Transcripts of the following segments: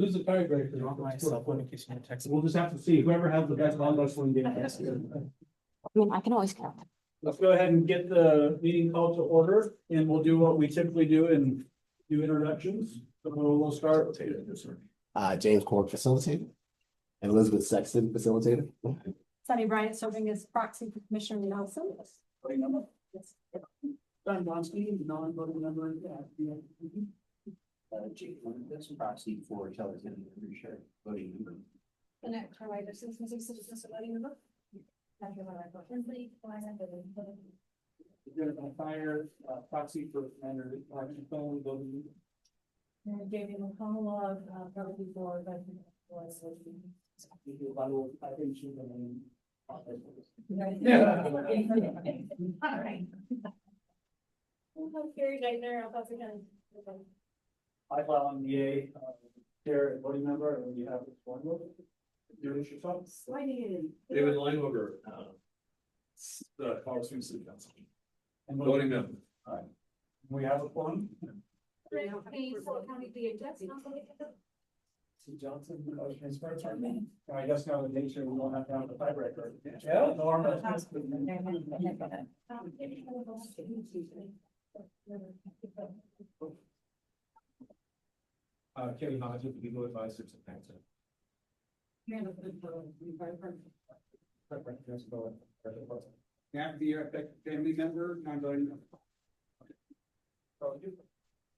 who's the tiebreaker? Not myself, in case you want to text me. We'll just have to see, whoever has the best logos when we get. I mean, I can always count. Let's go ahead and get the meeting called to order, and we'll do what we typically do and do introductions. So we'll start. James Cork facilitated, and Elizabeth Sexton facilitated. Sunny Bryant serving as proxy for Commissioner Nelson. Yes. Don Bronski, non-voting member. That's proxy for Telegram, I'm sure, voting member. And that provider citizens and citizens of voting member. Fire, proxy for Commander, phone, voting. Jamie McConnell, probably for. I think she's the main. Yeah. All right. Carrie Geithner, I'll pass again. I file on the A, chair and voting member, and you have one vote. Introduce yourself. David Langover, the Colorado Springs City Council. And Voting member. All right. We have a one. Johnson, transfer. I guess now the nature we won't have to have the tiebreaker. Yeah. Kenny Hodges, legal advisor to Panther. Now the family member, non-voting member.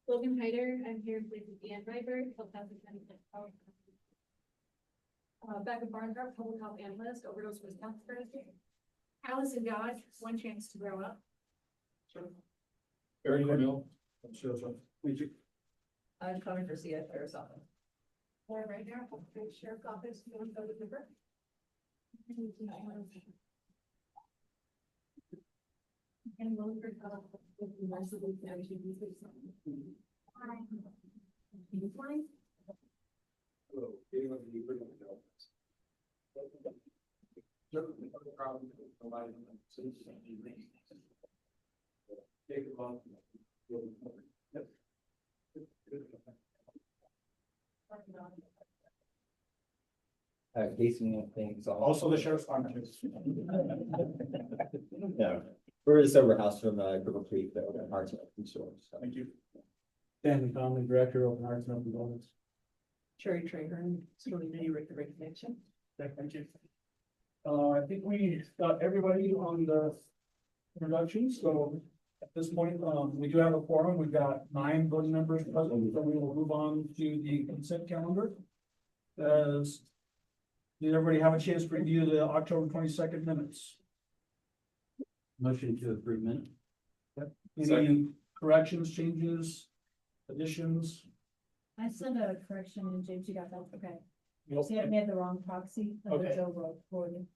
Logan Hyder, I'm here in place of Dan Ryberg, Health Hazard Management. Becca Barnhart, public health analyst, overdose response strategy. Allison Dodge, one chance to grow up. Eric Cornell. I'm sure. I'm coming for CFR's office. Or right now, sheriff's office, you want to go with the number? And we'll bring up with the rest of the Casing of things. Also the sheriff's department. Yeah, we're the sober house from Cripple Creek, the Open Hearts Resource. Thank you. Dan Conley, Director of Open Arts and Open Governments. Cherry Traeger, Sterling Mini Rick the Rig Connection. Thank you. I think we got everybody on the introductions, so at this point, we do have a quorum. We've got 9 voting members present, so we will move on to the consent calendar. Did everybody have a chance to review the October 22nd minutes? Motion to approve minute. Any corrections, changes, additions? I sent a correction and James, you got that, okay. Nope. See, I made the wrong proxy. Okay. Joe wrote for you.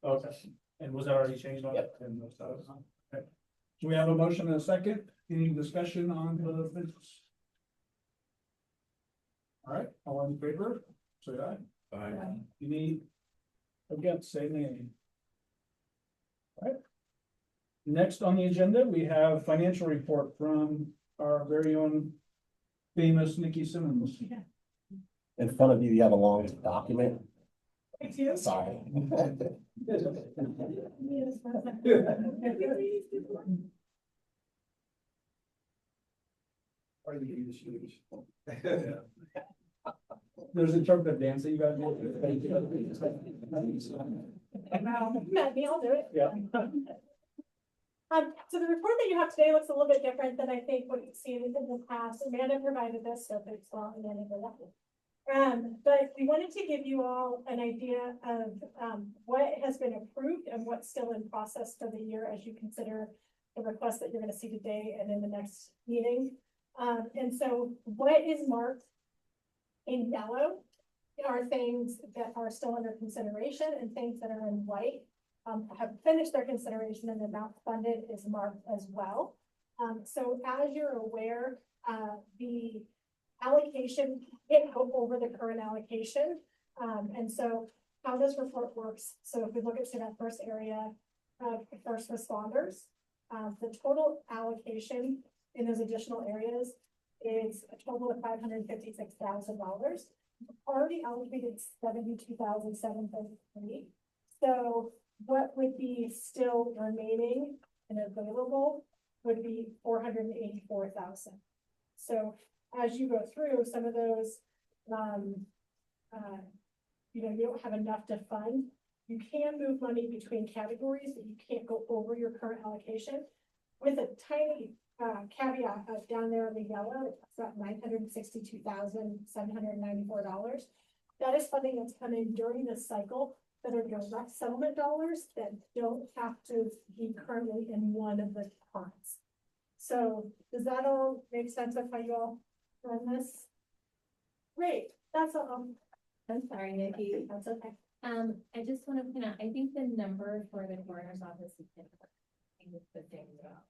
Okay, and was that already changed on? Yep. Okay. Do we have a motion and a second? Any discussion on the minutes? All right, all in favor, say aye. Any against, say nay. All right. Next on the agenda, we have financial report from our very own famous Nikki Simmons. In front of you, you have a long document. Sorry. There's interpretive dance that you guys do. Maybe I'll do it. Yeah. So the report that you have today looks a little bit different than I think what you've seen in the past. Amanda provided this, so it's well, but we wanted to give you all an idea of what has been approved and what's still in process for the year as you consider the request that you're going to see today and in the next meeting. And so what is marked in yellow are things that are still under consideration, and things that are in white have finished their consideration and the amount funded is marked as well. So as you're aware, the allocation hit over the current allocation. And so how this report works, so if we look at that first area of first responders, the total allocation in those additional areas is a total of $556,000. Already allocated $72,733. So what would be still remaining and available would be $484,000. So as you go through some of those, you know, you don't have enough to fund. You can move money between categories, but you can't go over your current allocation. With a tiny caveat of down there in the yellow, it's about $962,794. That is funding that's come in during this cycle that are direct settlement dollars that don't have to be currently in one of the funds. So does that all make sense of how you all run this? Great, that's all. I'm sorry, Nikki. That's okay. I just want to point out, I think the number for the coroner's office is different. I think it's the same as well.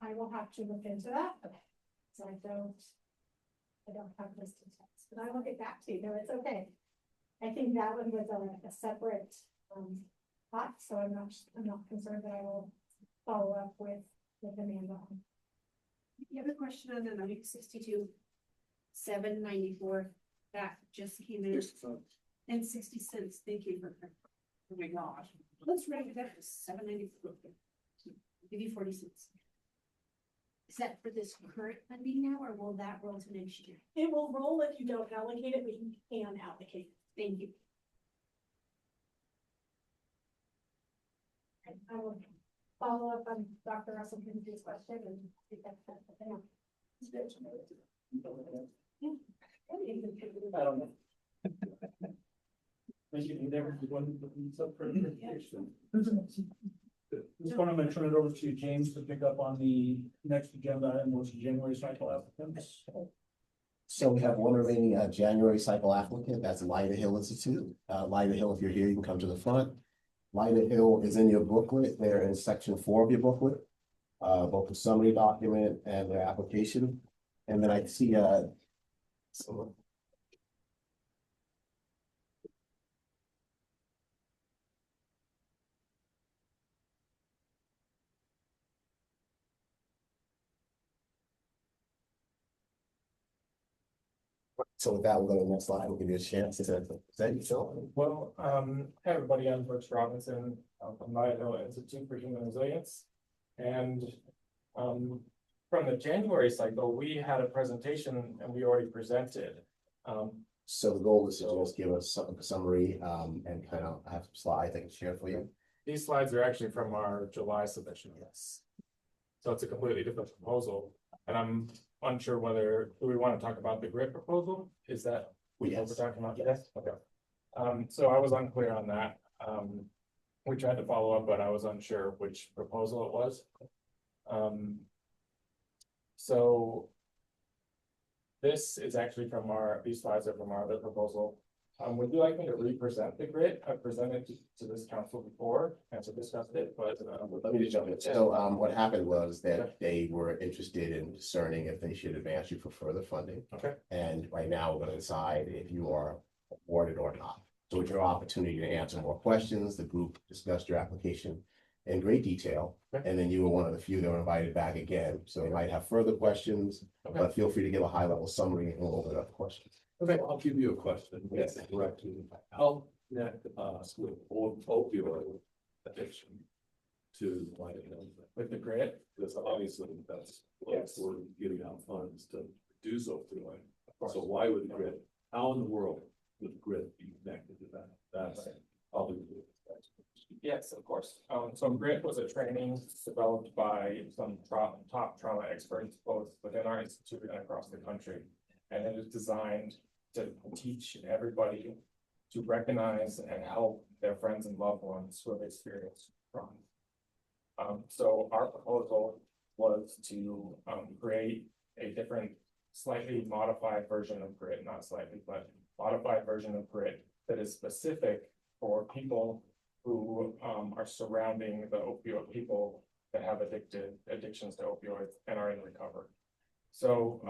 I will have to look into that. Okay. So I don't have this to text, but I will get back to you. No, it's okay. I think that one was a separate pot, so I'm not concerned, but I will follow up with Amanda. You have a question on the 962,794 that just came in and 60 cents. Thank you for. Oh my gosh. Let's write it down. 794. Give you 40 cents. Is that for this current funding now, or will that roll to next year? It will roll if you don't allocate it, but you can allocate it. Thank you. I will follow up on Dr. Russell Kinsey's question and see if that's something else. I don't know. Thank you. There was one up for clarification. Just want to turn it over to James to pick up on the next agenda and was January cycle applicants. So we have one remaining January cycle applicant, that's Lyda Hill Institute. Lyda Hill, if you're here, you can come to the front. Lyda Hill is in your booklet. They're in section 4 of your booklet, both the summary document and their application. And then I see so with that, we'll go to the next slide. We'll give you a chance to present yourself. Well, hi everybody, I'm Brooks Robinson from the Idaho Institute for Human Resilience. And from the January cycle, we had a presentation and we already presented. So the goal is to just give us a summary and kind of have some slides I can share for you. These slides are actually from our July submission. Yes. So it's a completely different proposal. And I'm unsure whether, do we want to talk about the grid proposal? Is that what we're talking about? Yes. Okay. So I was unclear on that. We tried to follow up, but I was unsure which proposal it was. So this is actually from these slides are from our other proposal. Would you like me to re-present the grid? I've presented to this council before and to discuss it, but let me just jump in. So what happened was that they were interested in discerning if they should advance you for further funding. Okay. And right now we're going to decide if you are awarded or not. So it's your opportunity to answer more questions. The group discussed your application in great detail. Okay. And then you were one of the few that were invited back again. So you might have further questions, okay, but feel free to give a high level summary and we'll open up questions. Okay, I'll give you a question. Yes. Directly. How connect us with opioid addiction to with the grid? Because obviously that's what we're giving out funds to reduce opioid. So why would the grid? How in the world would the grid be connected to that? That's probably yes, of course. So GRIT was a training developed by some top trauma experts, both within our institute and across the country. And it is designed to teach everybody to recognize and help their friends and loved ones who have experienced trauma. So our proposal was to create a different, slightly modified version of GRIT, not slightly, but modified version of GRIT that is specific for people who are surrounding the opioid, people that have addictions to opioids and are in recovery. So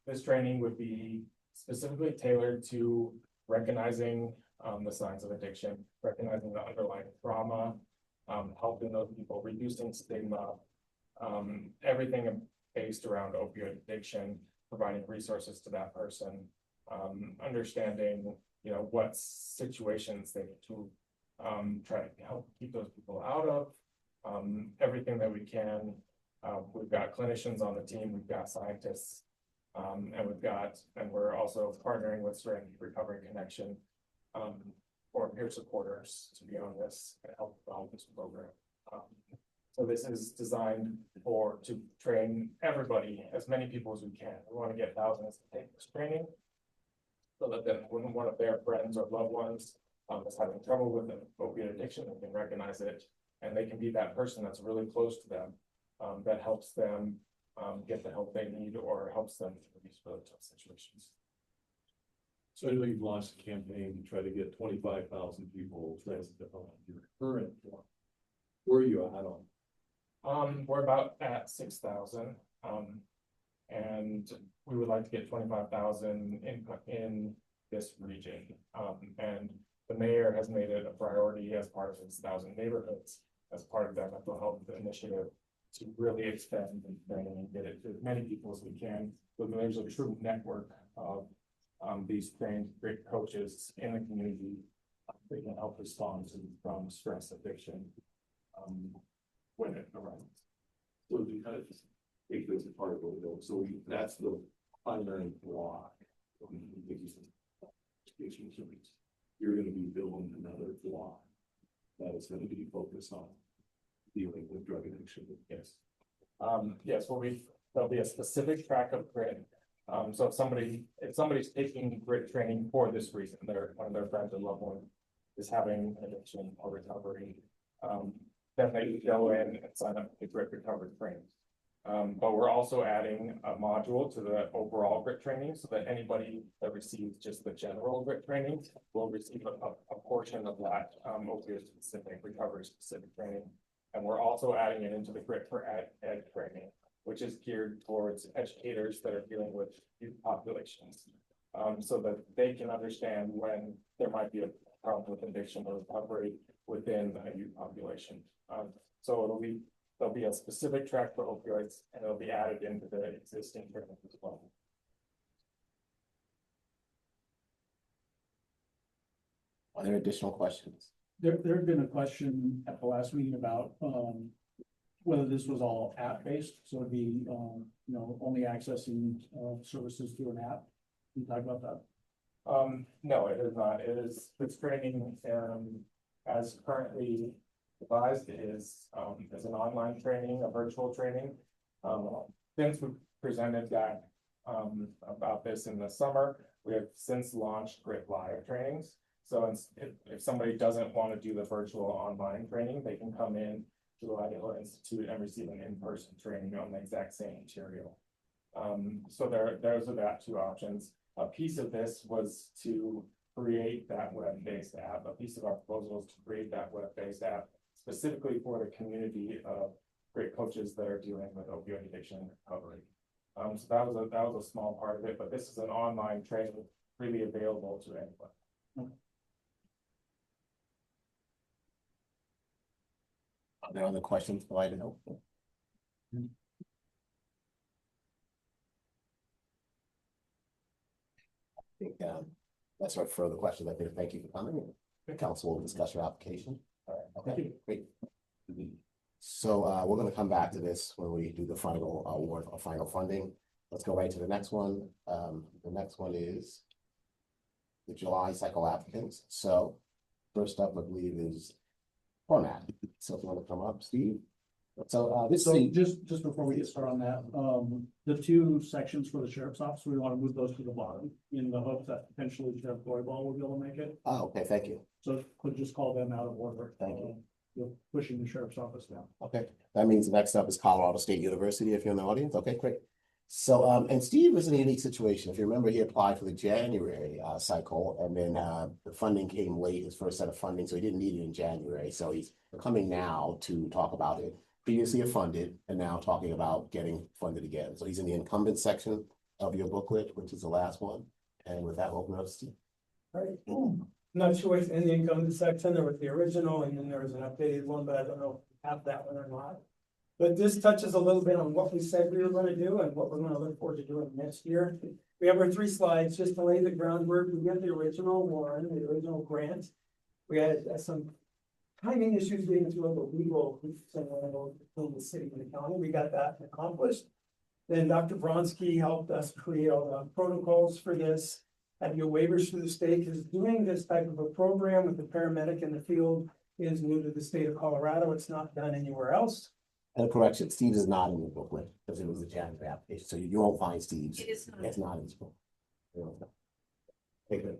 this training would be specifically tailored to recognizing the signs of addiction, recognizing the underlying trauma, helping those people, reducing stigma, everything based around opioid addiction, providing resources to that person, understanding, you know, what situations they need to try to help keep those people out of, everything that we can. We've got clinicians on the team, we've got scientists, and we're also partnering with Serenity Recovery Connection for peer supporters to be on this and help develop this program. So this is designed to train everybody, as many people as we can. We want to get thousands to take this training, so that then when one of their friends or loved ones is having trouble with an opiate addiction, they can recognize it, and they can be that person that's really close to them, that helps them get the help they need or helps them through these really tough situations. So I know you've launched a campaign to try to get 25,000 people transited on your current one. Where are you at on? We're about at 6,000, and we would like to get 25,000 in this region. And the mayor has made it a priority as part of his 1,000 neighborhoods, as part of their mental health initiative, to really expand and train and get it to as many people as we can. So there's a true network of these trained great coaches in the community that can help respond from stress addiction when it arises. So you kind of take this apart a little bit. So that's the primary block. You're going to be building another block that is going to be focused on dealing with drug addiction. Yes. Yes, there'll be a specific track of grit. So if somebody's taking grit training for this reason, one of their friends or loved one is having addiction or recovery, then they go in and sign up for the grit recovery training. But we're also adding a module to the overall grit training, so that anybody that receives just the general grit training will receive a portion of that opioid specific, recovery specific training. And we're also adding it into the Grit for Ed training, which is geared towards educators that are dealing with youth populations, so that they can understand when there might be a problem with addiction or recovery within a youth population. So there'll be a specific track for opioids, and it'll be added into the existing training as well. Are there additional questions? There had been a question at the last meeting about, whether this was all app-based, so it'd be, you know, only accessing, services through an app. Can you talk about that? No, it is not. It is, this training, as currently devised, is an online training, a virtual training. Since we presented that, about this in the summer, we have since launched Grit Live trainings. So if somebody doesn't want to do the virtual online training, they can come in to the Idaho Institute and receive an in-person training on the exact same material. So those are that two options. A piece of this was to create that web-based app. A piece of our proposal is to create that web-based app specifically for the community of great coaches that are dealing with opioid addiction and recovery. So that was a small part of it, but this is an online training freely available to anyone. Okay. Are there other questions for Idaho? I think that's our further questions. I think thank you for coming. The council will discuss your application. All right. Okay, great. So we're going to come back to this when we do the final award or final funding. Let's go right to the next one. The next one is the July cycle applicants. So first up, I believe, is format. So if you want to come up, Steve. So this So is just before we get started on that, the two sections for the sheriff's office, we want to move those to the bottom in the hope that potentially Sheriff Glorybaugh will be able to make it. oh, okay, thank you. So could just call them out of order. Thank you. You're pushing the sheriff's office down. Okay, that means the next up is Colorado State University, if you're in the audience. Okay, great. So, and Steve was in a unique situation. If you remember, he applied for the January cycle, and then the funding came late, his first set of funding, so he didn't need it in January. So he's coming now to talk about it. Previously funded, and now talking about getting funded again. So he's in the incumbent section of your booklet, which is the last one. And with that, we'll open up to Steve. Right. Not sure what's in the income section. There was the original, and then there was an updated one, but I don't know if you have that one or not. But this touches a little bit on what we said we were gonna do and what we're gonna look forward to doing next year. We have our 3 slides just to lay the groundwork. We got the original one, the original grant. We had some timing issues getting through the legal between the city and the county. We got that accomplished. Then Dr. Bronski helped us create all the protocols for this. Had to get waivers through the state, because doing this type of a program with the paramedic in the field is new to the state of Colorado. It's not done anywhere else. And correction, Steve is not in the booklet, because it was a January application, so you won't find Steve's. It is not. It's not in this book. Take it.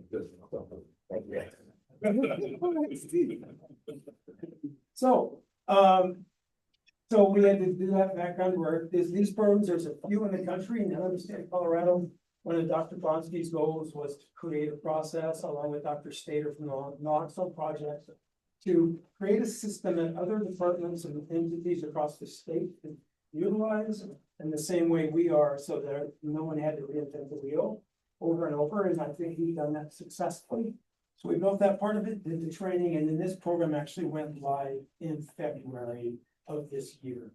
So, so we had to do that background work. These programs, there's a few in the country, none of the state of Colorado. One of Dr. Bronski's goals was to create a process along with Dr. Stater from the Knoxville project to create a system that other departments and entities across the state can utilize in the same way we are, so that no one had to reinvent the wheel over and over. And I think we've done that successfully. So we built that part of it, did the training, and then this program actually went live in February of this year.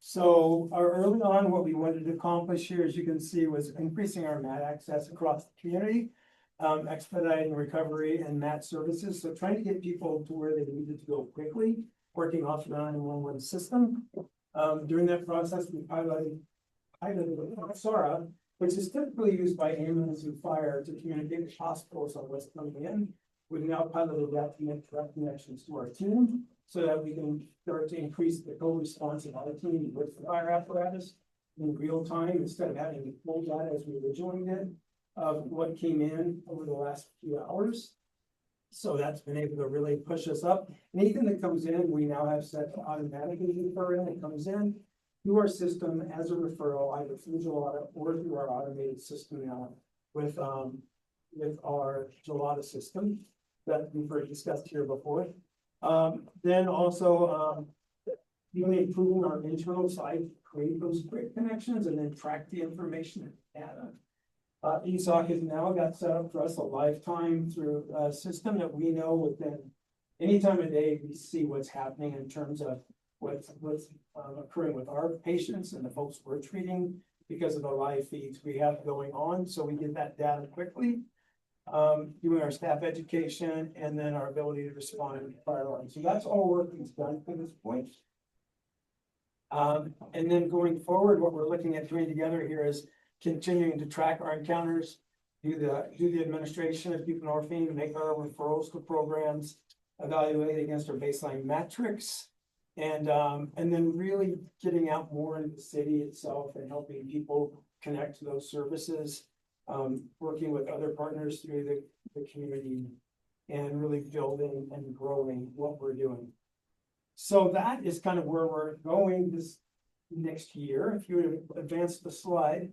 So early on, what we wanted to accomplish here, as you can see, was increasing our mat access across the community, expediting recovery and mat services. So trying to get people to where they needed to go quickly, working off the 911 system. During that process, we piloted SARA, which is typically used by ambulance and fire to communicate with hospitals on what's coming in. We've now piloted that to make direct connections to our team, so that we can start to increase the co-response of our team with the fire apparatus in real time, instead of having to pull data as we originally did of what came in over the last few hours. So that's been able to really push us up. Anything that comes in, we now have set to automatically refer in. It comes in through our system as a referral, either through Gelada or through our automated system now with our Gelada system that we've already discussed here before. Then also, really improving our internal site, create those quick connections and then track the information and data. ESOC has now got set up for us a lifetime through a system that we know within any time of day, we see what's happening in terms of what's occurring with our patients and the folks we're treating because of the live feeds we have going on. So we get that data quickly. Doing our staff education and then our ability to respond to fire alarms. So that's all work that's done to this point. And then going forward, what we're looking at doing together here is continuing to track our encounters, do the administration of buprenorphine, make our referrals to programs, evaluate against our baseline metrics, and then really getting out more into the city itself and helping people connect to those services. Working with other partners through the community and really building and growing what we're doing. So that is kind of where we're going this next year. If you would advance the slide.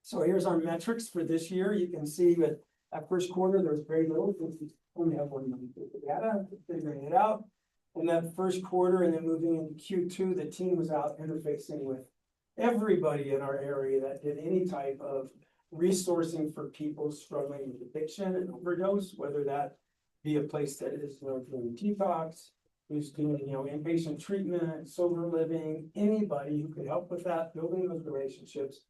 So here's our metrics for this year. You can see that at first quarter, there's very little, because we only have 1 month of data, figuring it out. And that first quarter and then moving into Q2, the team was out interfacing with everybody in our area that did any type of resourcing for people struggling with addiction and overdose, whether that be a place that is doing detox, who's doing inpatient treatment, sober living, anybody who could help with that, building those relationships,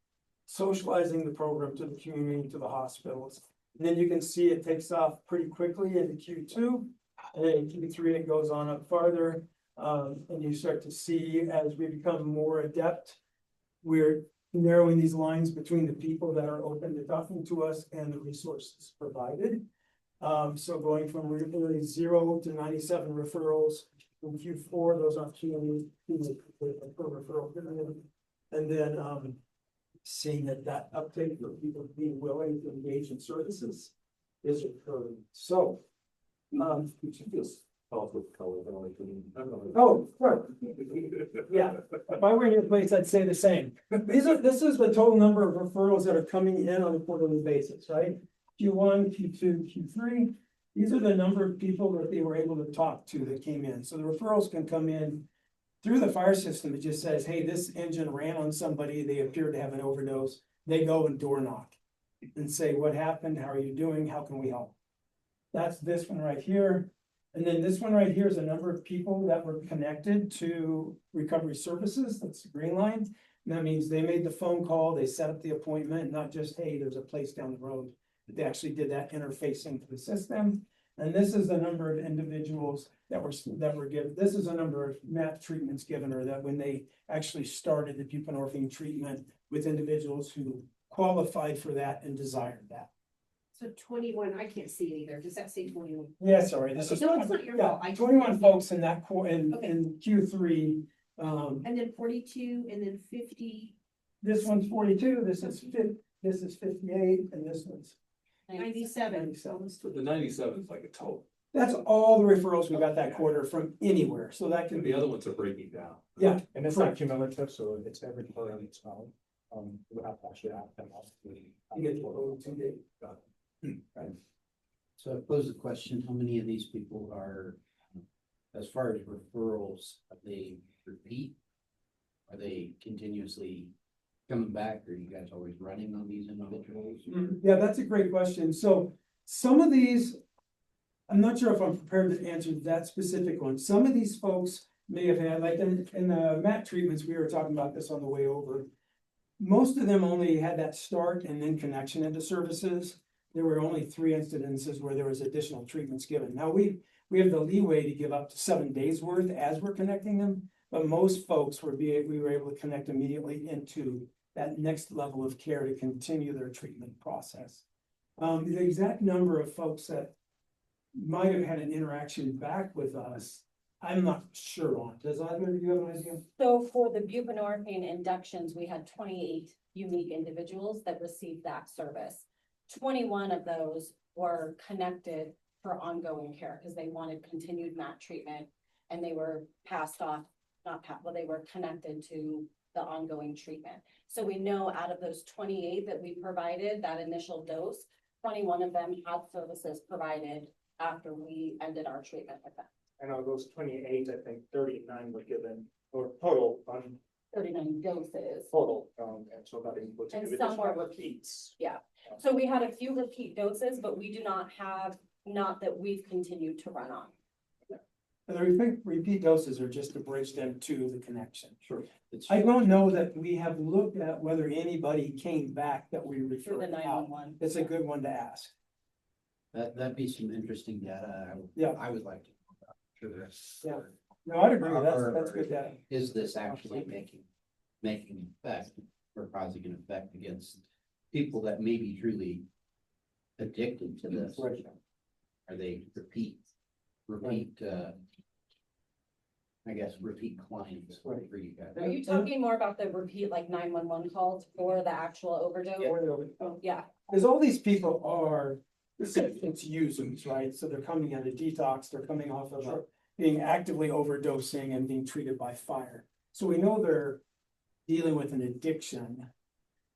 socializing the program to the community, to the hospitals. And then you can see it takes off pretty quickly into Q2, and then in Q3 it goes on up farther, and you start to see as we become more adept. We're narrowing these lines between the people that are open to talking to us and the resources provided. So going from really 0 to 97 referrals in Q4, those are cumulative per referral. And then seeing that uptake for people being willing to engage in services is occurring. So, oh, right. Yeah, if I were in your place, I'd say the same. This is the total number of referrals that are coming in on a quarterly basis, right? Q1, Q2, Q3. These are the number of people that they were able to talk to that came in. So the referrals can come in through the fire system. It just says, hey, this engine ran on somebody. They appeared to have an overdose. They go and door knock and say, what happened? How are you doing? How can we help? That's this one right here. And then this one right here is a number of people that were connected to recovery services, that's the green line. And that means they made the phone call, they set up the appointment, not just, hey, there's a place down the road. They actually did that interfacing to the system. And this is the number of individuals that were given, this is a number of MAP treatments given, or that when they actually started the buprenorphine treatment with individuals who qualified for that and desired that. So 21, I can't see it either. Does that say 21? Yeah, sorry, this is. No, it's not your fault. I 21 folks in that Okay. in Q3. And then 42, and then 50, This one's 42, this is 58, and this one's 97. 97. The 97 is like a total, That's all the referrals we got that quarter from anywhere, so that can and be, the other ones are breaking down. yeah, And it's not cumulative, so it's every quarter on its own. We have to actually add them all. you get the total 2 days. So I pose the question, how many of these people are, as far as referrals, are they repeat? Are they continuously coming back? Are you guys always running on these individuals? Yeah, that's a great question. So some of these, I'm not sure if I'm prepared to answer that specific one. Some of these folks may have had, like in the MAT treatments, we were talking about this on the way over. Most of them only had that start and then connection into services. There were only 3 incidences where there was additional treatments given. Now we have the leeway to give up to 7 days worth as we're connecting them, but most folks we were able to connect immediately into that next level of care to continue their treatment process. The exact number of folks that might have had an interaction back with us, I'm not sure on. Does either of you have an idea? So for the buprenorphine inductions, we had 28 unique individuals that received that service. 21 of those were connected for ongoing care because they wanted continued MAT treatment and they were they were connected to the ongoing treatment. So we know out of those 28 that we provided that initial dose, 21 of them had services provided after we ended our treatment with them. And of those 28, I think 39 were given, or total, 39 doses. total, and so that includes. And individuals some were that- repeats. Yeah. So we had a few repeat doses, but we do not have, not that we've continued to run on. And the repeat doses are just to bridge them to the connection. Sure. I don't know that we have looked at whether anybody came back that we Through the referred out. 911. It's a good one to ask. That'd be some interesting data. Yeah. I would like to know about. Sure. Yeah. No, I'd agree. That's good data. Is this actually making an effect or causing an effect against people that may be truly addicted to this? Right. Are they repeat, repeat clients for you guys? Are you talking more about the repeat like 911 calls for the actual overdose? Yeah. Because all these people are substance users, right? So they're coming out of detox, they're coming off of being actively overdosing and being treated by fire. So we know they're dealing with an addiction.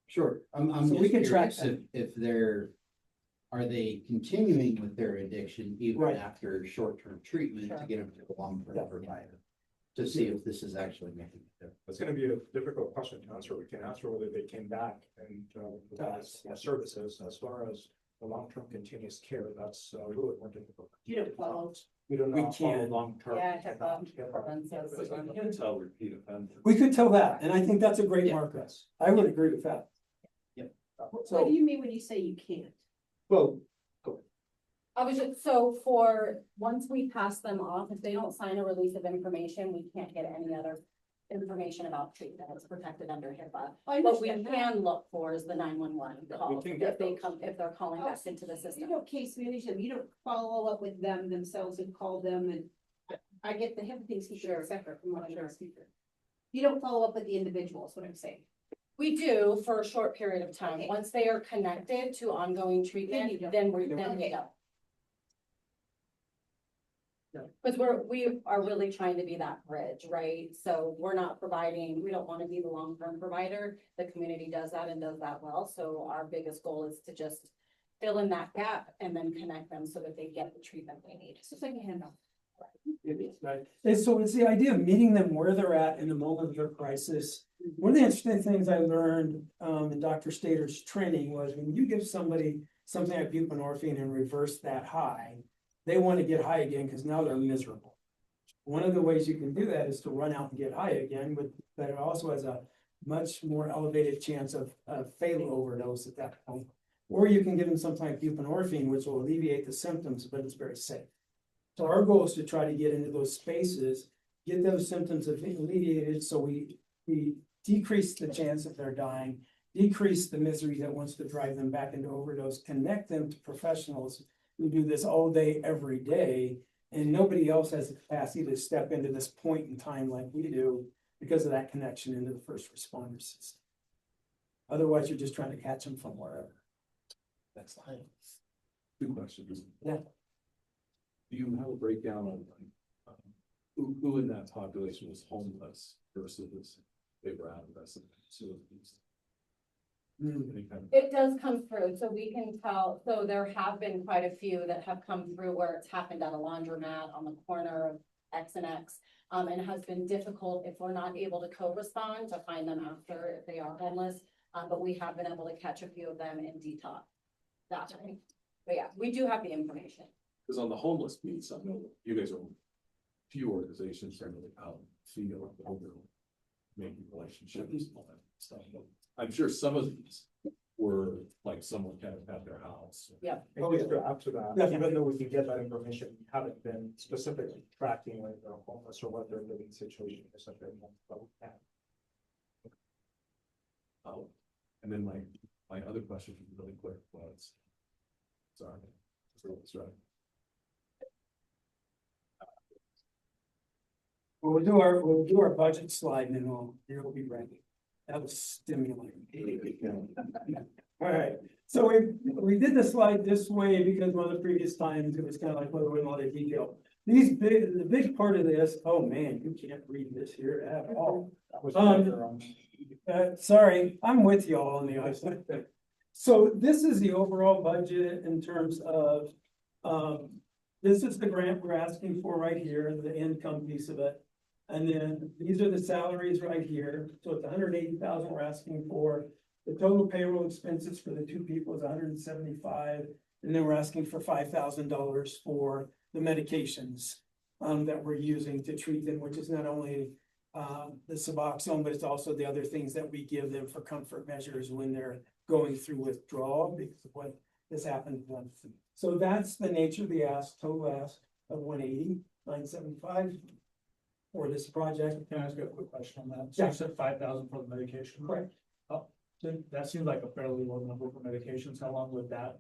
Sure, I'm So just we can track curious if are they continuing with their addiction even Right. after short-term treatment to Sure. get them to the long-term Yeah. provider? To see if this is actually making a difference. It's gonna be a difficult question to answer. We can answer whether they came back and provide us services. As far as the long-term continuous care, that's really more difficult. You don't follow. We don't We know how can't. long-term. Yeah, HIPAA Yeah. prevents us. But you can tell repeat offenders. We could tell that, and I think that's a great Yeah. marker. I would agree with that. Yep. What do So, you mean when you say you can't? Well, I was just, so for, once we pass them off, if they don't sign a release of information, we can't get any other information about treatment. It's protected under HIPAA. I What we understand that. can look for is the 911 calls, can get if they those. come, if they're calling back into the You system. don't case manage them, you don't follow up with them themselves and call them and I get the HIPAA things Sure. separate from what I'm asking for. You don't follow up with the individuals, what I'm saying. We do for a short period of time. Okay. Once they are connected to ongoing Then you treatment, don't. then we Okay. go. Because we are really trying to be that bridge, right? So we're not providing, we don't want to be the long-term provider. The community does that and does that well. So our biggest goal is to just fill in that gap and then connect them so that they get the treatment they need. It's just like a handoff. right. And so it's the idea of meeting them where they're at in the moment of their crisis. One of the interesting things I learned in Dr. Stater's training was when you give somebody something like buprenorphine and reverse that high, they want to get high again because now they're miserable. One of the ways you can do that is to run out and get high again, but it also has a much more elevated chance of fatal overdose at that point. Or you can give them something like buprenorphine, which will alleviate the symptoms, but it's very safe. So our goal is to try to get into those spaces, get those symptoms alleviated, so we decrease the chance that they're dying, decrease the misery that wants to drive them back into overdose, connect them to professionals who do this all day, every day, and nobody else has the capacity to step into this point in time like we do because of that connection into the first responder system. Otherwise, you're just trying to catch them from wherever. Next slide. Two questions. Yeah. Do you have a breakdown on who in that population was homeless versus they were out of residence? Any kind of- It does come through, so we can tell, so there have been quite a few that have come through where it's happened at a laundromat on the corner of X and X. And it has been difficult if we're not able to co-respond to find them after if they are homeless. But we have been able to catch a few of them in detox. That way. But yeah, we do have the information. Because on the homeless piece, I know you guys are few organizations that are really out feel over making relationships and all that stuff. But I'm sure some of these were like someone kind of at their house. Yeah. Always go after that, even though we can get that information, we haven't been specifically tracking like their homeless or what their living situation is at their home, but we can. And then my other question really quick was, sorry, that's right. Well, we'll do our budget slide and then it'll be ready. That was stimulating. All right, so we did the slide this way because one of the previous times it was kind of like, well, we want a detail. The big part of this, oh man, you can't read this here at all. Sorry, I'm with y'all on the iPad. So this is the overall budget in terms of, this is the grant we're asking for right here, the income piece of it. And then these are the salaries right here. So it's 180,000 we're asking for. The total payroll expenses for the two people is 175. And then we're asking for $5,000 for the medications that we're using to treat them, which is not only the Suboxone, but it's also the other things that we give them for comfort measures when they're going through withdrawal because of what has happened to them. So that's the nature of the ask, total ask of 180,975 for this project. Can I ask you a quick question on that? Yeah. So you said 5,000 for the medication? Correct. Oh, so that seems like a fairly low number for medications. How long would that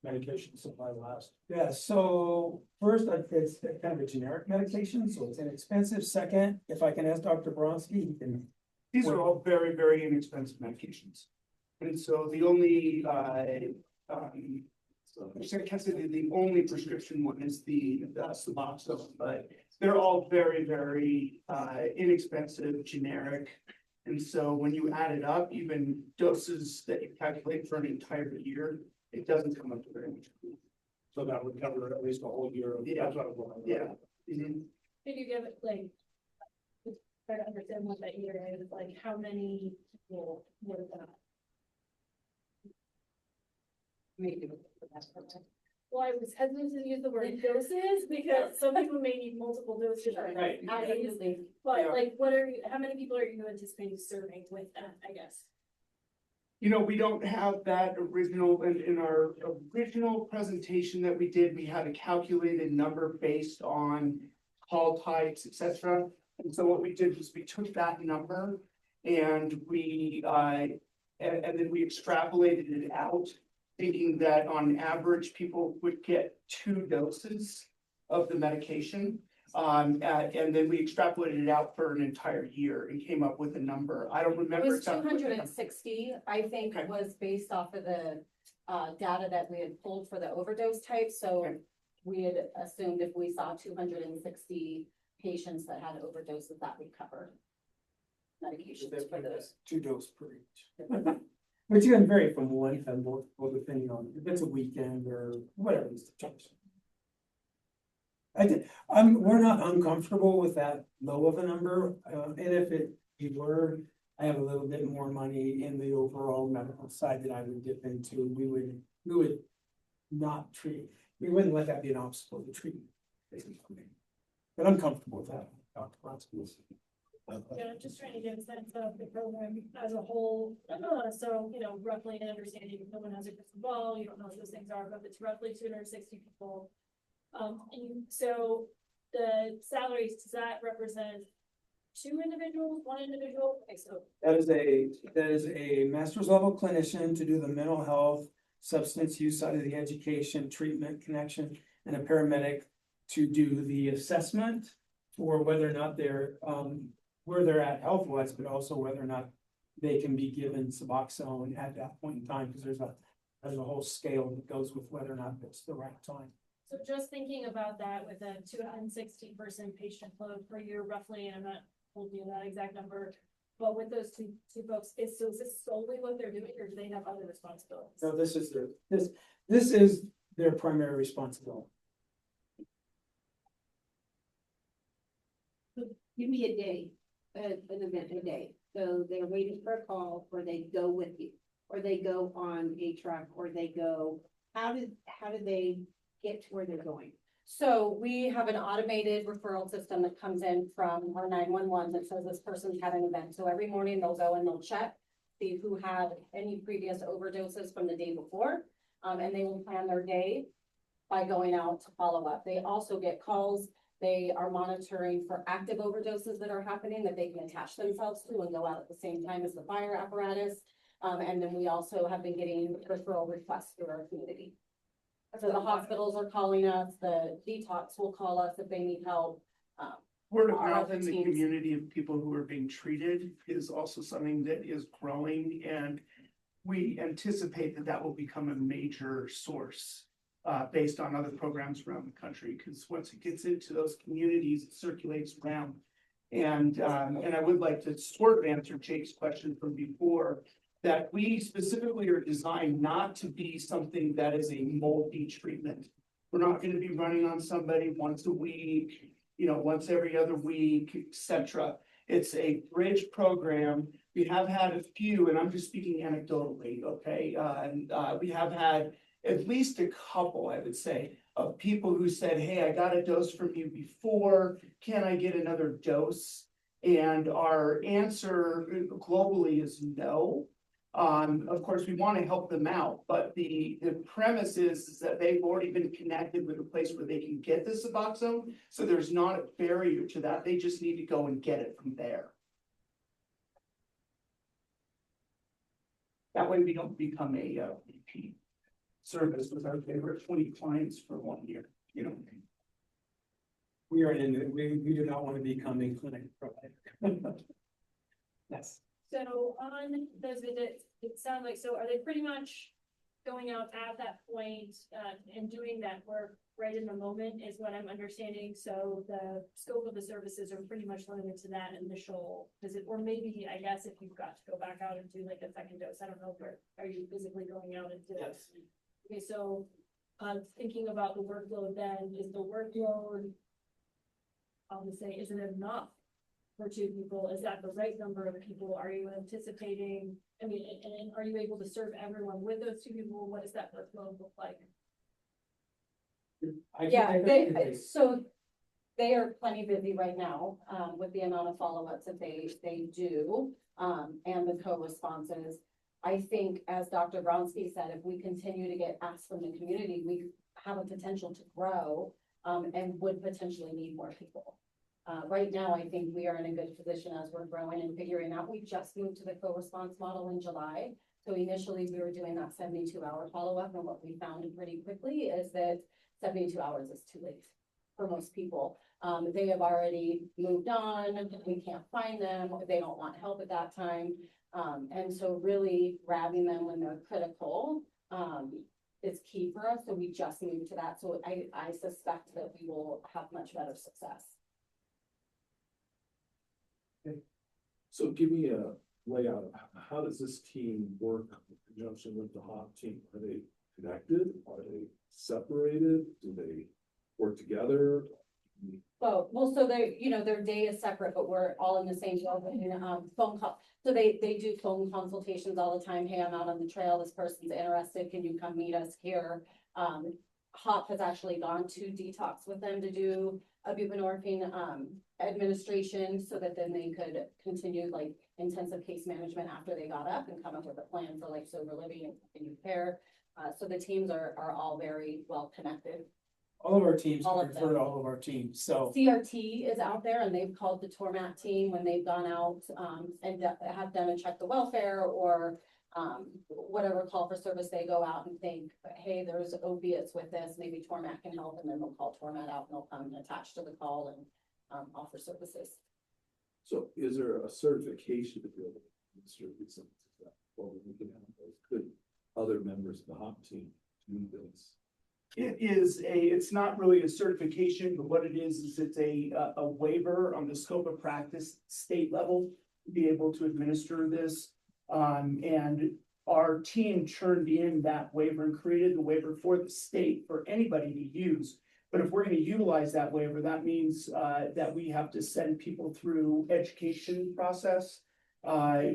medication supply last? Yeah, so first, it's kind of a generic medication, so it's inexpensive. Second, if I can ask Dr. Bronski, he can. These are all very, very inexpensive medications. And so the only, so I can't say the only prescription one is the Suboxone, but they're all very, very, inexpensive, generic. And so when you add it up, even doses that you calculate for an entire year, it doesn't come up to very much. So that would cover at least a whole year of. Yeah. That's what I was Yeah. Mhm. Could you give it like, to try to understand what that year is, like how many people were that? Well, I was hesitant to use the word doses because some people may need multiple doses. Right. Absolutely. But like, how many people are you anticipating serving with that, I guess? You know, we don't have that original, in our original presentation that we did, we had a calculated number based on call types, etc. And so what we did was we took that number and we, and then we extrapolated it out, thinking that on average, people would get 2 doses of the medication. And then we extrapolated it out for an entire year and came up with a number. I don't It remember. was exactly what the number- 260, I think, Okay. was based off of the data that we had pulled for the overdose type, so Okay. we had assumed if we saw 260 patients that had overdoses, that would cover medications for those. 2 doses per each. Which can vary from one to multiple, depending on if it's a weekend or whatever is the choice. We're not uncomfortable with that low of a number, and if we were, I have a little bit more money in the overall medical side that I would dip into, we would not treat. we wouldn't let that be an obstacle to treatment. Basically. But I'm comfortable with that. Dr. Brodsky. Yeah, just trying to get a sense of the program as a whole, so, roughly an understanding, no one has a crystal ball, you don't know what those things are, but it's roughly 260 people. And so the salaries, does that represent two individuals, one individual? Okay, so That is a master's level clinician to do the mental health, substance use side of the education, treatment connection, and a paramedic to do the assessment for whether or not they're, where they're at health-wise, but also whether or not they can be given Suboxone at that point in time, because there's a whole scale that goes with whether or not it's the right time. So just thinking about that with a 260 person patient load per year roughly, and I'm not holding you that exact number, but with those two folks, is this solely what they're doing, or do they have other responsibilities? So this is their primary responsibility. Give me a day, an event a day. So they're waiting for a call, or they go with you, or they go on a truck, or they go, how do they get to where they're going? So we have an automated referral system that comes in from our 911 that says this person's had an event. So every morning they'll go and they'll check, see who had any previous overdoses from the day before. And they will plan their day by going out to follow up. They also get calls. They are monitoring for active overdoses that are happening that they can attach themselves to and go out at the same time as the fire apparatus. And then we also have been getting referral requests through our community. So the hospitals are calling us, the detox will call us if they need help. Word of Our mouth other in the teams. community of people who are being treated is also something that is growing, and we anticipate that that will become a major source based on other programs around the country, because once it gets into those communities, it circulates around. And I would like to sort of answer Jake's question from before, that we specifically are designed not to be something that is a multi-treatment. We're not gonna be running on somebody once a week, once every other week, etc. It's a bridge program. We have had a few, and I'm just speaking anecdotally, okay? We have had at least a couple, I would say, of people who said, hey, I got a dose from you before, can I get another dose? And our answer globally is no. Of course, we want to help them out, but the premise is that they've already been connected with a place where they can get the Suboxone, so there's not a barrier to that. They just need to go and get it from there. That way we don't become a repeat service with our favorite 20 clients for 1 year, We do not want to become a clinic provider. Yes. So on those visits, it sounds like, so are they pretty much going out at that point and doing that work right in the moment is what I'm understanding? So the scope of the services are pretty much limited to that initial visit, or maybe, I guess, if you've got to go back out and do like a second dose, I don't know, where are you physically going out and do it? Yes. Okay, so thinking about the workload then, is the workload, I'll just say, is it enough for two people? Is that the right number of people? Are you anticipating, and are you able to serve everyone with those two people? What does that workload look like? Yeah, so they are plenty busy right now, with the amount of follow-ups that they do, and the co-responses. I think, as Dr. Bronsky said, if we continue to get asked from the community, we have a potential to grow, and would potentially need more people. Right now, I think we are in a good position as we're growing and figuring out. We just moved to the co-response model in July. So initially we were doing that 72-hour follow-up, and what we found pretty quickly is that 72 hours is too late for most people. They have already moved on, we can't find them, they don't want help at that time. And so really grabbing them when they're critical is key for us. So we just moved to that. So I suspect that we will have much better success. So give me a layout of how does this team work in conjunction with the HOP team? Are they connected? Are they separated? Do they work together? Well, so they, their day is separate, but we're all in the same building, phone call. So they do phone consultations all the time. Hey, I'm out on the trail. This person's interested. Can you come meet us here? HOP has actually gone to detox with them to do a buprenorphine, administration so that then they could continue like intensive case management after they got up and come up with a plan for like sober living and continued care. So the teams are all very well connected. All of our teams, All of refer them. to all of our teams, so. CRT is out there and they've called the Tormat team when they've gone out, and have done a check the welfare or whatever call for service, they go out and think, hey, there's opiates with this, maybe Tormat can help, and then they'll call Tormat out and they'll come and attach to the call and offer services. So is there a certification to be able to administer these things? Or we can have those, could other members of the HOP team do this? It's not really a certification, but what it is it's a waiver on the scope of practice state level to be able to administer this. And our team turned in that waiver and created the waiver for the state for anybody to use. But if we're going to utilize that waiver, that means that we have to send people through education process,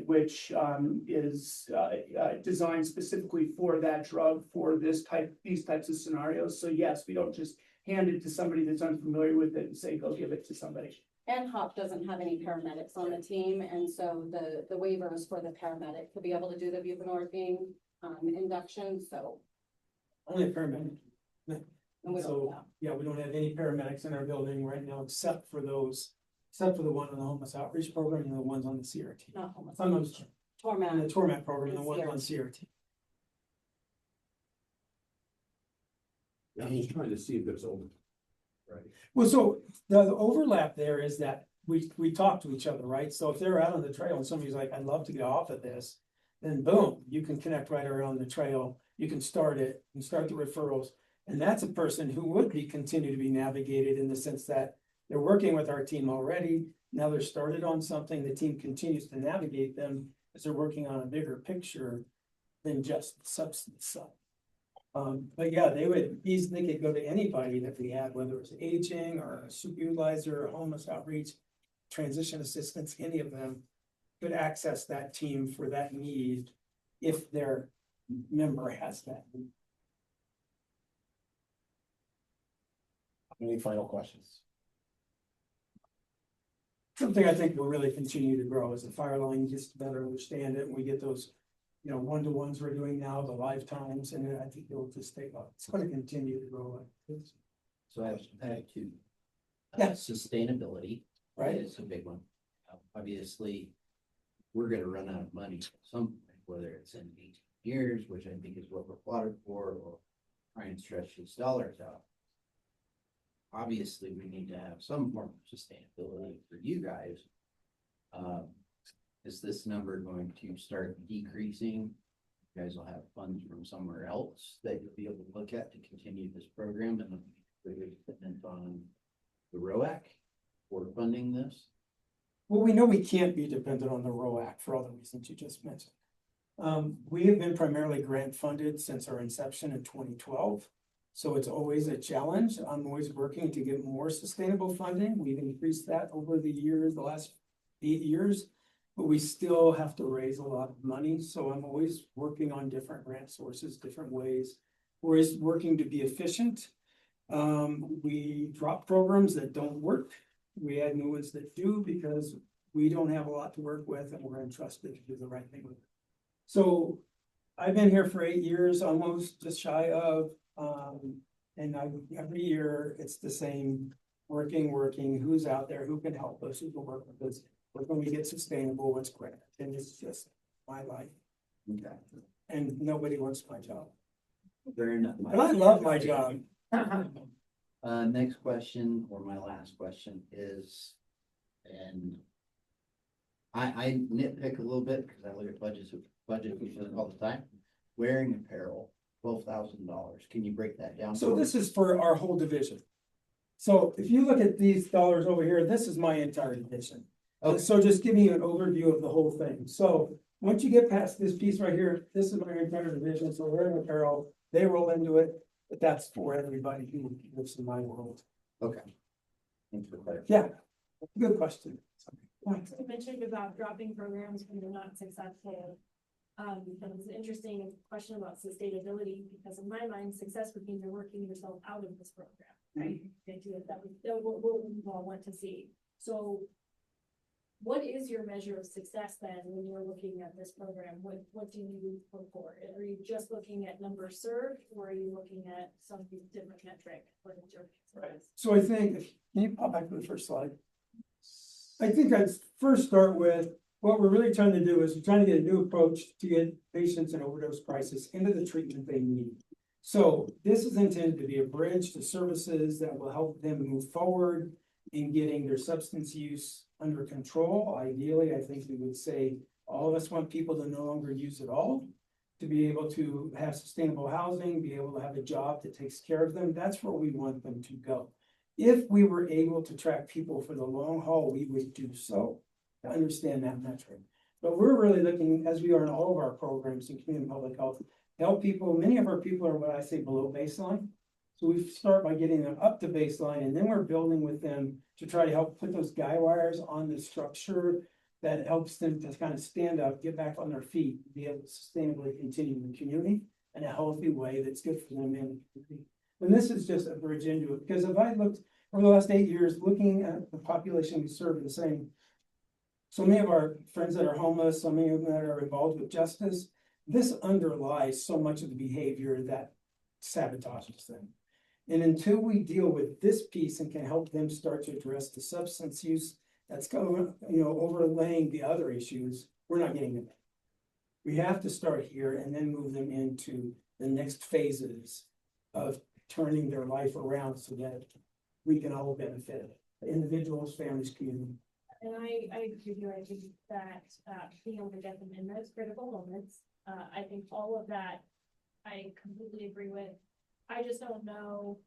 which is designed specifically for that drug for these types of scenarios. So yes, we don't just hand it to somebody that's unfamiliar with it and say, go give it to somebody. And HOP doesn't have any paramedics on the team, and so the waiver is for the paramedic to be able to do the buprenorphine induction, so. Only a paramedic. and we don't So, know. yeah, we don't have any paramedics in our building right now, except for the one on the homeless outreach program and the ones on the CRT. Not homeless. On those, on the Tormat, Tormat program and the And ones on CRT. I'm just trying to see if there's over. Right. Well, so the overlap there is that we talk to each other, right? So if they're out on the trail and somebody's like, I'd love to get off of this, then boom, you can connect right around the trail. You can start it and start the referrals. And that's a person who would continue to be navigated in the sense that they're working with our team already. Now they're started on something, the team continues to navigate them as they're working on a bigger picture than just the substance side. But yeah, they could go to anybody that we had, whether it's aging or a supervisor, homeless outreach, transition assistance, any of them could access that team for that need if their member has that need. Any final questions? Something I think will really continue to grow as the fire line gets to better understand it, and we get those, one-to-ones we're doing now, the lifetimes, and I think it'll just take off. It's gonna continue to grow like this. So I have two. Yeah. Sustainability. Right. Is a big one. Obviously, we're gonna run out of money at some point, whether it's in 18 years, which I think is what we're plotted for, or try and stretch these dollars out. Obviously, we need to have some form of sustainability for you guys. Is this number going to start decreasing? You guys will have funds from somewhere else that you'll be able to look at to continue this program, and we're dependent on the ROAC for funding this. Well, we know we can't be dependent on the ROAC for all the reasons you just mentioned. We have been primarily grant funded since our inception in 2012. So it's always a challenge. I'm always working to get more sustainable funding. We've increased that over the years, the last 8 years, but we still have to raise a lot of money. So I'm always working on different grant sources, different ways. We're always working to be efficient. We drop programs that don't work. We add new ones that do because we don't have a lot to work with and we're entrusted to do the right thing with it. So I've been here for 8 years, almost just shy of, every year it's the same, working, who's out there, who can help us, who can work with us, where can we get sustainable, what's great, and it's just my life. Okay. And nobody wants my job. Very enough. And I love my job. Next question, or my last question is, and I nitpick a little bit because I look at budget all the time. Wearing apparel, $12,000. Can you break that down? So this is for our whole division. So if you look at these dollars over here, this is my entire division. Okay. So just giving you an overview of the whole thing. So once you get past this piece right here, this is my entire division. So wearing apparel, they roll into it, but that's for everybody who lives in my world. Okay. Thanks for clarifying. Yeah, good question. You mentioned about dropping programs when they're not successful. That was an interesting question about sustainability, because in my mind, success would mean you're working yourself out of this program, right? The idea that what we all want to see. So what is your measure of success then when you're looking at this program? What do you look for? Are you just looking at numbers served, or are you looking at some different metric? What is your success? So I think, can you pop back to the first slide? I think I'd first start with, what we're really trying to do is we're trying to get a new approach to get patients in overdose crisis into the treatment they need. So this is intended to be a bridge to services that will help them move forward in getting their substance use under control. Ideally, I think we would say all of us want people to no longer use it all, to be able to have sustainable housing, be able to have a job that takes care of them. That's where we want them to go. If we were able to track people for the long haul, we would do so to understand that metric. But we're really looking, as we are in all of our programs in community public health, help people. Many of our people are what I say below baseline. So we start by getting them up to baseline, and then we're building with them to try to help put those guy wires on the structure that helps them to kind of stand up, get back on their feet, be able to sustainably continue in the community in a healthy way that's good for them and the community. And this is just a bridge into it, because if I looked over the last 8 years, looking at the population we serve and saying, so many of our friends that are homeless, so many of them that are involved with justice, this underlies so much of the behavior that sabotages them. And until we deal with this piece and can help them start to address the substance use that's going, overlaying the other issues, we're not getting them. We have to start here and then move them into the next phases of turning their life around so that we can all benefit, individuals, families, community. And I agree with you. I think that being able to get them in those critical moments, I think all of that I completely agree with. I just don't know,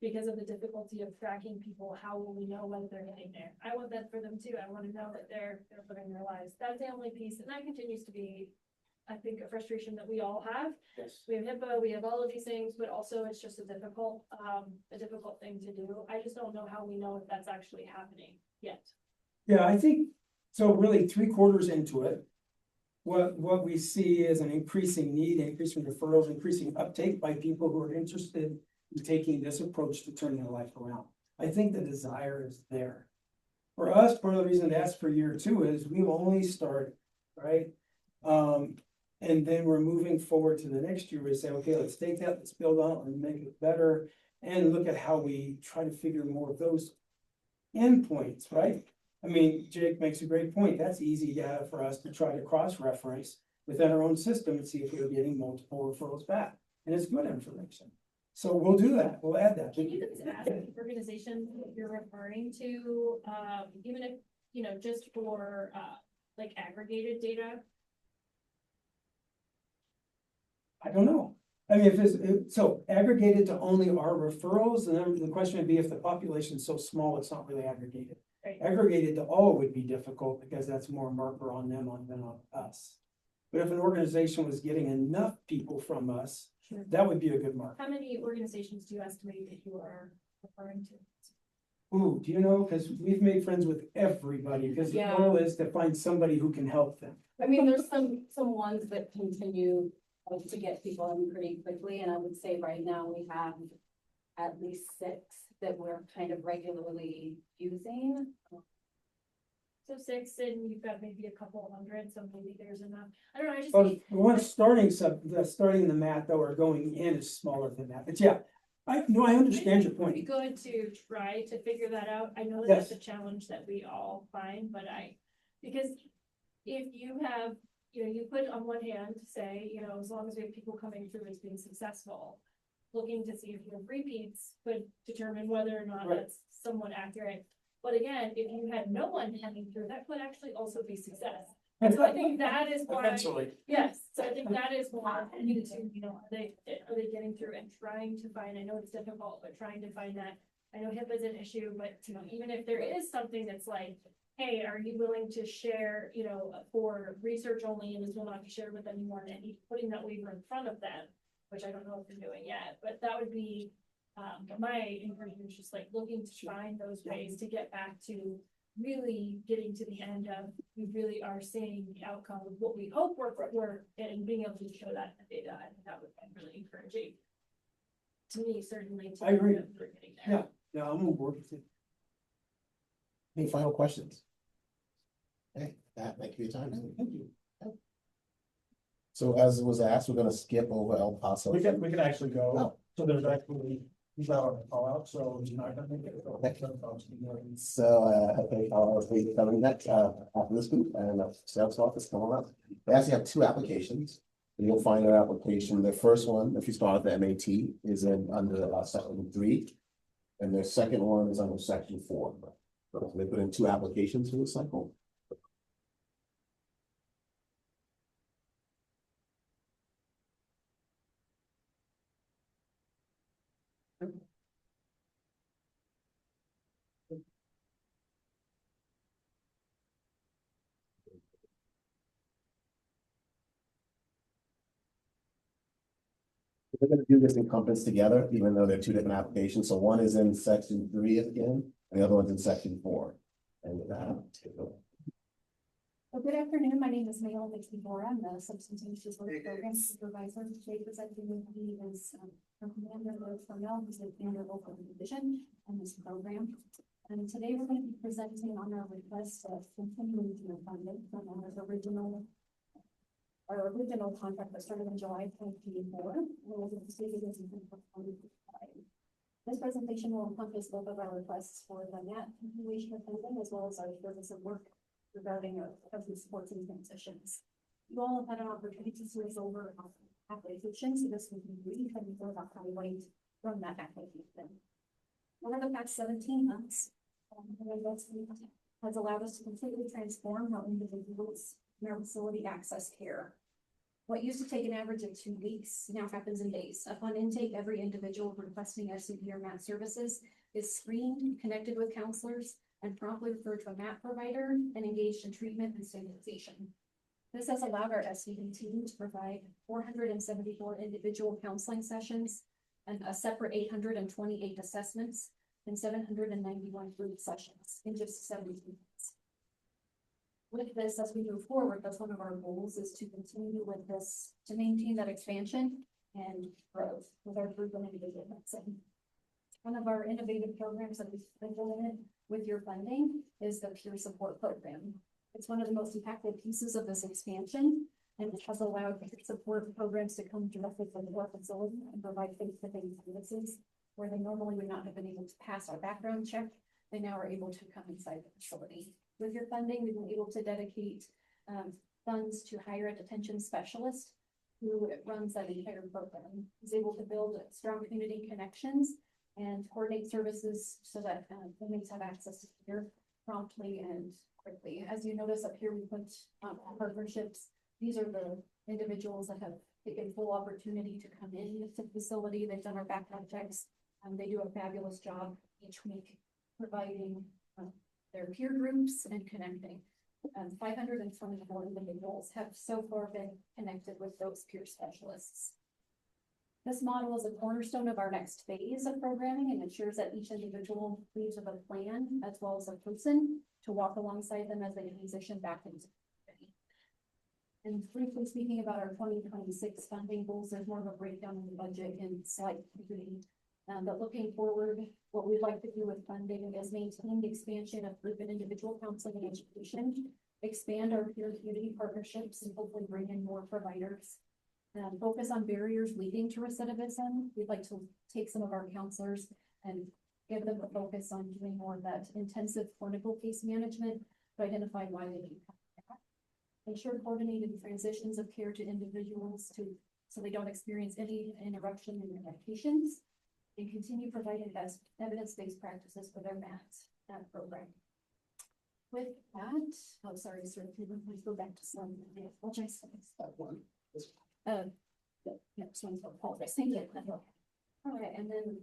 because of the difficulty of tracking people, how will we know whether they're getting there? I want that for them too. I want to know that they're putting their lives. That's the only piece, and that continues to be, I think, a frustration that we all have. Yes. We have HIPAA, we have all of these things, but also it's just a difficult thing to do. I just don't know how we know if that's actually happening yet. Yeah, I think, so really 3/4 into it, what we see is an increasing need, increasing referrals, increasing uptake by people who are interested in taking this approach to turning their life around. I think the desire is there. For us, part of the reason to ask for year 2 is we've only started, right? And then we're moving forward to the next year. We say, okay, let's take that, let's build on it and make it better, and look at how we try to figure more of those endpoints, right? I mean, Jake makes a great point. That's easy data for us to try to cross-reference within our own system and see if we're getting multiple referrals back. And it's good information. So we'll do that. We'll add that. Can you just ask the organization that you're referring to, even if, just for like aggregated data? I don't know. I mean, so aggregated to only our referrals, and then the question would be if the population is so small, it's not really aggregated. Right. Aggregated to all would be difficult because that's more marker on them than on us. But if an organization was getting enough people from us, Sure. that would be a good mark. How many organizations do you estimate that you are referring to? Ooh, do you know? Because we've made friends with everybody, because the Yeah. goal is to find somebody who can help them. I mean, there's some ones that continue to get people in pretty quickly, and I would say right now we have at least 6 that we're kind of regularly using. So 6, and you've got maybe a couple hundred, so maybe there's enough. I don't know, I just But think, the ones starting the math though are going in is smaller than that. But yeah, I understand your it'd be point. good to try to figure that out. I know that Yes. that's a challenge that we all find, but because if you have, you put on one hand to say, as long as we have people coming through as being successful, looking to see if you have repeats could determine whether or not Right. that's somewhat accurate. But again, if you had no one coming through, that could actually also be success. And so I think that is why. Eventually. Yes, so I think that is why we need to, are they getting through and trying to find, I know it's difficult, but trying to find that. I know HIPAA is an issue, but even if there is something that's like, hey, are you willing to share, for research only, and this will not be shared with anyone, and putting that waiver in front of them, which I don't know if they're doing yet, but that would be, my encouragement is just like looking to find those ways to get back to really getting to the end of, we really are seeing the outcome of what we hope we're, and being able to show that in the data, I think that would be really encouraging. To me, certainly. To I agree. know that we're getting there. Yeah, I'm on board with it. Any final questions? Okay, thank you for your time. Thank you. So as was asked, we're gonna skip over El Paso. We can actually go, Oh. so there's actually, he's not on the call out, so he's not gonna make it. So, I think I'll be coming next, after this group and sales office coming up. They actually have two applications. You'll find their application, the first one, if you start at the MAT, is in under section 3. And their second one is under section 4. So they put in two applications for the cycle. We're gonna do this in conference together, even though they're two different applications. So one is in section 3 again, and the other one's in section 4. And with that, take it away. Well, good afternoon. My name is Mayola McKeebora. I'm the Substance Use Disorder Program Supervisor. Today presenting with me is Commander Cornell, who's the Commander Local Division on this program. And today we're going to be presenting on our request of continuing to funding from our original contract that started in July 2024. This presentation will encompass both of our requests for the NAT continuation of funding as well as our service of work regarding our recovery supports and transitions. You all have had an opportunity to raise over applications, so this will be brief and more about how we wait from that application. Over the past 17 months, has allowed us to completely transform how individuals in our facility access care. What used to take an average of 2 weeks now happens in days. Upon intake, every individual requesting SCD or MAT services is screened, connected with counselors, and promptly referred to a MAT provider and engaged in treatment and stabilization. This has allowed our SCD team to provide 474 individual counseling sessions and a separate 828 assessments and 791 group sessions in just 72 months. With this, as we move forward, that's one of our goals is to continue with this, to maintain that expansion and growth with our group and individual medicine. One of our innovative programs that we've implemented with your funding is the peer support program. It's one of the most impactful pieces of this expansion, and it has allowed peer support programs to come directly from our facility and provide face-to-face services where they normally would not have been able to pass our background check. They now are able to come inside the facility. With your funding, we've been able to dedicate funds to hire a detention specialist who runs that entire program. He's able to build strong community connections and coordinate services so that inmates have access to care promptly and quickly. As you notice up here, we put partnerships. These are the individuals that have taken full opportunity to come in to the facility. They've done our background checks. They do a fabulous job each week providing their peer groups and connecting. 524 individuals have so far been connected with those peer specialists. This model is a cornerstone of our next phase of programming and ensures that each individual leaves with a plan as well as a person to walk alongside them as they transition back into the community. And briefly speaking about our 2026 funding goals, there's more of a breakdown in the budget in slide 3. But looking forward, what we'd like to do with funding is maintain the expansion of group and individual counseling and education, expand our peer community partnerships, and hopefully bring in more providers. Focus on barriers leading to recidivism. We'd like to take some of our counselors and give them a focus on doing more of that intensive clinical case management to identify why they need help. Ensure coordinated transitions of care to individuals so they don't experience any interruption in their medications, and continue providing best evidence-based practices for their MAT program. With that, oh, sorry, sir, if you would please go back to slide. One. Yeah, so Paul, thank you. All right, and then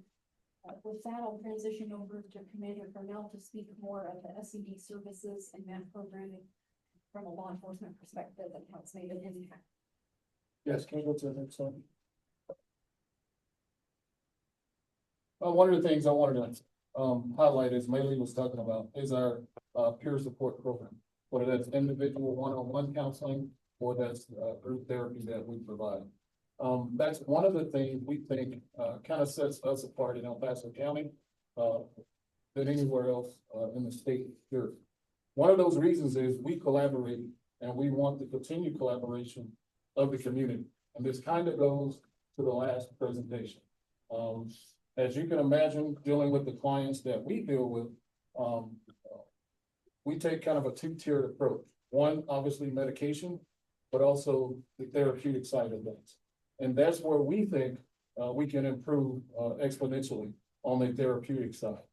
with that, I'll transition over to Commander Cornell to speak more of the SCD services and MAT programming from a law enforcement perspective and how it's made an impact. Yes, can you go to the next one? One of the things I wanted to highlight, as Maylee was talking about, is our peer support program. Whether that's individual one-on-one counseling or that's group therapy that we provide. That's one of the things we think kind of sets us apart in El Paso County than anywhere else in the state here. One of those reasons is we collaborate and we want the continued collaboration of the community. And this kind of goes to the last presentation. As you can imagine, dealing with the clients that we deal with, we take kind of a two-tiered approach. One, obviously medication, but also the therapeutic side of things. And that's where we think we can improve exponentially on the therapeutic side.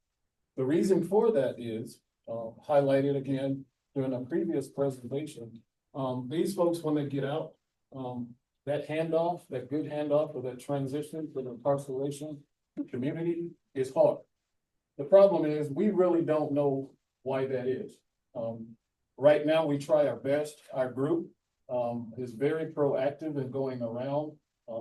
The reason for that is highlighted again during a previous presentation. These folks, when they get out, that handoff, that good handoff or that transition to the incarceration community is hard. The problem is we really don't know why that is. Right now, we try our best. Our group is very proactive in going around,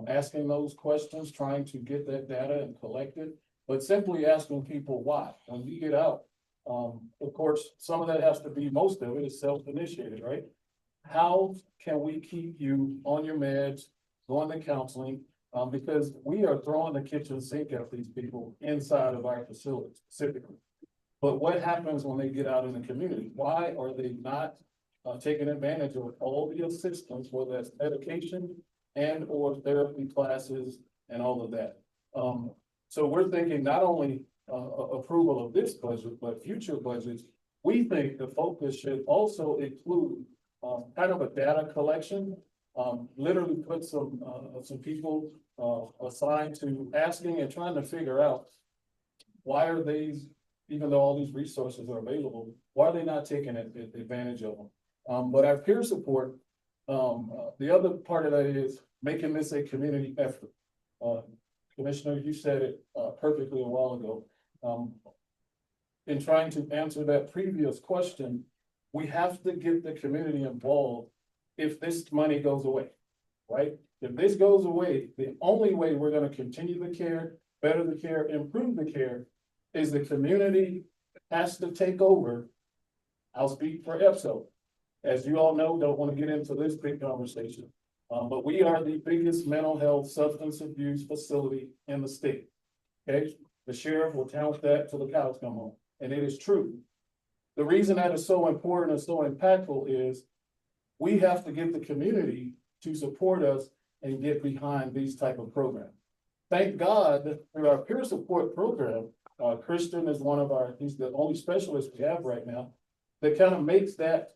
asking those questions, trying to get that data and collect it, but simply asking people why. When we get out, of course, some of that has to be, most of it is self-initiated, right? How can we keep you on your meds, going to counseling? Because we are throwing the kitchen sink at these people inside of our facility specifically. But what happens when they get out in the community? Why are they not taking advantage of all the assistance, whether that's medication and or therapy classes and all of that? So we're thinking not only approval of this budget, but future budgets. We think the focus should also include kind of a data collection, literally put some people assigned to asking and trying to figure out why are these, even though all these resources are available, why are they not taking advantage of them? But our peer support, the other part of that is making this a community effort. Commissioner, you said it perfectly a while ago. In trying to answer that previous question, we have to get the community involved if this money goes away, right? If this goes away, the only way we're going to continue the care, better the care, improve the care, is the community has to take over. I'll speak for EPSO. As you all know, don't want to get into this big conversation, but we are the biggest mental health substance abuse facility in the state. Okay, the sheriff will tout that till the cows come home, and it is true. The reason that is so important and so impactful is we have to get the community to support us and get behind these type of programs. Thank God through our peer support program, Christian is one of he's the only specialist we have right now that kind of makes that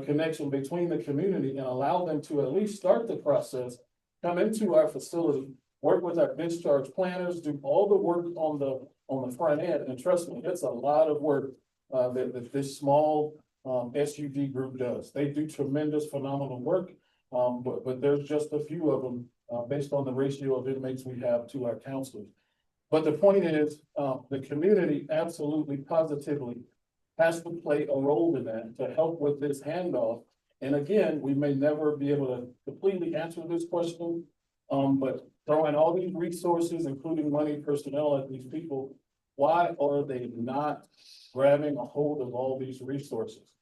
connection between the community and allow them to at least start the process, come into our facility, work with our discharge planners, do all the work on the front end. And trust me, it's a lot of work that this small SUD group does. They do tremendous, phenomenal work, but there's just a few of them based on the ratio of inmates we have to our counselors. But the point is, the community absolutely, positively has to play a role in that to help with this handoff. And again, we may never be able to completely answer this question, but throwing all these resources, including money, personnel at these people, why are they not grabbing a hold of all these resources?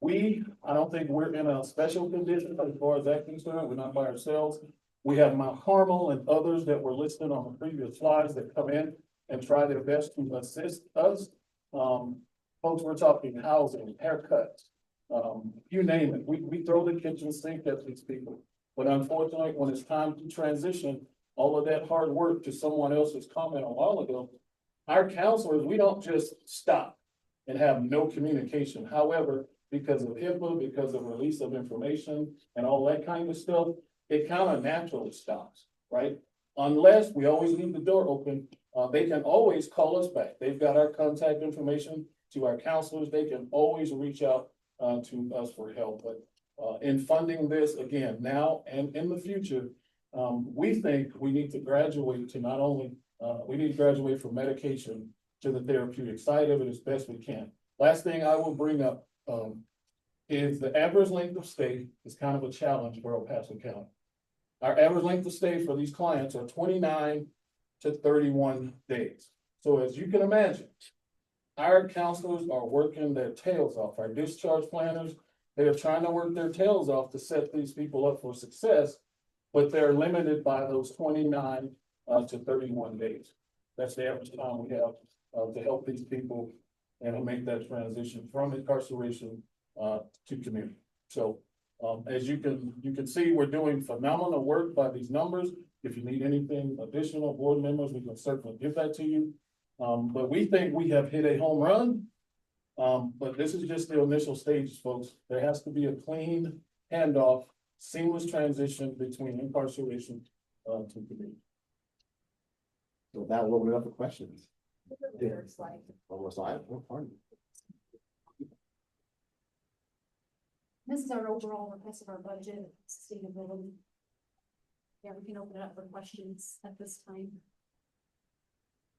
I don't think we're in a special condition as far as that concerned. We're not by ourselves. We have Mount Carmel and others that were listed on the previous slides that come in and try their best to assist us. Folks, we're talking housing, haircuts, you name it. We throw the kitchen sink at these people. But unfortunately, when it's time to transition all of that hard work to someone else's comment a while ago, our counselors, we don't just stop and have no communication. However, because of HIPAA, because of release of information and all that kind of stuff, it kind of naturally stops, right? Unless we always leave the door open, they can always call us back. They've got our contact information to our counselors. They can always reach out to us for help. But in funding this, again, now and in the future, we think we need to graduate to not only, we need to graduate from medication to the therapeutic side of it as best we can. Last thing I will bring up is the average length of stay is kind of a challenge for El Paso County. Our average length of stay for these clients are 29 to 31 days. So as you can imagine, our counselors are working their tails off, our discharge planners, they are trying to work their tails off to set these people up for success. But they're limited by those 29 to 31 days. That's the average time we have to help these people and make that transition from incarceration to community. So as you can see, we're doing phenomenal work by these numbers. If you need anything additional, board members, we can certainly give that to you. But we think we have hit a home run. But this is just the initial stages, folks. There has to be a clean handoff, seamless transition between incarceration to community. So that will open it up for questions. Third slide. One more slide. Oh, pardon. This is our overall request of our budget, sustainability. Yeah, we can open it up for questions at this time.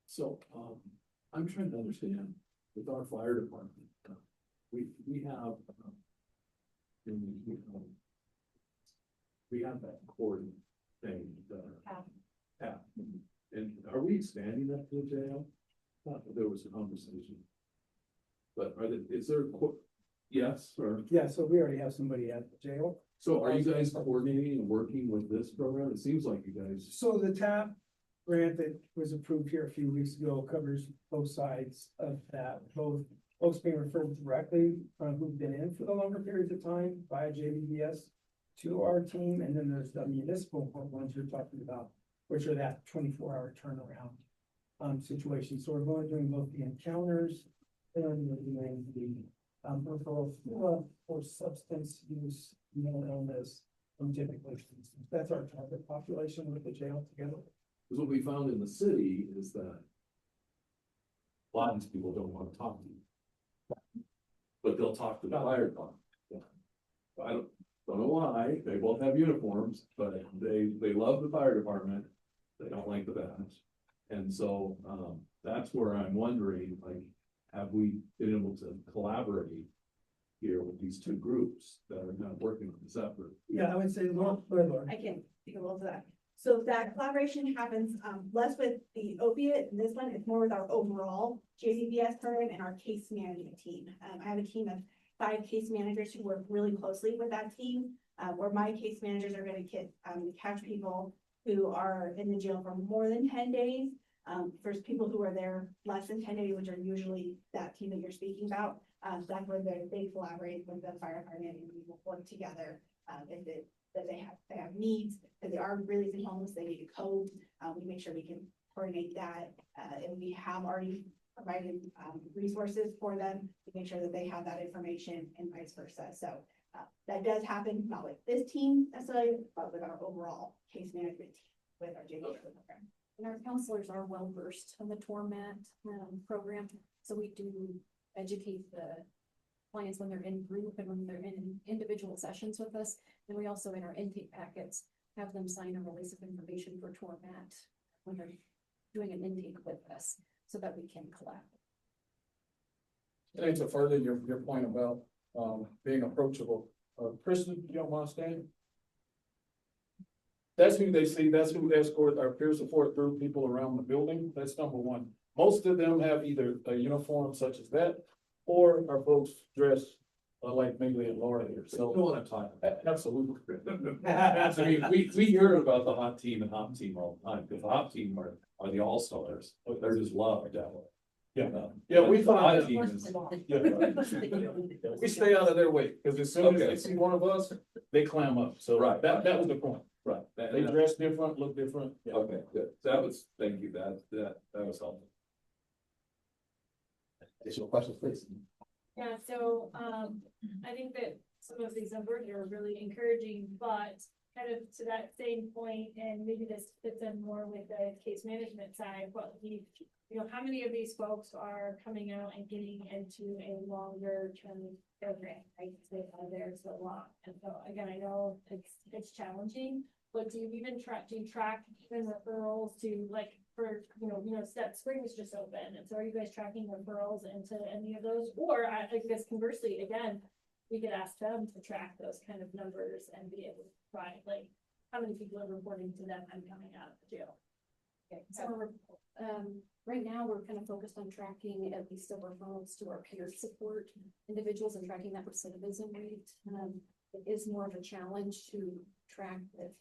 So, I'm trying to understand, with our fire department, we have, we have that cord thing, tap. And are we expanding that to the jail? Thought that there was a conversation. But is there, yes, or, Yeah, so we already have somebody at the jail. so are you guys coordinating and working with this program? It seems like you guys. So the TAP grant that was approved here a few weeks ago covers both sides of that, both folks being referred directly who've been in for the longer periods of time via JVBS to our team, and then there's the municipal ones you're talking about, which are that 24-hour turnaround situation. So we're doing both the encounters and we're doing the referral for substance use, mental illness, typically. That's our target population with the jail together. Because what we found in the city is that a lot of these people don't want to talk to you. But they'll talk to the fire department. I don't know why, they both have uniforms, but they love the fire department, they don't like the badge. And so, that's where I'm wondering, like, have we been able to collaborate here with these two groups that are not working on this effort? Yeah, I would say, Lauren, Lauren. I can speak a little to that. So that collaboration happens, less with the opiate, and this one, it's more with our overall JVBS program and our case management team. I have a team of 5 case managers who work really closely with that team, where my case managers are gonna catch people who are in the jail for more than 10 days. There's people who are there less than 10 days, which are usually that team that you're speaking about. That's where they collaborate with the fire department and we will work together. That they have needs, that they are releasing homeless, they need a code. We make sure we can coordinate that. And we have already provided resources for them to make sure that they have that information and vice versa. So that does happen, not with this team necessarily, but with our overall case management team with our JV program. And our counselors are well versed in the TORMAT program, so we do educate the clients when they're in group and when they're in individual sessions with us. And we also, in our intake packets, have them sign a release of information for TORMAT when they're doing an intake with us, so that we can collaborate. And to further your point about being approachable, Kristen, you don't want to stand? That's who they see, that's who escort our peer support group people around the building. That's number one. Most of them have either a uniform such as that, or are folks dressed like Mingley and Laura here. So You know what I'm talking about? absolutely. I mean, we hear about the hot team and hop team all the time, because the hop team are the all-stars, they're just loved that way. Yeah, we The find hot that. team is- Yeah, we stay out of their way, because as soon as Okay. they see one of us, they clam up. So Right. that was the point. Right. They dress different, look different. Yeah. Okay, good. That was, thank you, that was helpful. Additional questions, please. Yeah, so, I think that some of these numbers are really encouraging, but kind of to that same point, and maybe this fits in more with the case management side, but how many of these folks are coming out and getting into a longer term program, right? They're so long. And so again, I know it's challenging, but do you even track even referrals to like, for, Step Spring was just open, and so are you guys tracking referrals into any of those? Or I guess conversely, again, we could ask them to track those kind of numbers and be able to provide, like, how many people are reporting to them and coming out of the jail? Okay, so So, right now, we're kind of focused on tracking at least the referrals to our peer support individuals and tracking that recidivism rate. It is more of a challenge to track with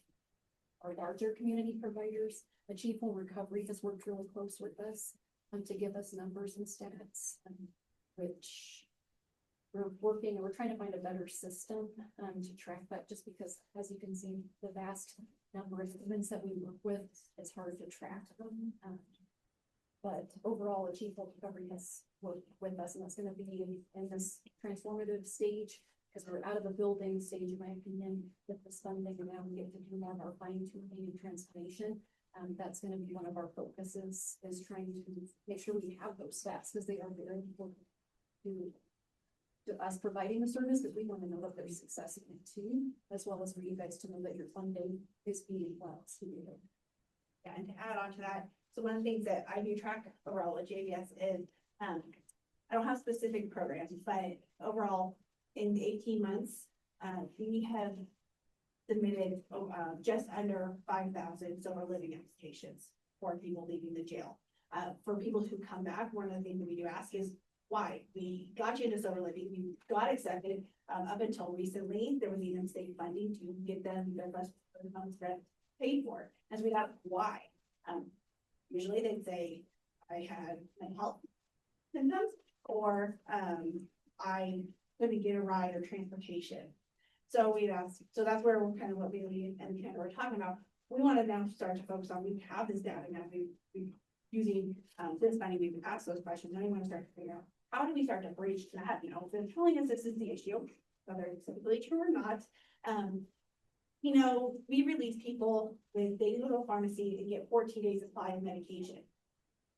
our larger community providers. The Chief Home Recovery has worked really close with us to give us numbers and stats, which we're working and we're trying to find a better system to track that, just because, as you can see, the vast number of humans that we work with, it's hard to track them. But overall, the Chief of Recovery has worked with us, and that's gonna be in this transformative stage, because we're out of the building stage, in my opinion, with this funding, and now we get to do more of our fine tuning and transformation. That's gonna be one of our focuses, is trying to make sure we have those stats, because they are very important to us providing the service, that we want to know that there's success in it too, as well as for you guys to know that your funding is being well stewarded. yeah, and to add on to that, so one of the things that I do track overall at JVS is, I don't have specific programs, but overall, in 18 months, we have submitted, just under 5,000 sober living applications for people leaving the jail. For people who come back, one of the things that we do ask is, why? We got you into sober living, you got accepted, up until recently, there was even state funding to get them their first month's rent paid for. As we ask why, usually they'd say, I had mental health symptoms, or I couldn't get a ride or transportation. So we'd ask, so that's where we're kind of what we and kind of we're talking about. We want to now start to focus on, we have this data now, we using this funding, we've asked those questions, and we want to start to figure out, how do we start to bridge that? You know, if they're telling us this is the issue, whether it's typically true or not. You know, we release people with, they go to a pharmacy and get 14 days supply of medication.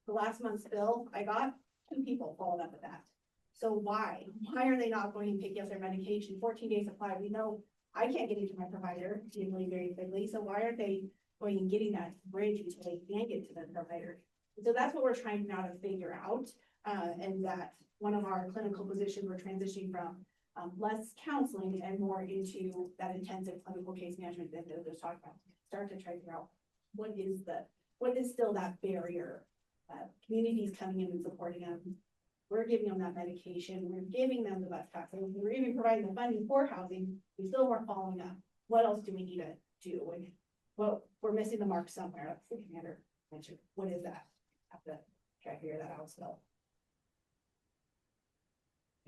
The last month's bill, I got 2 people followed up with that. So why are they not going and picking up their medication? 14 days supply, we know I can't get into my provider usually very quickly. So why aren't they going and getting that bridge until they can get to the provider? So that's what we're trying now to figure out. And that one of our clinical positions, we're transitioning from less counseling and more into that intensive clinical case management that they're just talking about. Start to try to figure out what is still that barrier. Communities coming in and supporting them. We're giving them that medication. We're giving them the bus pass. We're even providing the funding for housing. We still weren't following up. What else do we need to do? And well, we're missing the mark somewhere. That's the commander mentioned. What is that? Have to try to figure that out still.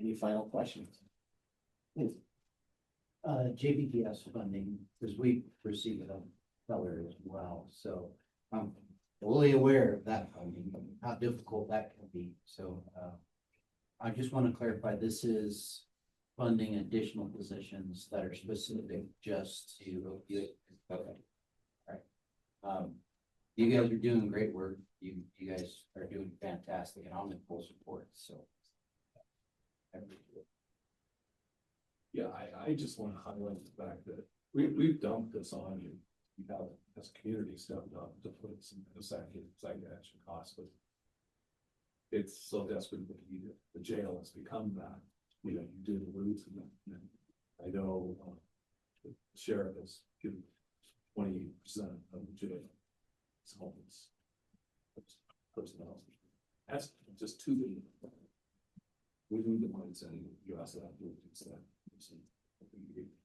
Any final questions? JBPS funding, because we received it on Feller as well, so I'm fully aware of that funding, how difficult that can be, so, I just want to clarify, this is funding additional positions that are specific just to opioid. Okay. All right. You guys are doing great work. You guys are doing fantastic, and I'm in full support, so. I appreciate it. Yeah, I just want to highlight the fact that we've dumped this on you. We have, as a community, stepped up to put some psychiatric costs, but it's so desperately needed. The jail has become that. You know, you do the roots, and I know the sheriff has given 20% of the jail. It's homeless personnel. That's just too big. We need the mindset. You also have to do that.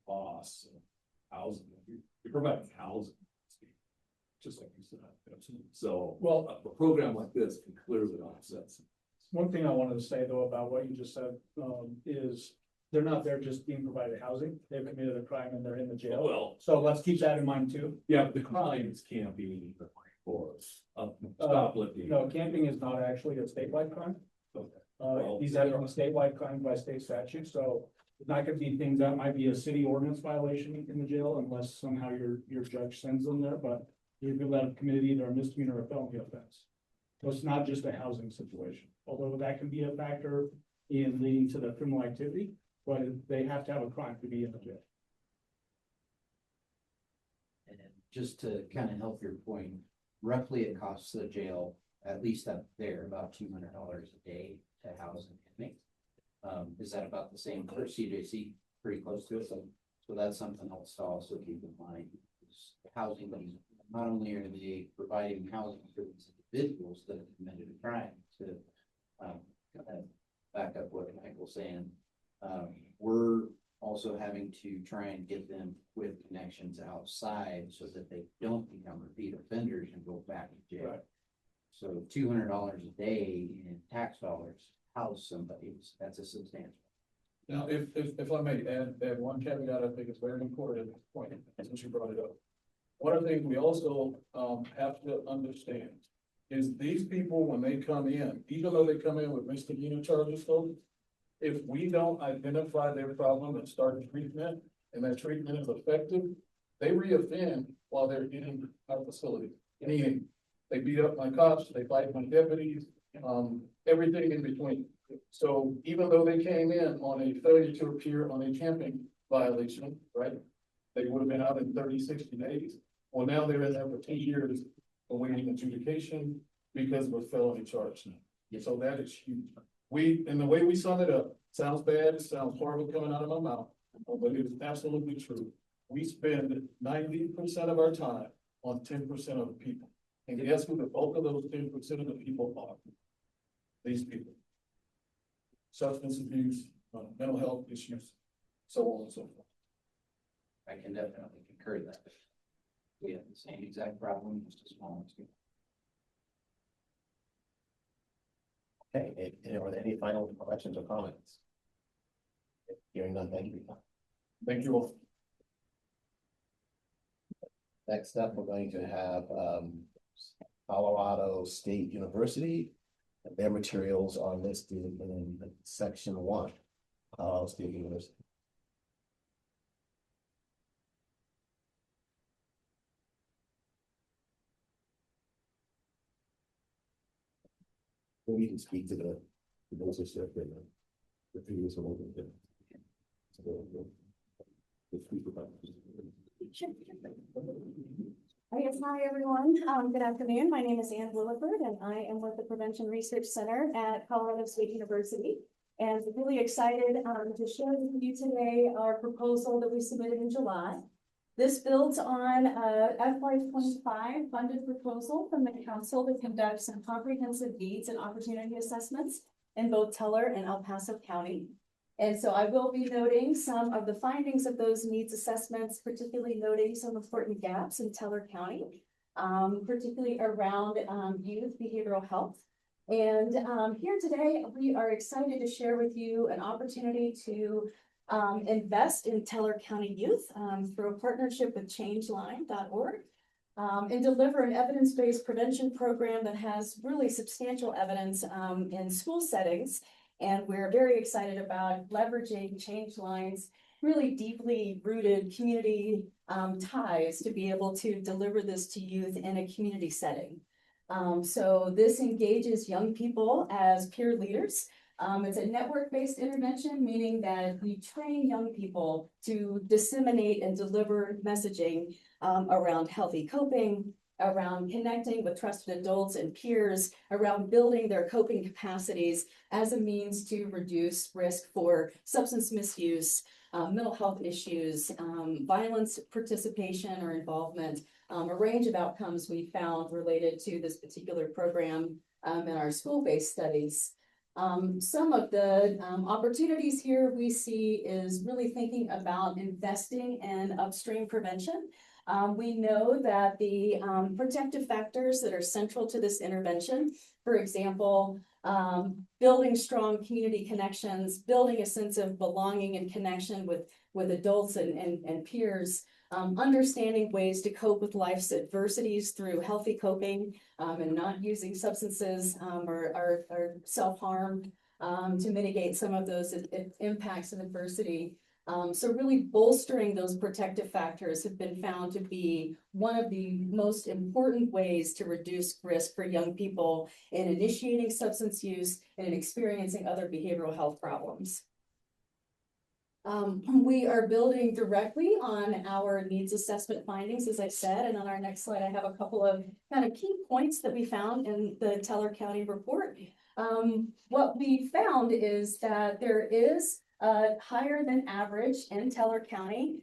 Boss, housing. You're providing housing, just like you said. So, well, a program like this can clearly offset some. One thing I wanted to say though about what you just said, is they're not there just being provided housing. They've committed a crime and they're in the jail. Well, So let's keep that in mind too. yeah, but the crimes can't be for shoplifting. No, camping is not actually a statewide crime. Okay. These are a statewide crime by state statute, so it's not gonna be things that might be a city ordinance violation in the jail unless somehow your judge sends them there, but you're people that have committed either a misdemeanor or a felony offense. So it's not just a housing situation, although that can be a factor in leading to the criminal activity, but they have to have a crime to be in the jail. And just to kind of help your point, roughly it costs the jail, at least up there, about $200 a day to house an inmate. Is that about the same for CJC? Pretty close to it. So that's something else to also keep in mind. Is housing these not only are they providing housing for these individuals that have committed a crime to, kind of back up what Michael's saying, we're also having to try and get them with connections outside so that they don't become repeat offenders and go back to jail. Right. So $200 a day in tax dollars, house somebody, that's a substantial. Now, if I may add one caveat, I think it's very important at this point, since you brought it up. One of the things we also, have to understand is these people, when they come in, even though they come in with misdemeanor charges, folks, if we don't identify their problem and start treatment, and that treatment is effective, they reoffend while they're in our facility. Meaning, they beat up my cops, they fight my deputies, everything in between. So even though they came in on a failure to appear on a camping violation, right? They would have been out in 30, 60 days. Well, now they're in there for 2 years awaiting adjudication because of a felony charge. So that is huge. And the way we sum it up, sounds bad, it sounds horrible coming out of my mouth, but it is absolutely true. We spend 90% of our time on 10% of the people. And guess who the bulk of those 10% of the people are? These people. Substance abuse, mental health issues, so on and so forth. I can definitely concur that. We have the same exact problem, just a smaller scale. Okay, and are there any final questions or comments? Hearing none, thank you. Thank you all. Next up, we're going to have Colorado State University. Their materials are listed in section 1, Colorado State University. We can speak to the sponsorship and the previous one. Yes, hi, everyone. Good afternoon. My name is Ann Williford, and I am with the Prevention Research Center at Colorado State University. And really excited to share with you today our proposal that we submitted in July. This builds on a FY25 funded proposal from the council to conduct some comprehensive needs and opportunity assessments in both Teller and El Paso County. And so I will be noting some of the findings of those needs assessments, particularly noting some important gaps in Teller County, particularly around youth behavioral health. And here today, we are excited to share with you an opportunity to invest in Teller County youth through a partnership with changeline.org and deliver an evidence-based prevention program that has really substantial evidence in school settings. And we're very excited about leveraging Changeline's really deeply rooted community ties to be able to deliver this to youth in a community setting. So this engages young people as peer leaders. It's a network-based intervention, meaning that we train young people to disseminate and deliver messaging around healthy coping, around connecting with trusted adults and peers, around building their coping capacities as a means to reduce risk for substance misuse, mental health issues, violence participation or involvement, a range of outcomes we found related to this particular program in our school-based studies. Some of the opportunities here we see is really thinking about investing in upstream prevention. We know that the protective factors that are central to this intervention, for example, building strong community connections, building a sense of belonging and connection with adults and peers, understanding ways to cope with life's adversities through healthy coping and not using substances or self-harm to mitigate some of those impacts of adversity. So really bolstering those protective factors have been found to be one of the most important ways to reduce risk for young people in initiating substance use and in experiencing other behavioral health problems. We are building directly on our needs assessment findings, as I said, and on our next slide, I have a couple of kind of key points that we found in the Teller County report. What we found is that there is higher than average in Teller County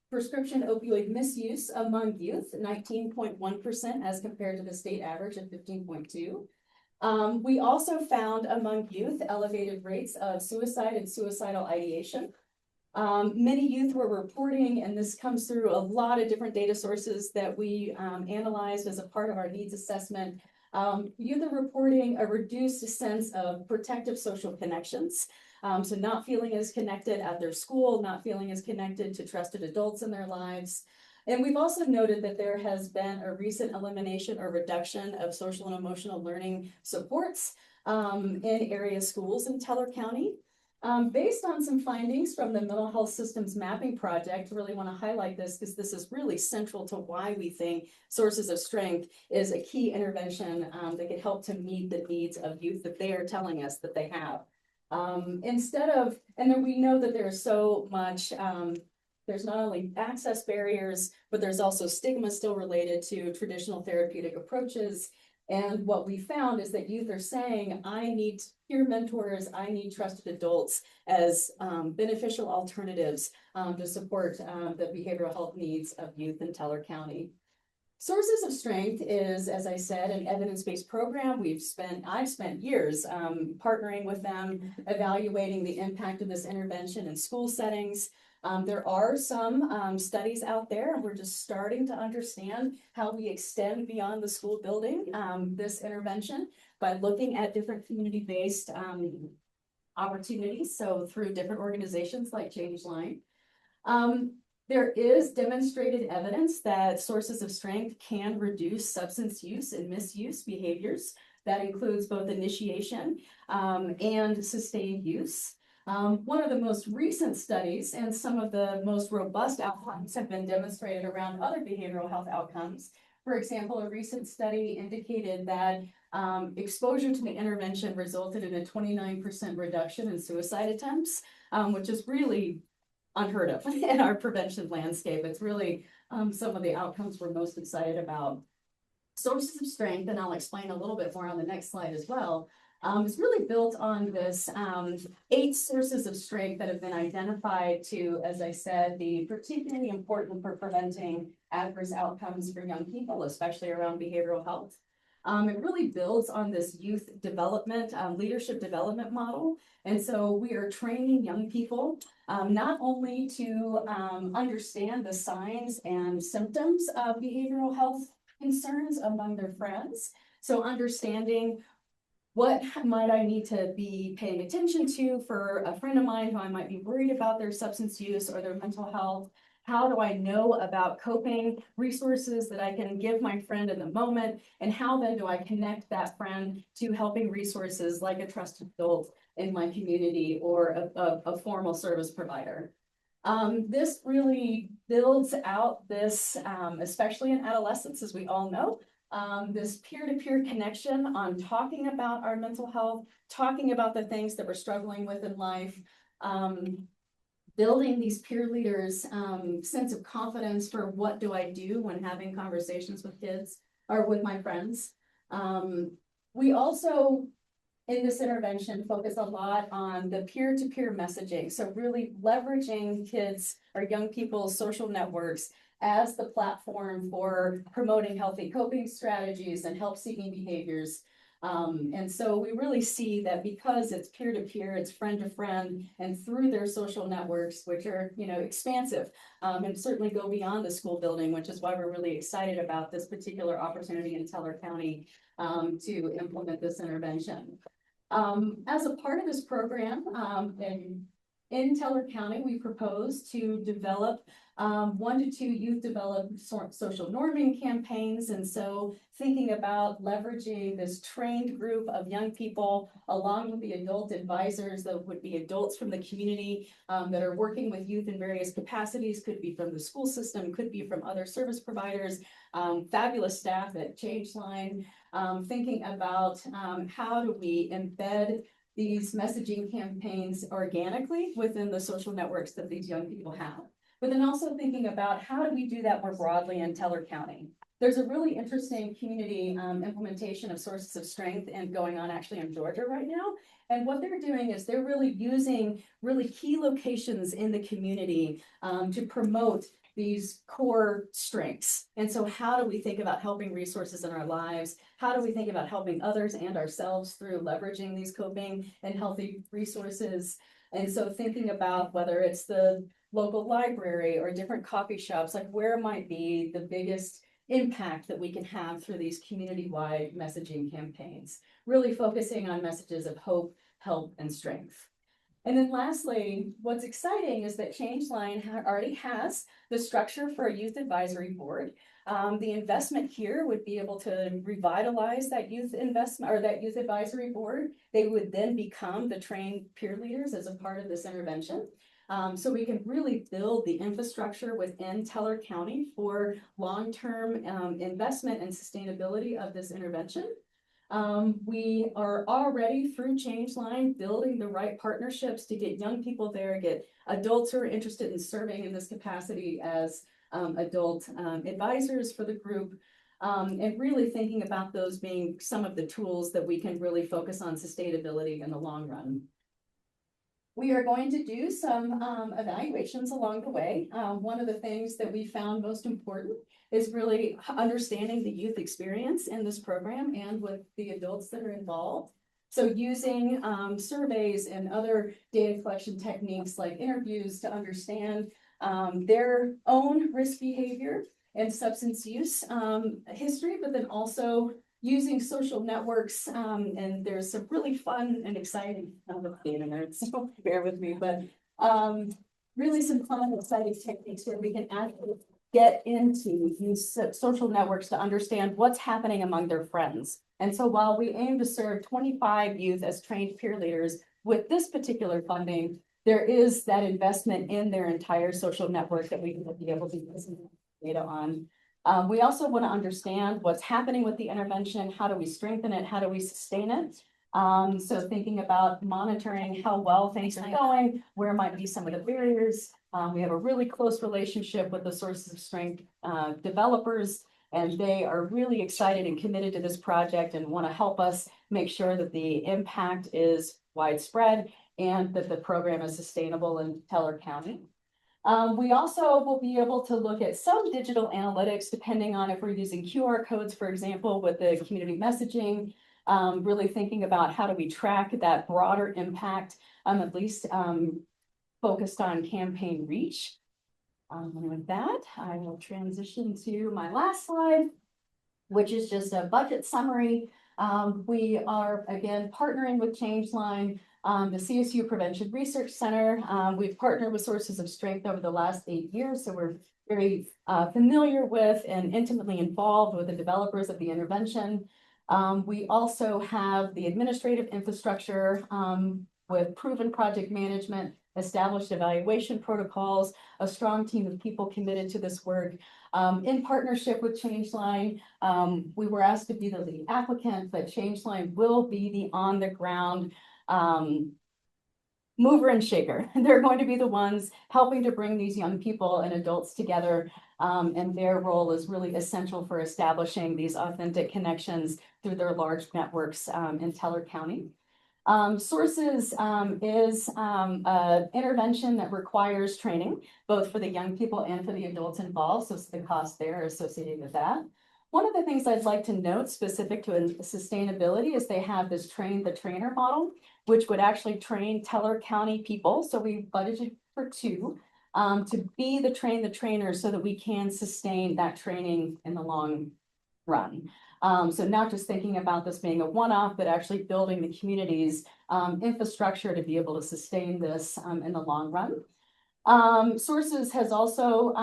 prescription opioid misuse among youth, 19.1% as compared to the state average of 15.2%. We also found among youth elevated rates of suicide and suicidal ideation. Many youth were reporting, and this comes through a lot of different data sources that we analyzed as a part of our needs assessment. Youth are reporting a reduced sense of protective social connections. So not feeling as connected at their school, not feeling as connected to trusted adults in their lives. And we've also noted that there has been a recent elimination or reduction of social and emotional learning supports in area schools in Teller County. Based on some findings from the Mental Health Systems Mapping Project, really want to highlight this because this is really central to why we think sources of strength is a key intervention that can help to meet the needs of youth that they are telling us that they have. And then we know that there's so much, there's not only access barriers, but there's also stigma still related to traditional therapeutic approaches. And what we found is that youth are saying, I need peer mentors, I need trusted adults as beneficial alternatives to support the behavioral health needs of youth in Teller County. Sources of Strength is, as I said, an evidence-based program. I've spent years partnering with them, evaluating the impact of this intervention in school settings. There are some studies out there, and we're just starting to understand how we extend beyond the school building this intervention by looking at different community-based opportunities, so through different organizations like Changeline. There is demonstrated evidence that sources of strength can reduce substance use and misuse behaviors. That includes both initiation and sustained use. One of the most recent studies and some of the most robust outcomes have been demonstrated around other behavioral health outcomes. For example, a recent study indicated that exposure to the intervention resulted in a 29% reduction in suicide attempts, which is really unheard of in our prevention landscape. It's really some of the outcomes we're most excited about. Sources of Strength, and I'll explain a little bit more on the next slide as well, is really built on this 8 sources of strength that have been identified to, as I said, be particularly important for preventing adverse outcomes for young people, especially around behavioral health. It really builds on this youth development, leadership development model. And so we are training young people not only to understand the signs and symptoms of behavioral health concerns among their friends. So understanding what might I need to be paying attention to for a friend of mine who I might be worried about their substance use or their mental health? How do I know about coping resources that I can give my friend in the moment? And how then do I connect that friend to helping resources like a trusted adult in my community or a formal service provider? This really builds out this, especially in adolescence, as we all know, this peer-to-peer connection on talking about our mental health, talking about the things that we're struggling with in life, building these peer leaders' sense of confidence for what do I do when having conversations with kids or with my friends. We also, in this intervention, focus a lot on the peer-to-peer messaging. So really leveraging kids or young people's social networks as the platform for promoting healthy coping strategies and help-seeking behaviors. And so we really see that because it's peer-to-peer, it's friend-to-friend, and through their social networks, which are, expansive, and certainly go beyond the school building, which is why we're really excited about this particular opportunity in Teller County to implement this intervention. As a part of this program, in Teller County, we propose to develop 1 to 2 youth developed social norming campaigns. And so thinking about leveraging this trained group of young people along with the adult advisors that would be adults from the community that are working with youth in various capacities, could be from the school system, could be from other service providers, fabulous staff at Changeline, thinking about how do we embed these messaging campaigns organically within the social networks that these young people have. But then also thinking about how do we do that more broadly in Teller County. There's a really interesting community implementation of sources of strength and going on actually in Georgia right now. And what they're doing is they're really using really key locations in the community to promote these core strengths. And so how do we think about helping resources in our lives? How do we think about helping others and ourselves through leveraging these coping and healthy resources? And so thinking about whether it's the local library or different coffee shops, like where might be the biggest impact that we can have through these community-wide messaging campaigns, really focusing on messages of hope, help, and strength. And then lastly, what's exciting is that Changeline already has the structure for a youth advisory board. The investment here would be able to revitalize that youth investment or that youth advisory board. They would then become the trained peer leaders as a part of this intervention. So we can really build the infrastructure within Teller County for long-term investment and sustainability of this intervention. We are already through Changeline building the right partnerships to get young people there, get adults who are interested in serving in this capacity as adult advisors for the group, and really thinking about those being some of the tools that we can really focus on sustainability in the long run. We are going to do some evaluations along the way. One of the things that we found most important is really understanding the youth experience in this program and with the adults that are involved. So using surveys and other data collection techniques like interviews to understand their own risk behavior and substance use history, but then also using social networks, and there's some really fun and exciting data nerds, so bear with me, but really some fun and exciting techniques where we can actually get into these social networks to understand what's happening among their friends. And so while we aim to serve 25 youth as trained peer leaders with this particular funding, there is that investment in their entire social network that we can be able to use data on. We also want to understand what's happening with the intervention. How do we strengthen it? How do we sustain it? So thinking about monitoring how well things are going, where might be some of the barriers. We have a really close relationship with the Sources of Strength developers, and they are really excited and committed to this project and want to help us make sure that the impact is widespread and that the program is sustainable in Teller County. We also will be able to look at some digital analytics, depending on if we're using QR codes, for example, with the community messaging, really thinking about how do we track that broader impact, at least focused on campaign reach. And with that, I will transition to my last slide, which is just a budget summary. We are, again, partnering with Changeline, the CSU Prevention Research Center. We've partnered with Sources of Strength over the last 8 years, so we're very familiar with and intimately involved with the developers of the intervention. We also have the administrative infrastructure with proven project management, established evaluation protocols, a strong team of people committed to this work. In partnership with Changeline, we were asked to be the lead applicant, but Changeline will be the on-the-ground mover and shaker. They're going to be the ones helping to bring these young people and adults together, and their role is really essential for establishing these authentic connections through their large networks in Teller County. Sources is an intervention that requires training, both for the young people and for the adults involved, so the cost there associated with that. One of the things I'd like to note specific to sustainability is they have this train the trainer model, which would actually train Teller County people. So we budgeted for 2 to be the train the trainer so that we can sustain that training in the long run. So not just thinking about this being a one-off, but actually building the community's infrastructure to be able to sustain this in the long run. Sources has also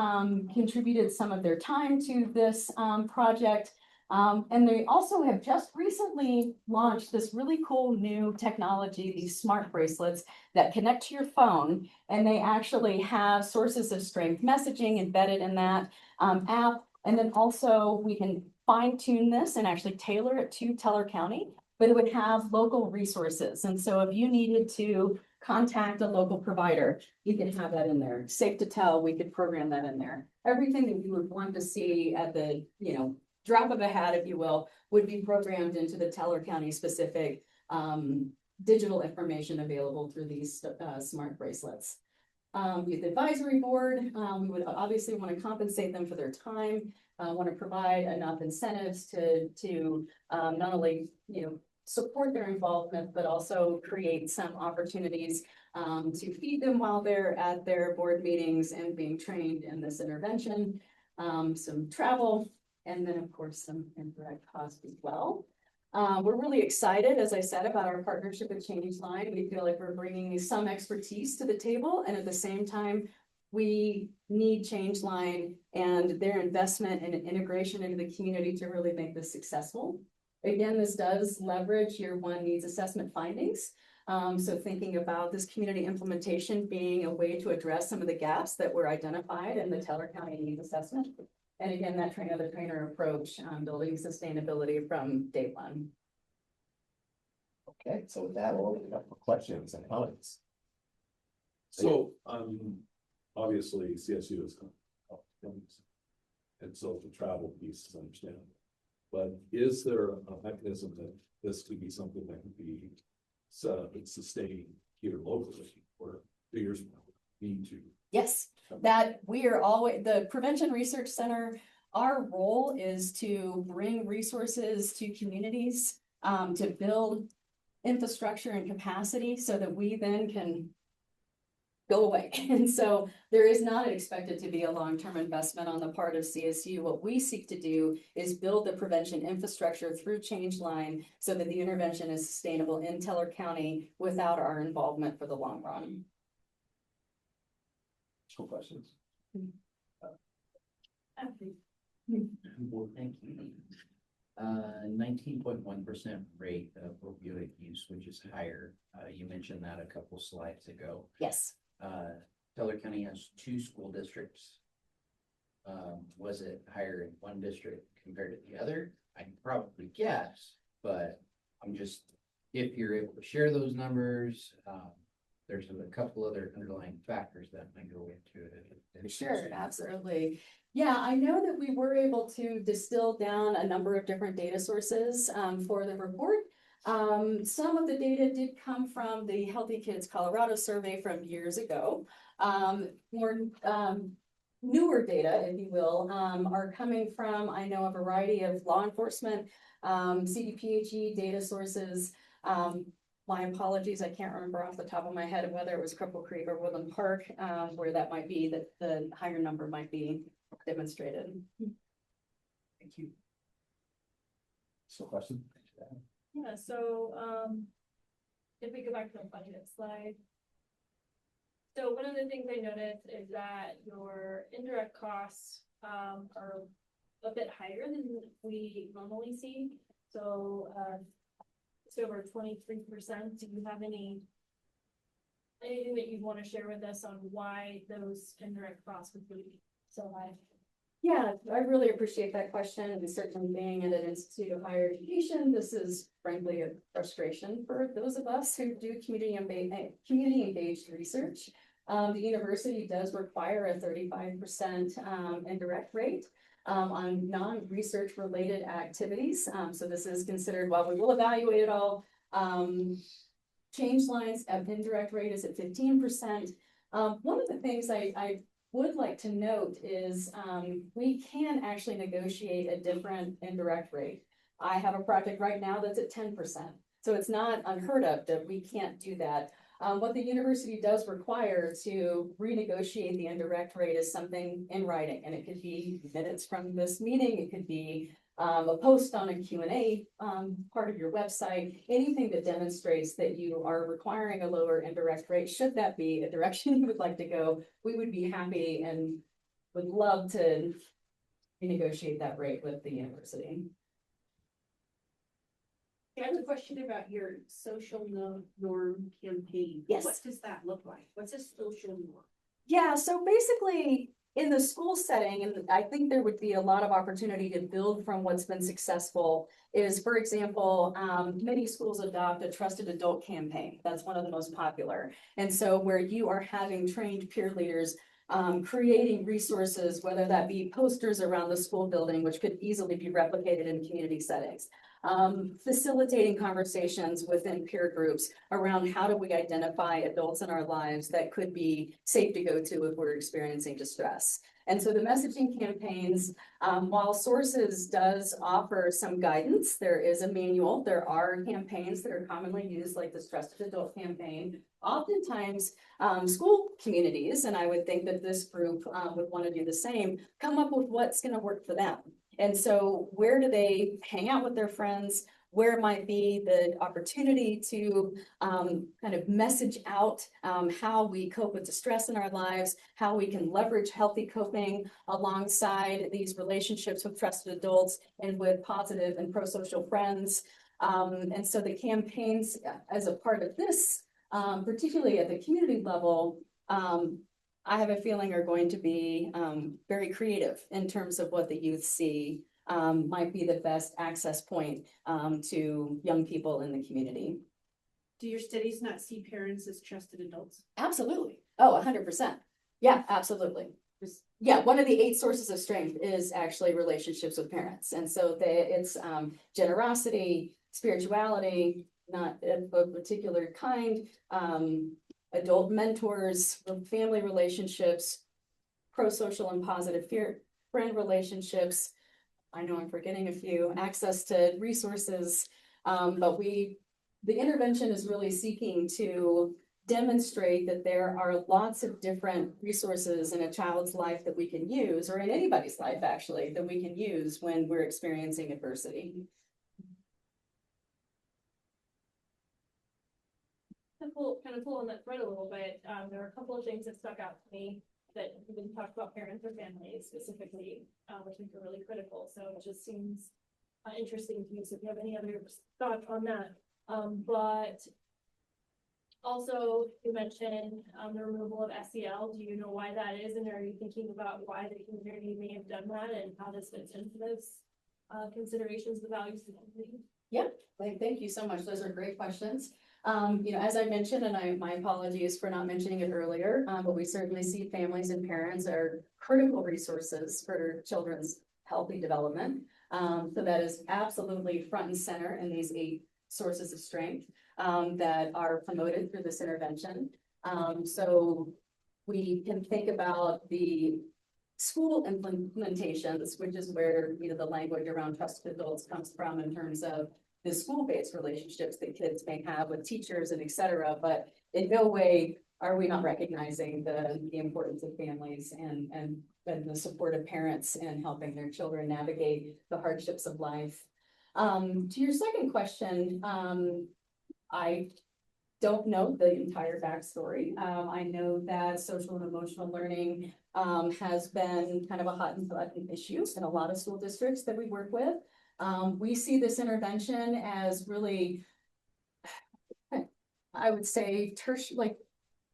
contributed some of their time to this project. And they also have just recently launched this really cool new technology, these smart bracelets that connect to your phone. And they actually have Sources of Strength messaging embedded in that app. And then also we can fine tune this and actually tailor it to Teller County, but it would have local resources. And so if you needed to contact a local provider, you could have that in there. Safe to tell, we could program that in there. Everything that you would want to see at the, drop of a hat, if you will, would be programmed into the Teller County specific digital information available through these smart bracelets. Youth Advisory Board, we would obviously want to compensate them for their time, want to provide enough incentives to not only, support their involvement, but also create some opportunities to feed them while they're at their board meetings and being trained in this intervention, some travel, and then of course some indirect costs as well. We're really excited, as I said, about our partnership with Change Line. We feel like we're bringing some expertise to the table, and at the same time, we need Change Line and their investment and integration into the community to really make this successful. Again, this does leverage year one needs assessment findings. So thinking about this community implementation being a way to address some of the gaps that were identified in the Teller County needs assessment. And again, that trainer the trainer approach, building sustainability from day one. Okay, so with that, we'll open it up for questions and comments. So, obviously CSU is. And so the travel piece is understandable. But is there a mechanism that this could be something that could be set up and sustained here locally or 2 years from now? Need to. Yes, that we are always, the Prevention Research Center, our role is to bring resources to communities, to build infrastructure and capacity so that we then can go away. And so there is not expected to be a long-term investment on the part of CSU. What we seek to do is build the prevention infrastructure through Change Line so that the intervention is sustainable in Teller County without our involvement for the long run. Cool questions. Well, thank you. 19.1% rate of opioid use, which is higher. You mentioned that a couple slides ago. Yes. Teller County has 2 school districts. Was it higher in one district compared to the other? I can probably guess, but I'm just, if you're able to share those numbers, there's a couple other underlying factors that might go into it. Sure, absolutely. Yeah, I know that we were able to distill down a number of different data sources for the report. Some of the data did come from the Healthy Kids Colorado survey from years ago. More newer data, if you will, are coming from, I know, a variety of law enforcement, CDPHE data sources. My apologies, I can't remember off the top of my head whether it was Cripple Creek or Woodland Park, where that might be, that the higher number might be demonstrated. Thank you. So question? Yeah, so, if we go back to the budget slide. So one of the things I noticed is that your indirect costs, are a bit higher than we normally see. So, it's over 23%. Do you have anything that you want to share with us on why those indirect costs would be so high? Yeah, I really appreciate that question. And certainly being at an institute of higher education, this is frankly a frustration for those of us who do community engaged research. The university does require a 35% indirect rate on non-research related activities. So this is considered, while we will evaluate it all, Change Line's indirect rate is at 15%. One of the things I would like to note is we can actually negotiate a different indirect rate. I have a project right now that's at 10%. So it's not unheard of that we can't do that. What the university does require to renegotiate the indirect rate is something in writing, and it could be minutes from this meeting, it could be a post on a Q&A part of your website, anything that demonstrates that you are requiring a lower indirect rate. Should that be a direction you would like to go, we would be happy and would love to renegotiate that rate with the university. I have a question about your social norm campaign. Yes. What does that look like? What's a social norm? Yeah, so basically in the school setting, and I think there would be a lot of opportunity to build from what's been successful is, for example, many schools adopt a trusted adult campaign. That's one of the most popular. And so where you are having trained peer leaders creating resources, whether that be posters around the school building, which could easily be replicated in community settings. facilitating conversations within peer groups around how do we identify adults in our lives that could be safe to go to if we're experiencing distress. And so the messaging campaigns, while Sources does offer some guidance, there is a manual, there are campaigns that are commonly used, like the Trusted Adult campaign. Oftentimes, school communities, and I would think that this group would want to do the same, come up with what's going to work for them. And so where do they hang out with their friends? Where might be the opportunity to kind of message out how we cope with distress in our lives, how we can leverage healthy coping alongside these relationships with trusted adults and with positive and pro-social friends. And so the campaigns as a part of this, particularly at the community level, I have a feeling are going to be very creative in terms of what the youth see might be the best access point to young people in the community. Do your studies not see parents as trusted adults? Absolutely. Oh, 100%. Yeah, absolutely. Yeah, one of the 8 sources of strength is actually relationships with parents. And so it's generosity, spirituality, not of a particular kind, adult mentors, family relationships, pro-social and positive friend relationships. I know I'm forgetting a few, access to resources, but the intervention is really seeking to demonstrate that there are lots of different resources in a child's life that we can use, or in anybody's life actually, that we can use when we're experiencing adversity. Kind of pull on that thread a little bit, there are a couple of things that stuck out to me that we didn't talk about parents or families specifically, which I think are really critical. So it just seems interesting to me. So if you have any other thoughts on that, but also you mentioned the removal of SEL. Do you know why that is, and are you thinking about why the community may have done that and how this fits into those considerations, the values of the community? Yeah, thank you so much. Those are great questions. As I mentioned, and my apologies for not mentioning it earlier, but we certainly see families and parents are critical resources for children's healthy development. So that is absolutely front and center in these 8 sources of strength that are promoted through this intervention. So we can think about the school implementations, which is where the language around trusted adults comes from in terms of the school-based relationships that kids may have with teachers and et cetera, but in no way are we not recognizing the importance of families and the support of parents in helping their children navigate the hardships of life. To your second question, I don't know the entire backstory. I know that social and emotional learning has been kind of a hot button issue in a lot of school districts that we work with. We see this intervention as really, I would say, like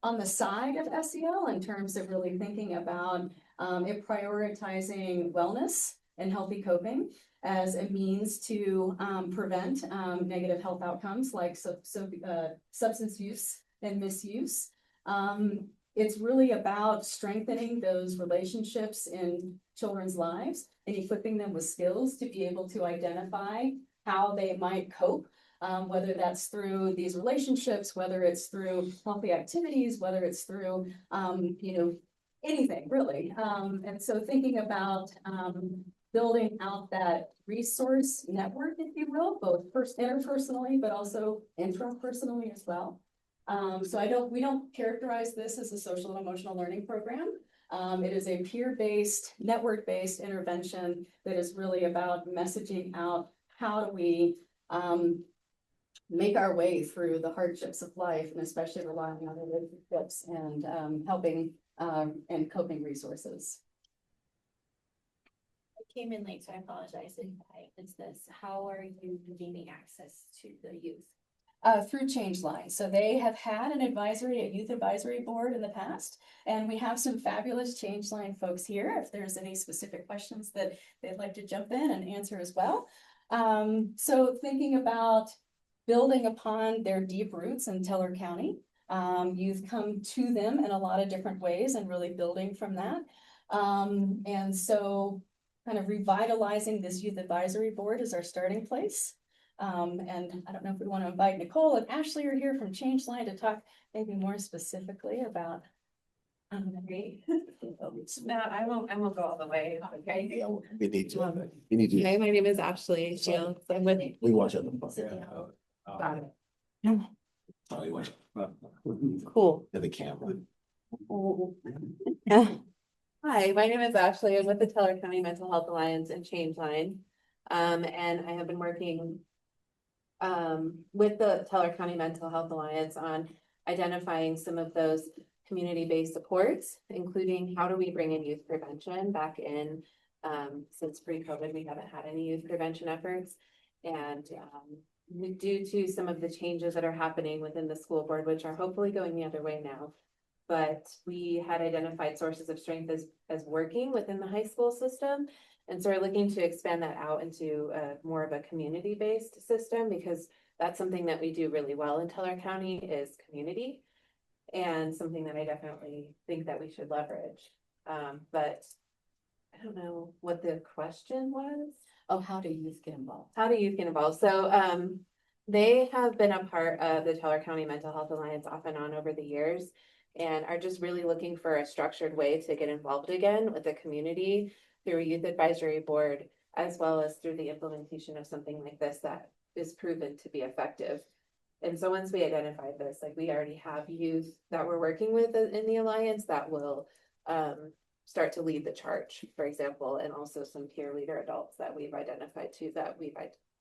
on the side of SEL in terms of really thinking about it prioritizing wellness and healthy coping as a means to prevent negative health outcomes like substance use and misuse. It's really about strengthening those relationships in children's lives and equipping them with skills to be able to identify how they might cope, whether that's through these relationships, whether it's through healthy activities, whether it's through, anything really. And so thinking about building out that resource network, if you will, both interpersonally, but also intrapersonally as well. So we don't characterize this as a social and emotional learning program. It is a peer-based, network-based intervention that is really about messaging out how do we make our way through the hardships of life, and especially relying on relationships and helping and coping resources. I came in late, so I apologize if I missed this. How are you gaining access to the youth? Through Change Line. So they have had a youth advisory board in the past, and we have some fabulous Change Line folks here. If there's any specific questions that they'd like to jump in and answer as well. So thinking about building upon their deep roots in Teller County, you've come to them in a lot of different ways and really building from that. And so kind of revitalizing this youth advisory board is our starting place. And I don't know if we want to invite Nicole and Ashley are here from Changeline to talk maybe more specifically about. No, I won't go all the way, okay? Yeah, we need to, we need to. Hi, my name is Ashley Shields. I'm with. We watch it. Got it. Oh, we watch. Cool. To the camera. Hi, my name is Ashley. I'm with the Teller County Mental Health Alliance and Changeline. And I have been working with the Teller County Mental Health Alliance on identifying some of those community-based supports, including how do we bring in youth prevention back in, since pre-COVID, we haven't had any youth prevention efforts. And due to some of the changes that are happening within the school board, which are hopefully going the other way now, but we had identified sources of strength as working within the high school system. And so we're looking to expand that out into more of a community-based system, because that's something that we do really well in Teller County is community, and something that I definitely think that we should leverage. But I don't know what the question was. Oh, how do youth get involved? How do youth get involved? So they have been a part of the Teller County Mental Health Alliance off and on over the years, and are just really looking for a structured way to get involved again with the community through a youth advisory board, as well as through the implementation of something like this that is proven to be effective. And so once we identified this, like we already have youth that we're working with in the Alliance that will start to lead the charge, for example, and also some peer leader adults that we've identified too, that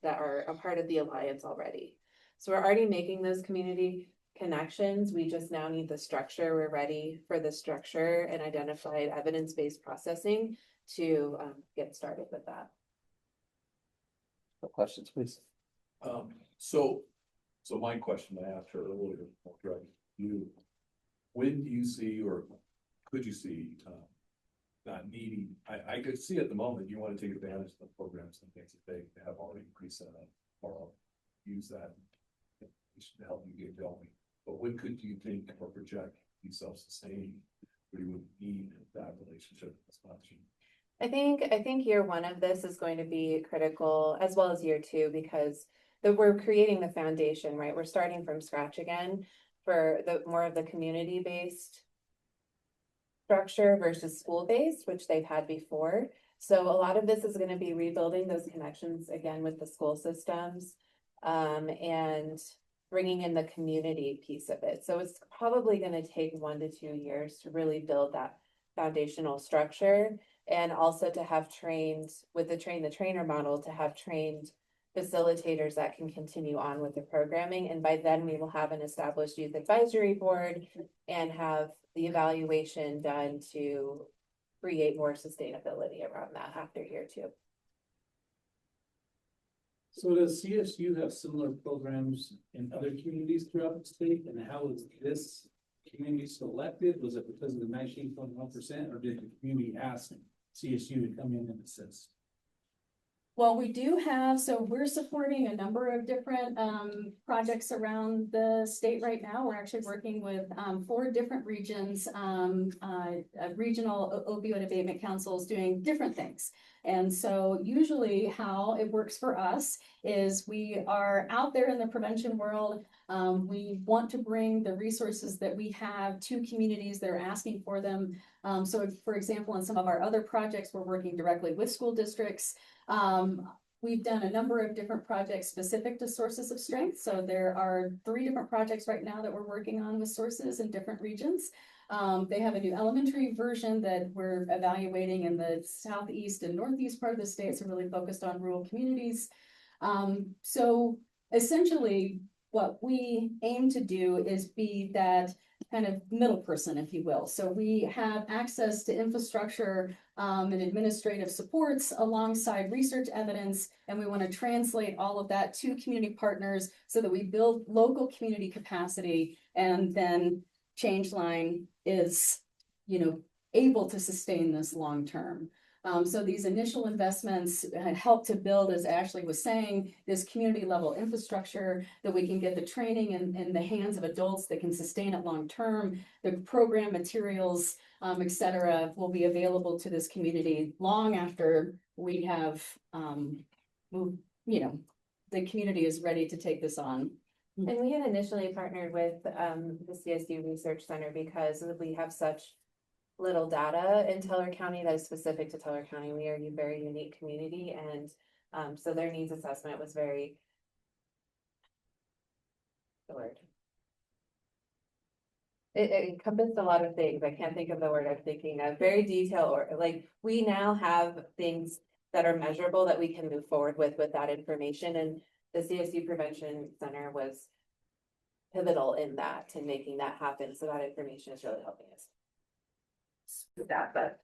are a part of the Alliance already. So we're already making those community connections. We just now need the structure. We're ready for the structure and identified evidence-based processing to get started with that. No questions, please. So my question I asked her earlier, right, when do you see, or could you see, not needing, I could see at the moment, you want to take advantage of the programs and things that they have already preset up, or use that to help you get going. But when could you think or project be self-sustaining, where you would need that relationship as much? I think year one of this is going to be critical, as well as year two, because we're creating the foundation, right? We're starting from scratch again for the more of the community-based structure versus school-based, which they've had before. So a lot of this is going to be rebuilding those connections again with the school systems, and bringing in the community piece of it. So it's probably going to take 1 to 2 years to really build that foundational structure, and also to have trained with the train the trainer model, to have trained facilitators that can continue on with the programming. And by then we will have an established youth advisory board and have the evaluation done to create more sustainability around that after year two. So does CSU have similar programs in other communities throughout the state? And how was this community selected? Was it because of the 19.1%, or did the community ask CSU to come in and assist? Well, we do have, so we're supporting a number of different projects around the state right now. We're actually working with 4 different regions, regional opioid abatement councils doing different things. And so usually how it works for us is we are out there in the prevention world. We want to bring the resources that we have to communities that are asking for them. So for example, in some of our other projects, we're working directly with school districts. We've done a number of different projects specific to sources of strength. So there are 3 different projects right now that we're working on with sources in different regions. They have a new elementary version that we're evaluating in the southeast and northeast part of the state. So really focused on rural communities. So essentially what we aim to do is be that kind of middle person, if you will. So we have access to infrastructure and administrative supports alongside research evidence, and we want to translate all of that to community partners so that we build local community capacity, and then Changeline is, able to sustain this long term. So these initial investments help to build, as Ashley was saying, this community level infrastructure that we can get the training in the hands of adults that can sustain it long term. The program materials, et cetera, will be available to this community long after we have, the community is ready to take this on. And we had initially partnered with the CSU Research Center because we have such little data in Teller County that is specific to Teller County. We are a very unique community, and so their needs assessment was very the word. It encompassed a lot of things. I can't think of the word I'm thinking of. Very detailed, or like we now have things that are measurable that we can move forward with that information, and the CSU Prevention Center was pivotal in that, in making that happen. So that information is really helping us with that, but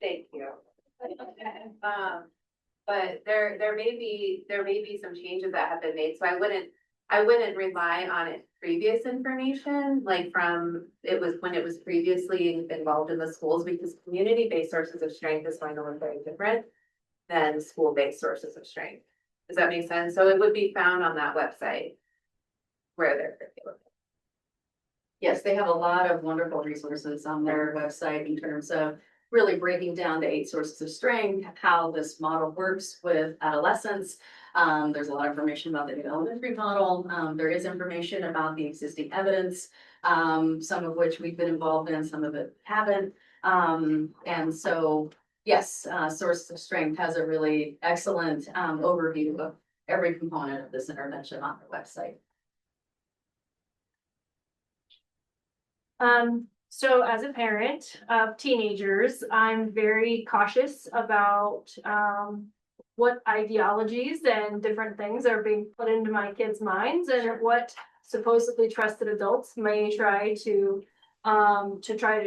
thank you. But there may be some changes that have been made, so I wouldn't rely on its previous information, like from when it was previously involved in the schools, because community-based sources of strength is going to look very different than school-based sources of strength. Does that make sense? So it would be found on that website where they're curriculum. Yes, they have a lot of wonderful resources on their website in terms of really breaking down the 8 sources of strength, how this model works with adolescents. There's a lot of information about the new elementary model. There is information about the existing evidence, some of which we've been involved in, some of it haven't. And so, yes, Sources of Strength has a really excellent overview of every component of this intervention on their website. So as a parent of teenagers, I'm very cautious about what ideologies and different things are being put into my kids' minds and what supposedly trusted adults may try to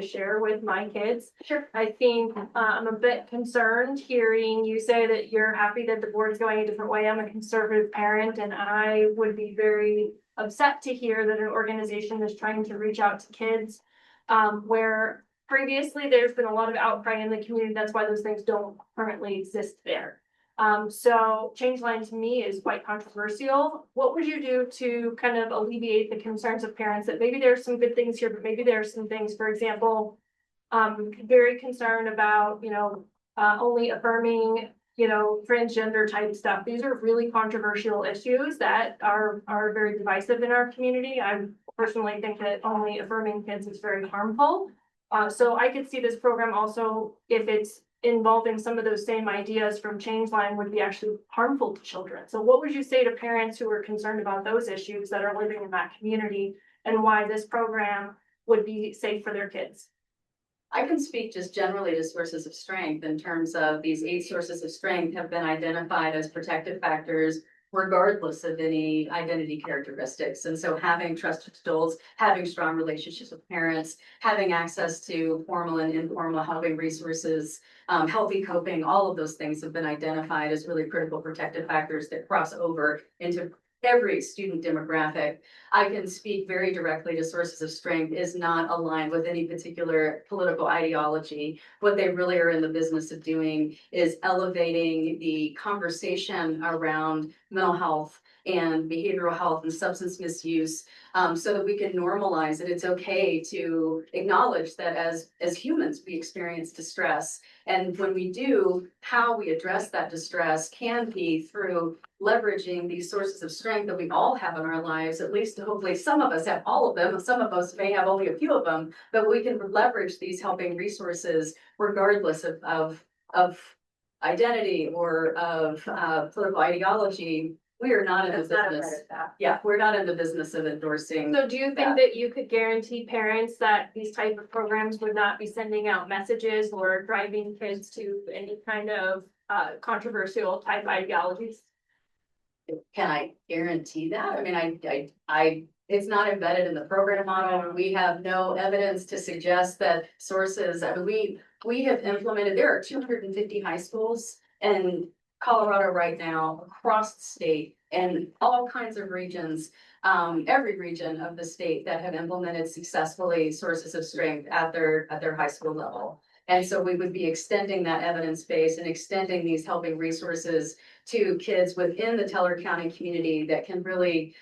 share with my kids. Sure. I think I'm a bit concerned hearing you say that you're happy that the board's going a different way. I'm a conservative parent, and I would be very upset to hear that an organization is trying to reach out to kids where previously there's been a lot of outcry in the community. That's why those things don't currently exist there. So Changeline to me is quite controversial. What would you do to kind of alleviate the concerns of parents that maybe there's some good things here, but maybe there are some things, for example, very concerned about, only affirming, transgender type stuff. These are really controversial issues that are very divisive in our community. I personally think that only affirming kids is very harmful. So I could see this program also, if it's involving some of those same ideas from Changeline, would be actually harmful to children. So what would you say to parents who are concerned about those issues that are living in that community and why this program would be safe for their kids? I can speak just generally to sources of strength in terms of these 8 sources of strength have been identified as protective factors regardless of any identity characteristics. And so having trusted adults, having strong relationships with parents, having access to formal and informal helping resources, healthy coping, all of those things have been identified as really critical protective factors that cross over into every student demographic. I can speak very directly to sources of strength is not aligned with any particular political ideology. What they really are in the business of doing is elevating the conversation around mental health and behavioral health and substance misuse, so that we can normalize it. It's okay to acknowledge that as humans, we experience distress. And when we do, how we address that distress can be through leveraging these sources of strength that we all have in our lives. At least hopefully some of us have all of them, and some of us may have only a few of them, but we can leverage these helping resources regardless of identity or of political ideology. We are not in the business. Yeah, we're not in the business of endorsing. So do you think that you could guarantee parents that these type of programs would not be sending out messages or driving kids to any kind of controversial type ideologies? Can I guarantee that? I mean, I it's not embedded in the program model. We have no evidence to suggest that sources, I mean, we have implemented, there are 250 high schools in Colorado right now, across the state, and all kinds of regions, every region of the state that have implemented successfully sources of strength at their high school level. And so we would be extending that evidence base and extending these helping resources to kids within the Teller County community that can really,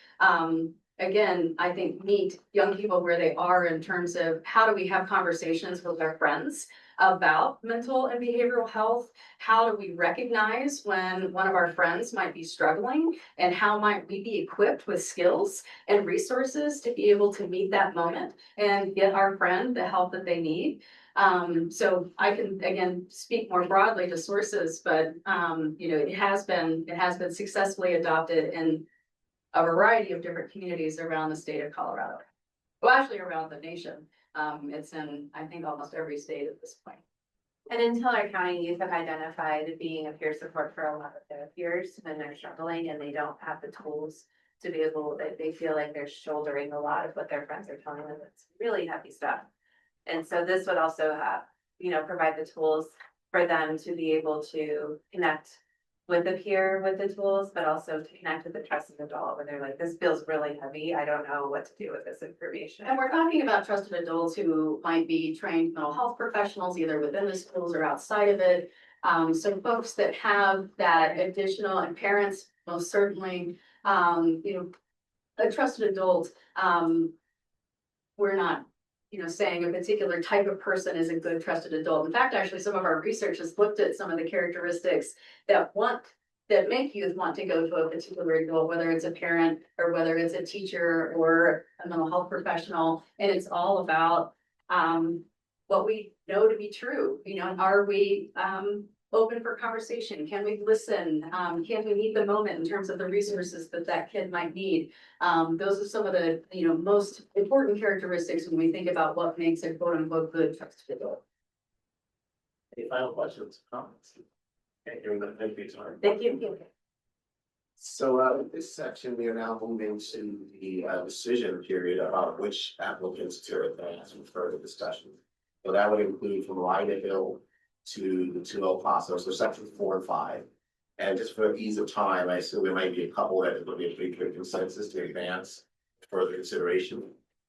again, I think meet young people where they are in terms of how do we have conversations with our friends about mental and behavioral health. How do we recognize when one of our friends might be struggling? And how might we be equipped with skills and resources to be able to meet that moment and get our friend the help that they need? So I can, again, speak more broadly to sources, but, it has been successfully adopted in a variety of different communities around the state of Colorado. Well, actually around the nation. It's in, I think, almost every state at this point. And in Teller County, youth have identified being a peer support for a lot of their peers when they're struggling and they don't have the tools to be able, they feel like they're shouldering a lot of what their friends are telling them. It's really heavy stuff. And so this would also have, provide the tools for them to be able to connect with a peer with the tools, but also to connect with a trusted adult where they're like, this feels really heavy. I don't know what to do with this information. And we're talking about trusted adults who might be trained mental health professionals, either within the schools or outside of it. So folks that have that additional, and parents most certainly, a trusted adult, we're not, saying a particular type of person is a good trusted adult. In fact, actually, some of our research has looked at some of the characteristics that make youth want to go to a particular adult, whether it's a parent or whether it's a teacher or a mental health professional. And it's all about what we know to be true. Are we open for conversation? Can we listen? Can we meet the moment in terms of the resources that kid might need? Those are some of the, most important characteristics when we think about what makes a quote unquote good trusted adult. Any final questions, comments? Okay, hearing none, thank you, Tara. Thank you. So, in this section, we are now moving to the decision period about which applicants to advance for further discussion. So that would include from Lida Hill to the two El Pasos, so section 4 and 5. And just for ease of time, I assume there might be a couple that would be a pretty good consensus to advance further consideration.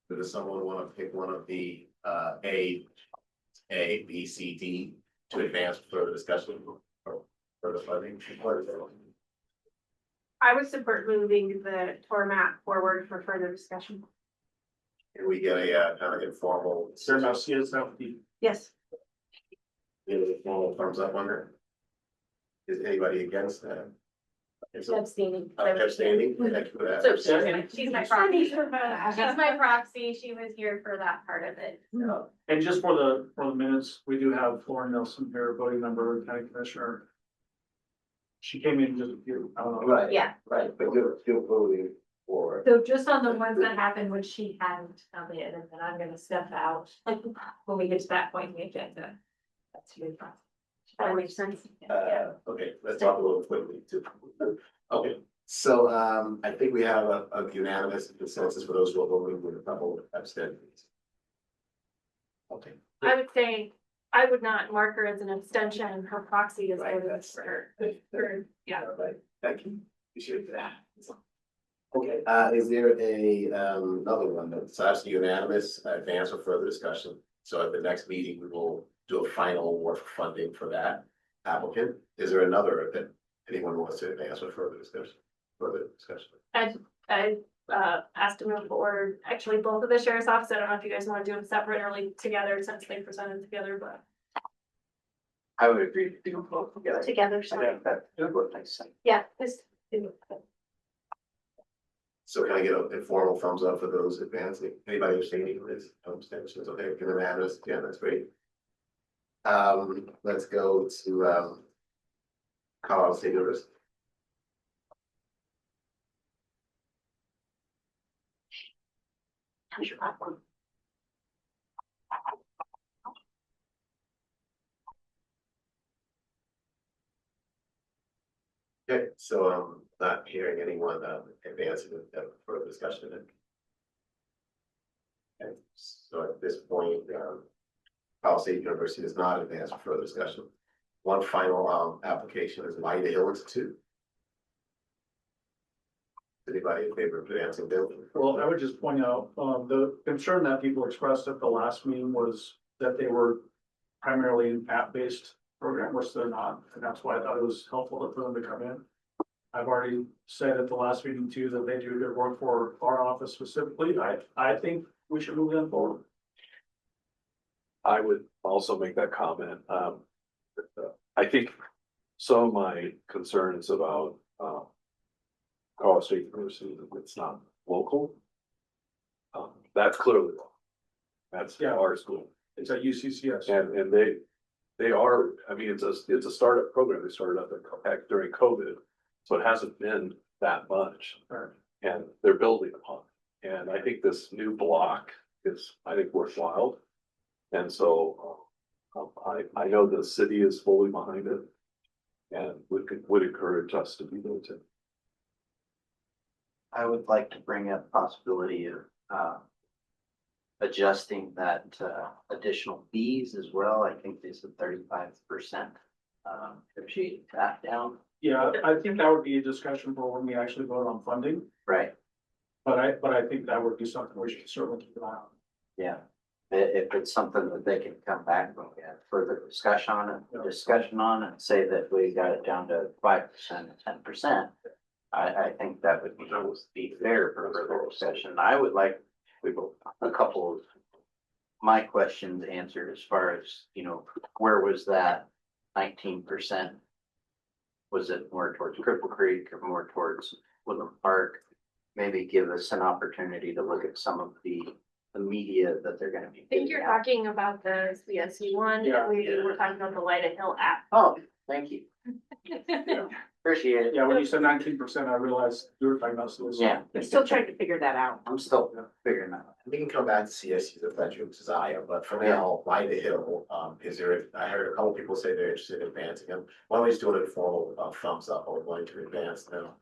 But does someone want to pick one of the A, B, C, D to advance further discussion or further funding? I would support moving the tour map forward for further discussion. Can we get a kind of informal? Yes. Give a formal thumbs up on her. Is anybody against that? Okay, so- Abstaining. Abstaining, thank you for that. So she's my proxy. She's She's my proxy. She was here for that part of it. And just for the minutes, we do have Lauren Nelson here, voting member, county commissioner. She came in just a few, I don't know. Right. Yeah. Right, but you're still voting for. So just on the ones that happened when she hadn't come in, and then I'm gonna step out when we get to that point in the agenda. That's your process. That makes sense. Okay, let's talk a little quickly too. Okay, so I think we have a unanimous consensus for those who are voting with a couple of abstentions. Okay. I would say, I would not mark her as an abstention, her proxy is Right, voted that's for her, yeah. Right, thank you, appreciate that. Okay, is there another one so that's unanimous advance or further discussion? So at the next meeting, we will do a final award for funding for that applicant. Is there another that anyone wants to advance or further discussion? I asked to move forward, actually, both of the sheriff's office, I don't know if you guys wanna do them separate or like together, since they presented together, but. I would agree to do both together. Together, Yeah, this. So can I get a formal thumbs up for those advancing? Anybody abstaining from this? Abstentions, okay, give them unanimous, yeah, that's great. Let's go to Colorado State University. How's your popcorn? Okay, so I'm not hearing anyone advancing further discussion. Okay, so at this point, Colorado State University does not advance for further discussion. One final application is Lida Hill Institute. Anybody in favor of advancing them? Well, I would just point out, the concern that people expressed at the last meeting was that they were primarily an app-based program, which they're not, and that's why I thought it was helpful for them to come in. I've already said at the last meeting too, that they do good work for our office specifically. I think we should move them forward. I would also make that comment. I think some of my concerns about, Colorado State University, that it's not local. That's clearly wrong. That's our school. It's at UCCS. And they are, I mean, it's a startup program. They started up during COVID. So it hasn't been that much. Right. And they're building upon it. And I think this new block is, I think, worthwhile. And so I know the city is fully behind it and would encourage us to be there too. I would like to bring up possibility of, adjusting that, additional fees as well. I think there's a 35%. If she back down. Yeah, I think that would be a discussion for when we actually vote on funding, Right, but I think that would be something we should certainly keep an eye on. yeah. If it's something that they can come back and get further discussion on and say that we got it down to 5% and 10%. I think that would be fair for further discussion. I would like, a couple of my questions answered as far as, where was that 19%? Was it more towards Cripple Creek or more towards Woodland Park? Maybe give us an opportunity to look at some of the media that they're gonna be. I think you're talking about the CSU one, Yeah. we were talking about the Light of Hill app. Oh, thank you. Appreciate it. Yeah, when you said 19%, I realized you were talking about this. Yeah, I'm still trying to figure that out. I'm still figuring that out. We can come back to CSU's if that's your desire, but for now, Light the Hill, is there, I heard a couple people say they're interested in advancing them. Why don't we just do it in formal, thumbs up or going to advance now?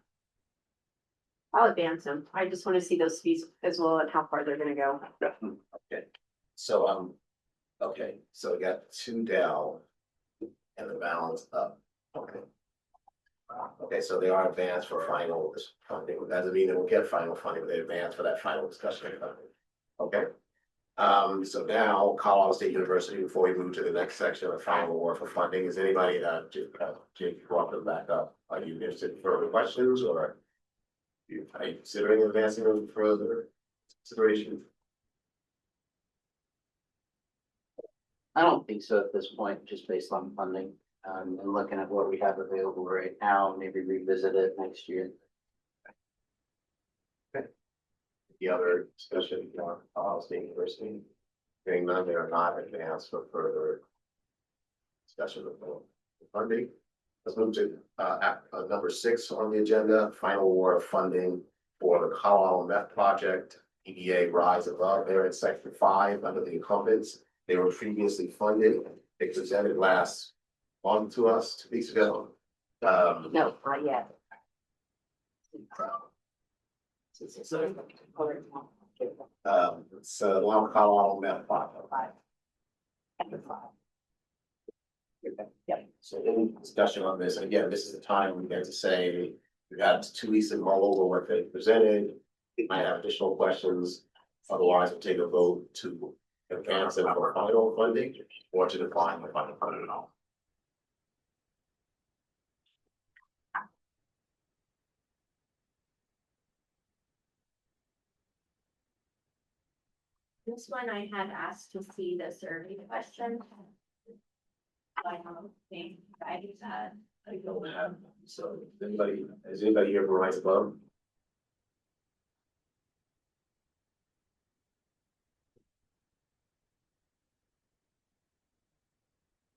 I'll advance them. I just want to see those fees as well and how far they're gonna go. Okay, so, okay, so we got 2 down and the balance up. Okay. Okay, so they are advanced for final funding. Doesn't mean they will get final funding, but they advance for that final discussion. Okay. So now Colorado State University, before we move to the next section of final award for funding, is anybody, Jake, welcome back up. Are you interested in further questions or are you considering advancing them further consideration? I don't think so at this point, just based on funding, and looking at what we have available right now, maybe revisit it next year. The other discussion on Colorado State University, hearing none, they are not advanced for further discussion of the funding. Let's move to number 6 on the agenda, final award of funding for the Colorado Meth Project, EDA Rise Above. They're in section 5 under the incumbents. They were previously funded. They presented last month to us 2 weeks ago. No, not yet. It's Long Colorado Meth Project. So any discussion on this, and again, this is the time we get to say, we got 2 weeks to mull over what they presented. We might have additional questions, otherwise we'll take a vote to advance it for final funding or to decline the final funding at all. This one I had asked to see the survey question. I don't think I did that. I don't have, so is anybody here for Rise Above?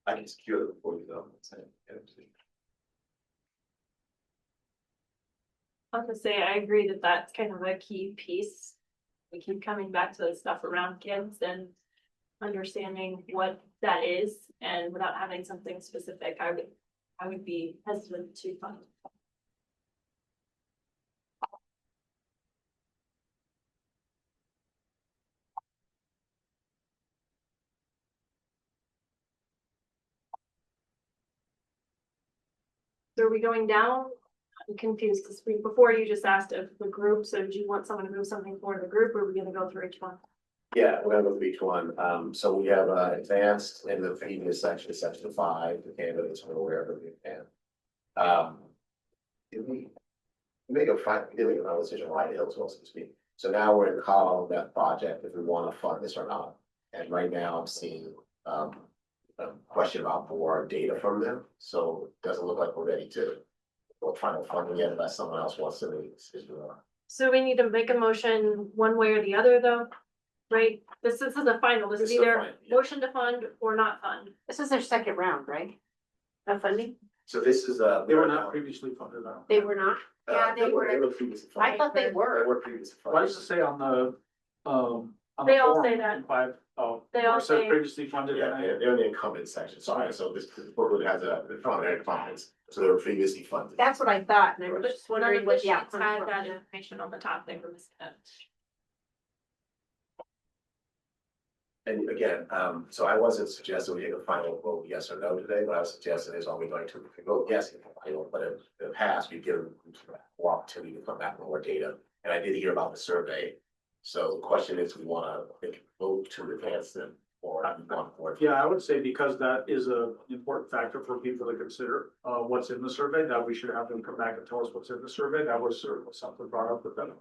I can secure it before you go. I have to say, I agree that that's kind of a key piece. We keep coming back to the stuff around kids and understanding what that is, and without having something specific, I would be hesitant to fund. So are we going down? I'm confused because before you just asked of the group, so do you want someone to move something for the group, or are we gonna go through each one? Yeah, we're gonna go through each one. So we have advanced in the previous section, section 5, the candidates are aware of it and. Did we make a decision right Hill, so to speak. So now we're in Colorado Meth Project if we want to fund this or not. And right now I'm seeing a question about more data from them, so it doesn't look like we're ready to go final funding yet unless someone else wants to make a decision on. So we need to make a motion one way or the other though, right? This is the final, this is This is the either final, yeah. motion to fund or not fund. This is their second round, right? Of funding? So this is They were not previously funded out. They were not? Yeah, they were. previously I funded. thought they They were. were previously Why funded. does it say on the, on the They all form say that. 5, oh, They where all it says say- previously funded. Yeah, they're in the incumbent section, sorry, so this booklet has the primary funds, so they were previously funded. That's what I thought, and I was just wondering None what of the the outcome sheets had was. that Information on the top, they were missing it. And again, so I wasn't suggesting we take a final vote yes or no today, but I was suggesting is, are we going to vote yes in the final, but in the past, we've given more opportunity to come back with more data. And I did hear about the survey, so the question is, we wanna vote to advance them or we want more? Yeah, I would say because that is an important factor for people to consider, what's in the survey, that we should have them come back and tell us what's in the survey. That was certainly something brought up with them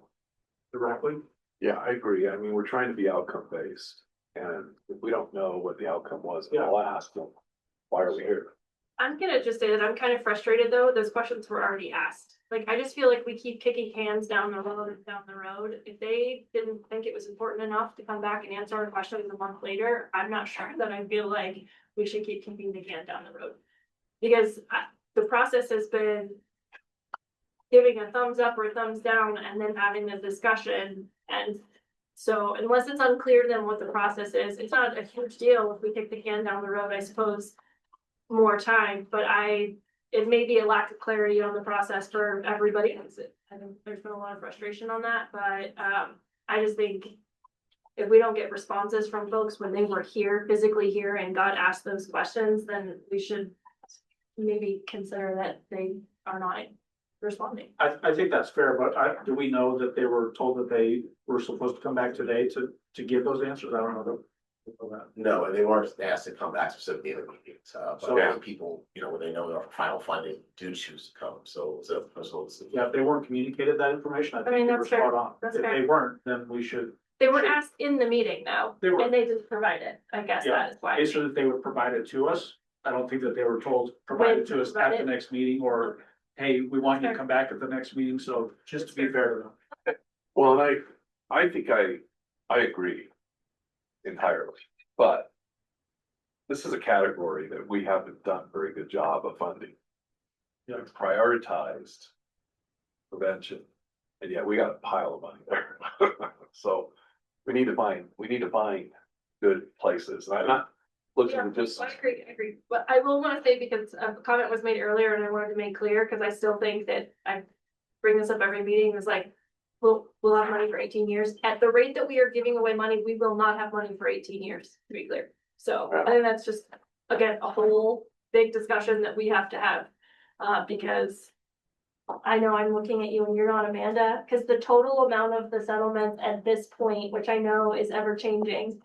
directly. Yeah, I agree. I mean, we're trying to be outcome based. And if we don't know what the outcome was in the last, then why are we here? I'm gonna just say that I'm kind of frustrated though, those questions were already asked. Like, I just feel like we keep kicking cans down the road and down the road. If they didn't think it was important enough to come back and answer our questions a month later, I'm not sure that I feel like we should keep kicking the can down the road. Because the process has been giving a thumbs up or a thumbs down and then having a discussion. And so unless it's unclear then what the process is, it's not a huge deal if we kick the can down the road, I suppose. More time, but it may be a lack of clarity on the process for everybody. I think there's been a lot of frustration on that, but I just think if we don't get responses from folks when they were here, physically here and got asked those questions, then we should maybe consider that they are not responding. I think that's fair, but do we know that they were told that they were supposed to come back today to give those answers? I don't know that. No, and they weren't asked to come back specifically in the meetings, but So- many people, you know, when they know their final funding, do choose to come, so it's a personal decision. Yeah, if they weren't communicated that information, I I mean, think they were that's fair. spot on. That's If fair. they weren't, then we should, They were asked in the meeting though, They were. and they didn't provide it. I guess Yeah. that is why. they said that they would provide it to us. I don't think that they were told, provide it to us at the next meeting, or, hey, we want you to come back at the next meeting, so just to be fair to them. Well, and I think I agree entirely, but this is a category that we haven't done a very good job of funding. Yeah. We've prioritized prevention, and yet we got a pile of money there. So we need to find good places, and I'm not looking Yeah, to just. I agree, but I will wanna say, because a comment was made earlier and I wanted to make clear, cause I still think that I bring this up every meeting, is like, we'll have money for 18 years. At the rate that we are giving away money, we will not have money for 18 years, to be clear. So I think that's just, again, a whole big discussion that we have to have, because I know I'm looking at you and you're not Amanda, cause the total amount of the settlements at this point, which I know is ever changing.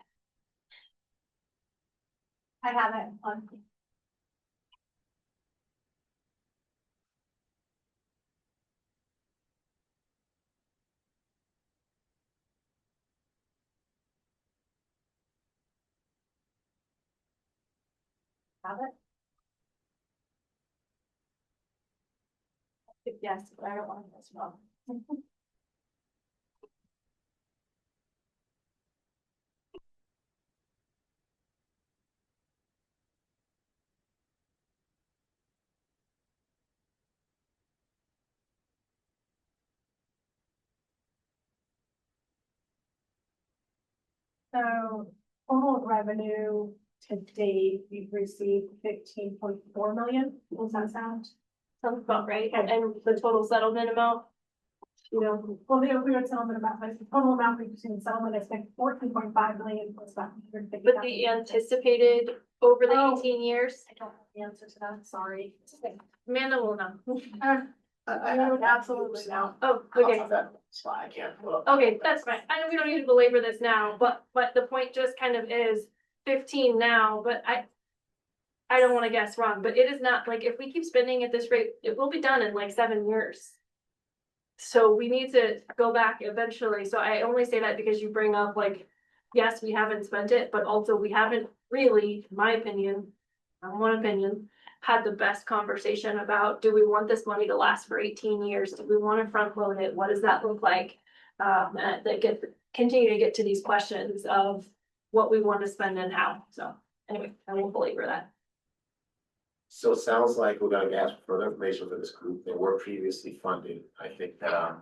I have it on. Have it? Yes, but I don't want this one. So total revenue to date, we've received 15.4 million. Does that sound? Sounds about right, and the total settlement amount, you know, Well, we had settlement amount, but the total amount we've seen settlement has been 14.5 million plus about 150,000. but the anticipated over the Oh. 18 years, I don't have the answer to that, sorry. Amanda will know. Absolutely no. Oh, okay, That's why I can't. okay, that's fine, I know we don't need to belabor this now, but the point just kind of is 15 now, but I don't wanna guess wrong, but it is not, like, if we keep spending at this rate, it will be done in like 7 years. So we need to go back eventually, so I only say that because you bring up like, yes, we haven't spent it, but also we haven't really, in my opinion, one opinion, had the best conversation about, do we want this money to last for 18 years? Do we want to front load it? What does that look like? Continue to get to these questions of what we want to spend and how. So anyway, I won't belabor that. So it sounds like we're gonna ask for further information for this group. They were previously funded. I think that,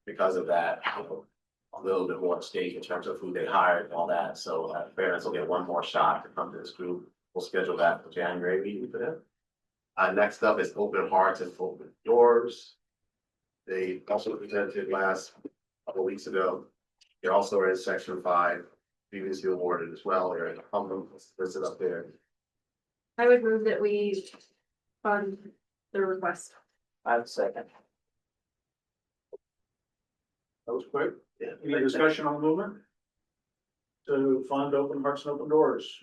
because of that, a little bit more at stake in terms of who they hired and all that. So fairness will get one more shot to come to this group. We'll schedule that for January meeting for them. Next up is Open Hearts and Open Doors. They also presented last couple weeks ago. They're also in section 5, previously awarded as well. They're in listed up there. I would move that we fund the request. I have a second. That was quick. Yeah. Any discussion on the movement? To fund Open Hearts and Open Doors?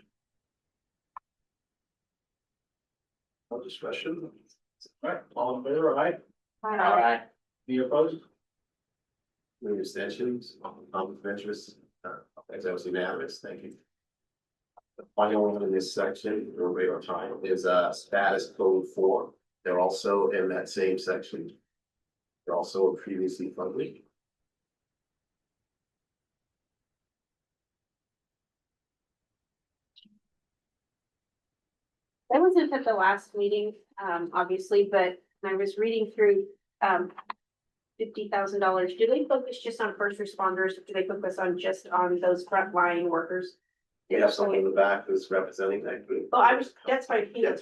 No discussion? Right, all in favor, aye? Aye. Any opposed? Any abstentions, conflict of interest, that was unanimous, thank you. The final one in this section, or rate on time, is status code 4. They're also in that same section. They're also previously funded. I wasn't at the last meeting, obviously, but I was reading through, $50,000. Do they focus just on first responders? Do they focus on just on those frontline workers? We have someone in the back who's representing that group. Oh, that's fine. Yes.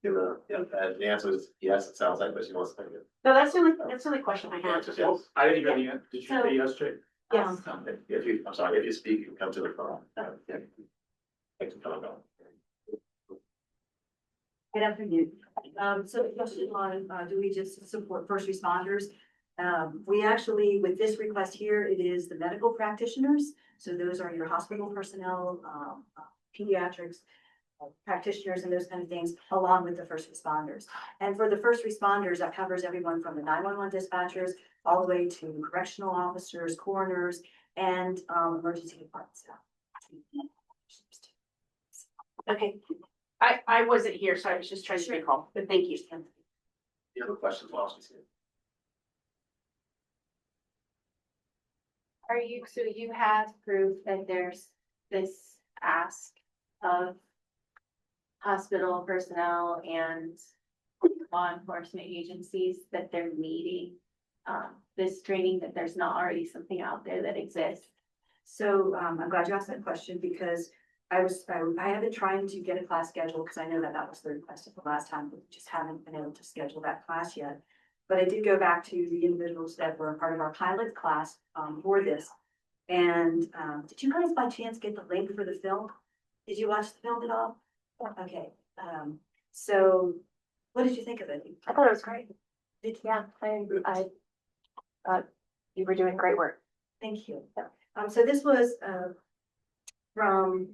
The answer is yes, it sounds like, but she wants to. No, that's the only question I have. Yes. I didn't hear the end. Did you say yes, Jake? Yes. If you, I'm sorry, if you speak, you come to the phone. Thanks for coming on. Good afternoon. So the question on, do we just support first responders? We actually, with this request here, it is the medical practitioners. So those are your hospital personnel, pediatrics, practitioners and those kind of things, along with the first responders. And for the first responders, that covers everyone from the 911 dispatchers all the way to correctional officers, coroners, and emergency department staff. Okay. I wasn't here, so I was just trying to recall, but thank you. You have a question while she's here? So you have proof that there's this ask of hospital personnel and law enforcement agencies that they're needing this training, that there's not already something out there that exists? So I'm glad you asked that question because I have been trying to get a class scheduled because I know that was the request of the last time, but we just haven't been able to schedule that class yet. But I did go back to the individuals that were part of our pilot class for this. And did you guys by chance get the link for the film? Did you watch the film at all? Okay. So what did you think of it? I thought it was great. Yeah, I you were doing great work. Thank you. So this was from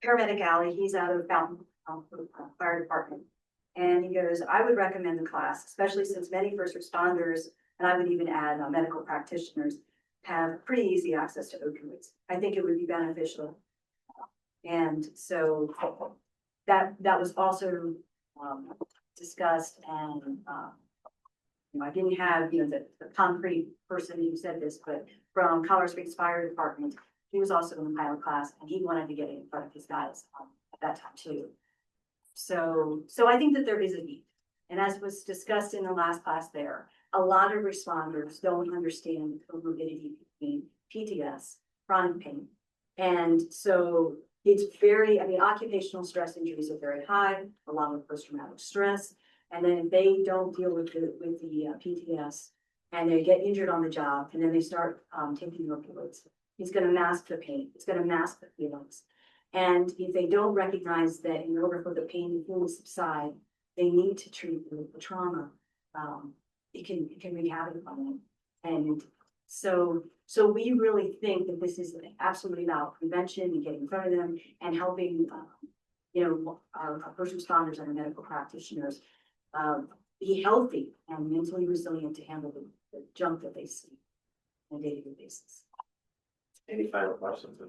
Paramedic Alley. He's out of Fountain Fire Department. And he goes, I would recommend the class, especially since many first responders, and I would even add medical practitioners, have pretty easy access to opioids. I think it would be beneficial. And so that was also discussed, and I didn't have the concrete person who said this, but from Colorado Springs Fire Department, he was also in the pilot class, and he wanted to get it in front of his guys at that time too. So I think that there is a need. And as was discussed in the last class there, a lot of responders don't understand the comorbidity between PTS, chronic pain. And so it's occupational stress injuries are very high, along with post-traumatic stress. And then if they don't deal with the PTS and they get injured on the job and then they start taking opioids, it's going to mask the pain. It's going to mask the feelings. And if they don't recognize that in order for the pain to fully subside, they need to treat the trauma, it can wreak havoc on them. And so we really think that this is absolutely about prevention and getting in front of them and helping, our first responders and our medical practitioners be healthy and mentally resilient to handle the junk that they see on a day-to-day basis. Any final questions?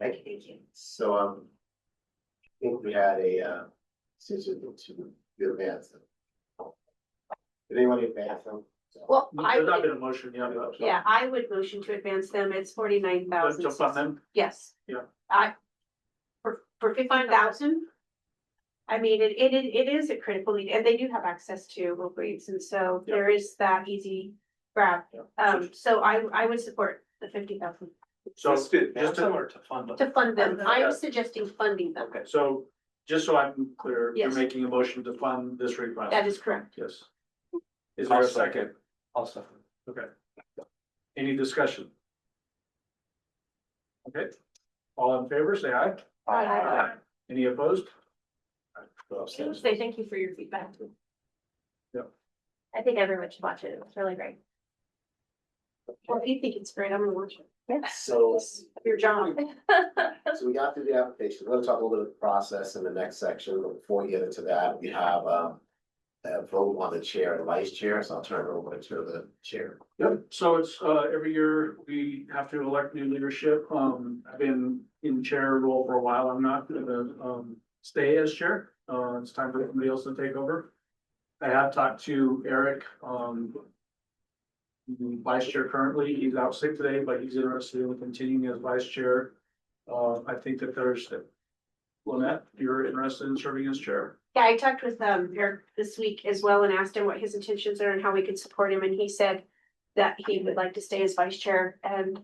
Thank you. So, I think we had a, decision to advance them. Did anyone advance them? Well, There's not been a motion yet. yeah, I would motion to advance them. It's 49,000. Just on them? Yes. Yeah. For 15,000. I mean, it is a critical need, and they do have access to low grades, and so there is that easy grab. So I would support the 50,000 So just to fund them. to fund them. I'm suggesting funding them. Okay, so just so I'm clear, you're Yes. making a motion to fund this request? That is correct. Yes. Is there I'll a second? Also. Okay. Any discussion? Okay, all in favor, say aye. Aye. Any opposed? I would say thank you for your feedback too. Yep. I think everyone should watch it. It was really great. Well, if you think it's great, I'm gonna watch it. Yeah. So, Your job. so we got through the application. We're gonna talk a little bit of the process in the next section, but before we get into that, we have, a vote on the chair and vice chair, so I'll turn it over to the chair. Yep, so it's, every year we have to elect new leadership. I've been in chair role for a while. I'm not gonna, stay as chair. It's time for somebody else to take over. I have talked to Eric, the vice chair currently. He's out sick today, but he's interested in continuing as vice chair. I think that there's, Lynette, you're interested in serving as chair? Yeah, I talked with Eric this week as well and asked him what his intentions are and how we could support him, and he said that he would like to stay as vice chair, and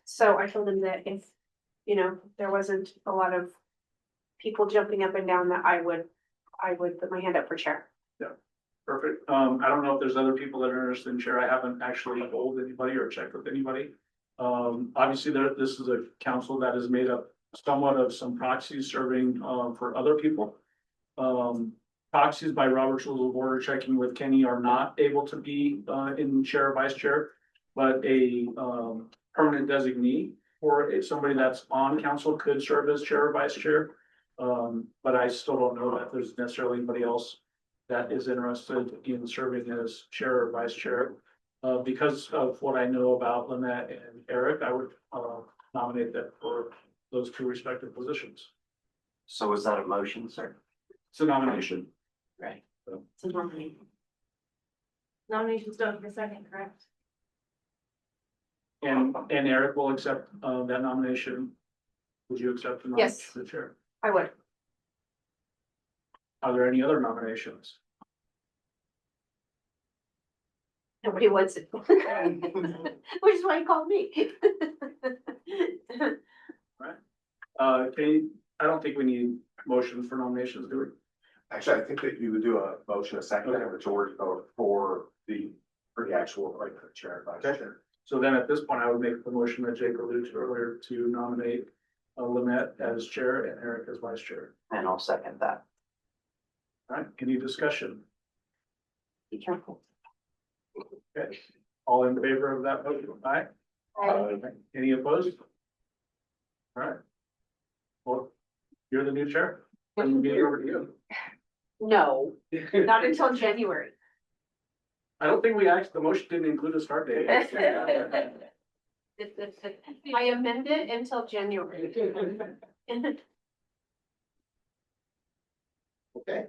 so I told him that if, you know, there wasn't a lot of people jumping up and down, that I would put my hand up for chair. Perfect. I don't know if there's other people that are interested in chair. I haven't actually polled anybody or checked with anybody. Obviously, this is a council that is made up somewhat of some proxies serving for other people. Proxies by Robert's Rules of Order, checking with Kenny, are not able to be in chair or vice chair, but a permanent designee or somebody that's on council could serve as chair or vice chair. But I still don't know that there's necessarily anybody else that is interested in serving as chair or vice chair. Because of what I know about Lynette and Eric, I would nominate them for those two respective positions. So is that a motion, sir? It's a nomination. Right. It's a nomination. Nomination's done for second, correct? And Eric will accept that nomination. Would you accept the nomination Yes. for the chair? I would. Are there any other nominations? Nobody wants it. Which is why you called me. Okay, I don't think we need motions for nominations, do we? Actually, I think that you would do a motion, a second, and a majority vote for the actual, like, the chair, vice chair. So then at this point, I would make the motion that Jake alluded to earlier to nominate Lynette as chair and Eric as vice chair. And I'll second that. All right, any discussion? Be careful. Okay, all in favor of that motion? Aye. Any opposed? All right. Well, you're the new chair. I'm getting over to you. No, not until January. I don't think we actually, the motion didn't include a start date. I amend it until January. Okay,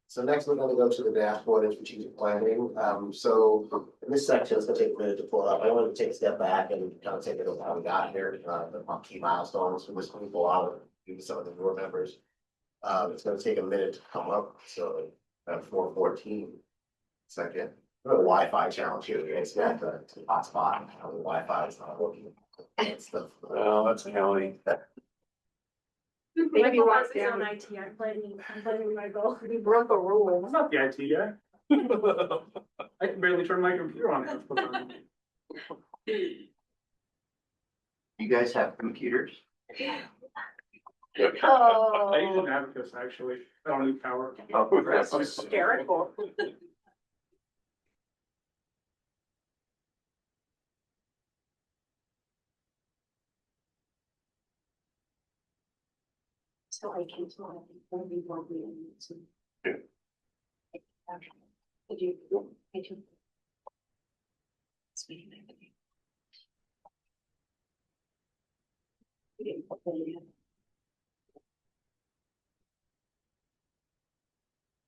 so next we're gonna go to the dashboard and strategic planning. So in this section, it's gonna take a minute to pull up. I wanted to take a step back and kind of take it over how we got here, the key milestones for this group, a lot of maybe some of the newer members. It's gonna take a minute to come up, so at 4:14. Second, we have a Wi-Fi challenge here. It's got the hotspot. The Wi-Fi is not working. It's the. Oh, that's county. Maybe My walk boss is on down. IT, I'm planning my goal. We broke a rule. I'm not the IT guy. I can barely turn my computer on. half the time. You guys have computers? Oh. I use an Abacus, actually. I don't need power. Oh, That's hysterical. So I came to one of you want me to. Did you? Me too. You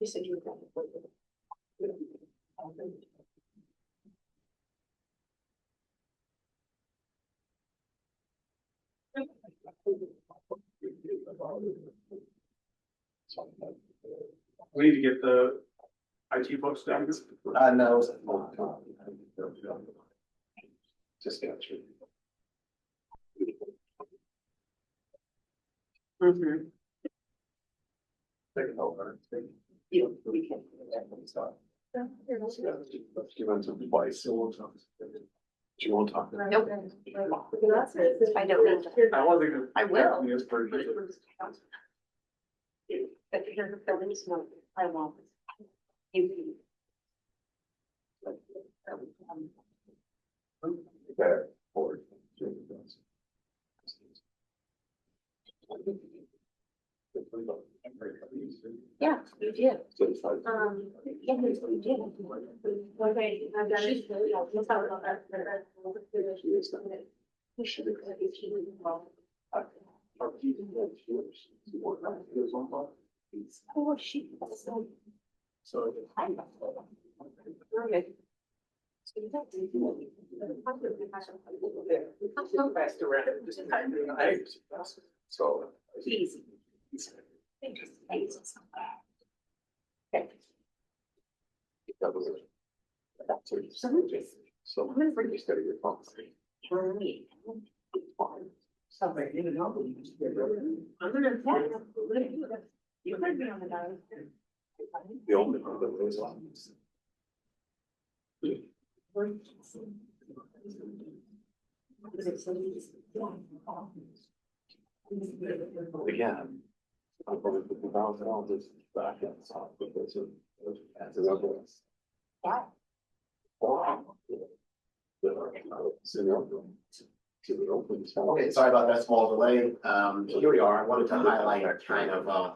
said you were. We need to get the IT folks down. No. Just got through. Mm-hmm. Take it over. You, we can. Let's give them some advice. Do you want to talk? Nope. I don't need to. I wasn't gonna. I will. Yes, for But you. you're the feelings, no, I won't. You. Better forward. Yeah, you did. Yeah, you did. Okay, I've got it. We'll talk about that. We should have got it. Oh, she. So. Okay. So. Easy. Okay. That was it. So. I'm gonna bring you study your policy. For me. Something, even though. I'm gonna do that. You heard me on the dial. The only one that was on. Again. I'm probably $50,000 back in the top because of. As a number. Why? Okay, sorry about that small delay. Here we are. I wanted to highlight kind of,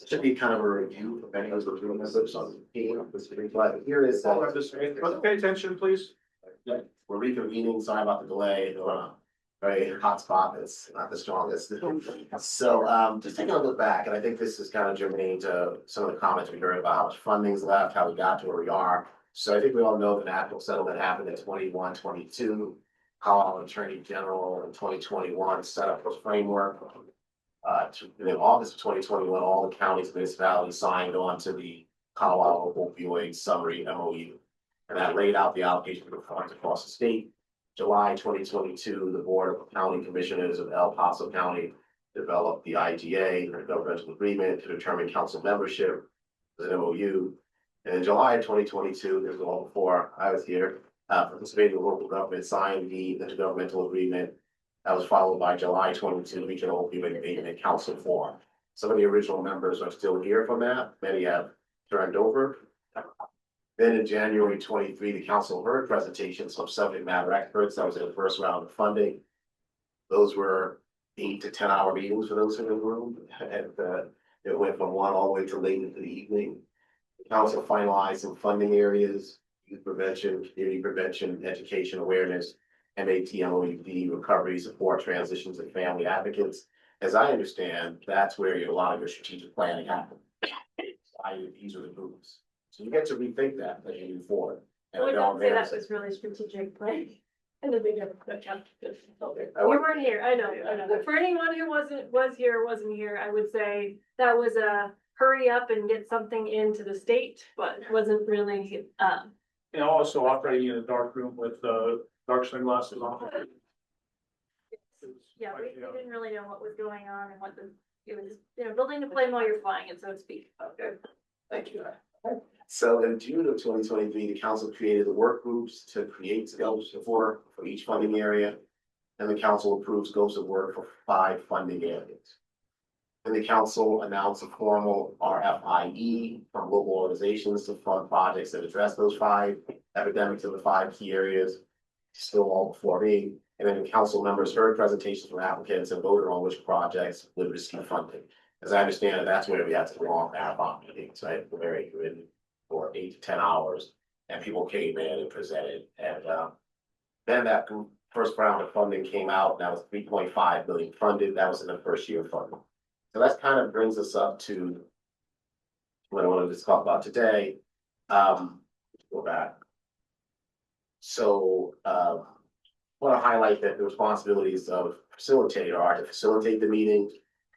should be kind of a review of any of the room members on the team. But here is, Pay attention, please. we're reconvening. Sorry about the delay. Very hot spot. It's not the strongest. So, just taking a look back, and I think this is kind of germane to some of the comments we heard about how much funding's left, how we got to where we are. So I think we all know the national settlement happened in 21, 22. Colorado Attorney General in 2021 set up a framework. In August of 2021, all the counties and municipalities signed on to the Colorado opioid summary MOU. And that laid out the allocation of funds across the state. July 2022, the Board of County Commissioners of El Paso County developed the IGA, or governmental agreement, to determine council membership as an MOU. And in July 2022, this was all before I was here, participating local government signed the intergovernmental agreement. That was followed by July 22 Regional Opioid Abatement Council Forum. Some of the original members are still here from that. Many have turned over. Then in January 23, the council heard presentations from subject matter experts. That was in the first round of funding. Those were 8 to 10 hour meetings for those in the room. And it went from 1 all the way to late into the evening. The council finalized some funding areas: youth prevention, community prevention, education awareness, MAT, MOUD, recovery, support, transitions, and family advocates. As I understand, that's where a lot of your strategic planning happens. These are the groups. So you get to rethink that as you move forward. And I I know don't say that there's- was really strategic planning. And then we never got to this. I You want- weren't here, I know, but for anyone who was here, or wasn't here, I would say that was a hurry up and get something into the state, but wasn't really, And also operating in a dark room with dark sunglasses on. yeah, we didn't really know what was going on and what it was, building the plane while you're flying it, so to speak. Okay, thank you. So in June of 2023, the council created the work groups to create scopes of work for each funding area. And the council approved scopes of work for 5 funding areas. And the council announced a formal RFIE from local organizations to fund projects that address those 5 epidemics in the 5 key areas. Still all before me. And then the council members heard presentations from applicants and voted on which projects would receive funding. As I understand it, that's where we had to long marathon meetings, right? Very good for 8 to 10 hours. And people came in and presented. And then that group first round of funding came out, that was 3.5 billion funded, that was in the first year of funding. So that kind of brings us up to what I wanted to talk about today. Go back. So, want to highlight that the responsibilities of facilitator are to facilitate the meeting,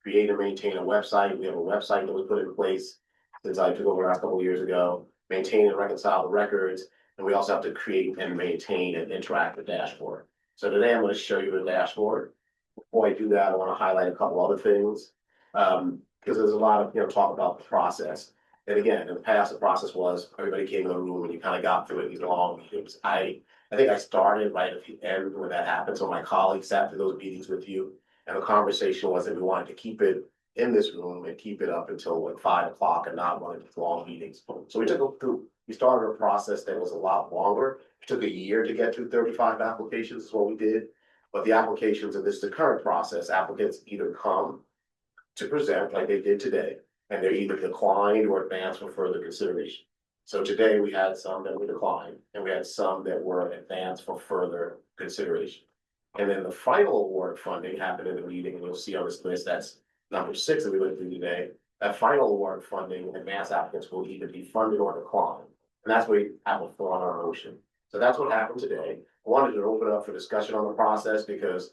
create and maintain a website. We have a website that we put in place since I took over a couple of years ago, maintain and reconcile the records, and we also have to create and maintain an interactive dashboard. So today I'm going to show you the dashboard. Before I do that, I want to highlight a couple other things, because there's a lot of talk about the process. And again, in the past, the process was everybody came in the room and you kind of got through it. These long meetings. I think I started right at the end when that happened. So my colleagues sat through those meetings with you, and the conversation was that we wanted to keep it in this room and keep it up until like 5 o'clock and not run into long meetings. So we started a process that was a lot longer. It took a year to get to 35 applications is what we did. But the applications of the current process, applicants either come to present like they did today, and they're either declined or advanced for further consideration. So today we had some that were declined, and we had some that were advanced for further consideration. And then the final award of funding happened in the meeting, and you'll see on this list, that's number 6 that we went through today. That final award of funding, advanced applicants will either be funded or declined. And that's what we have on our motion. So that's what happened today. I wanted to open up for discussion on the process because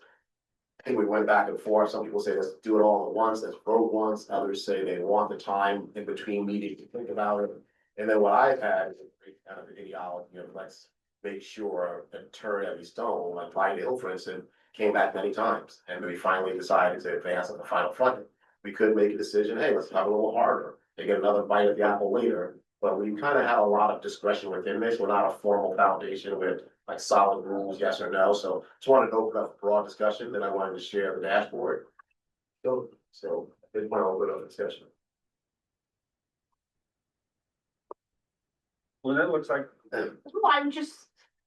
I think we went back and forth. Some people say let's do it all at once, let's vote once. Others say they want the time in between meetings to think about it. And then what I've had is kind of an ideology of let's make sure and turn every stone. Like Brian Hill, for instance, came back many times, and we finally decided to advance on the final funding. We could make a decision, hey, let's have a little harder. They get another bite at the apple later. But we kind of had a lot of discretion within this. We're not a formal foundation with like solid rules, yes or no. So just wanted to open up a broad discussion. Then I wanted to share the dashboard. So I did want to open up discussion. Well, that looks like, I'm just,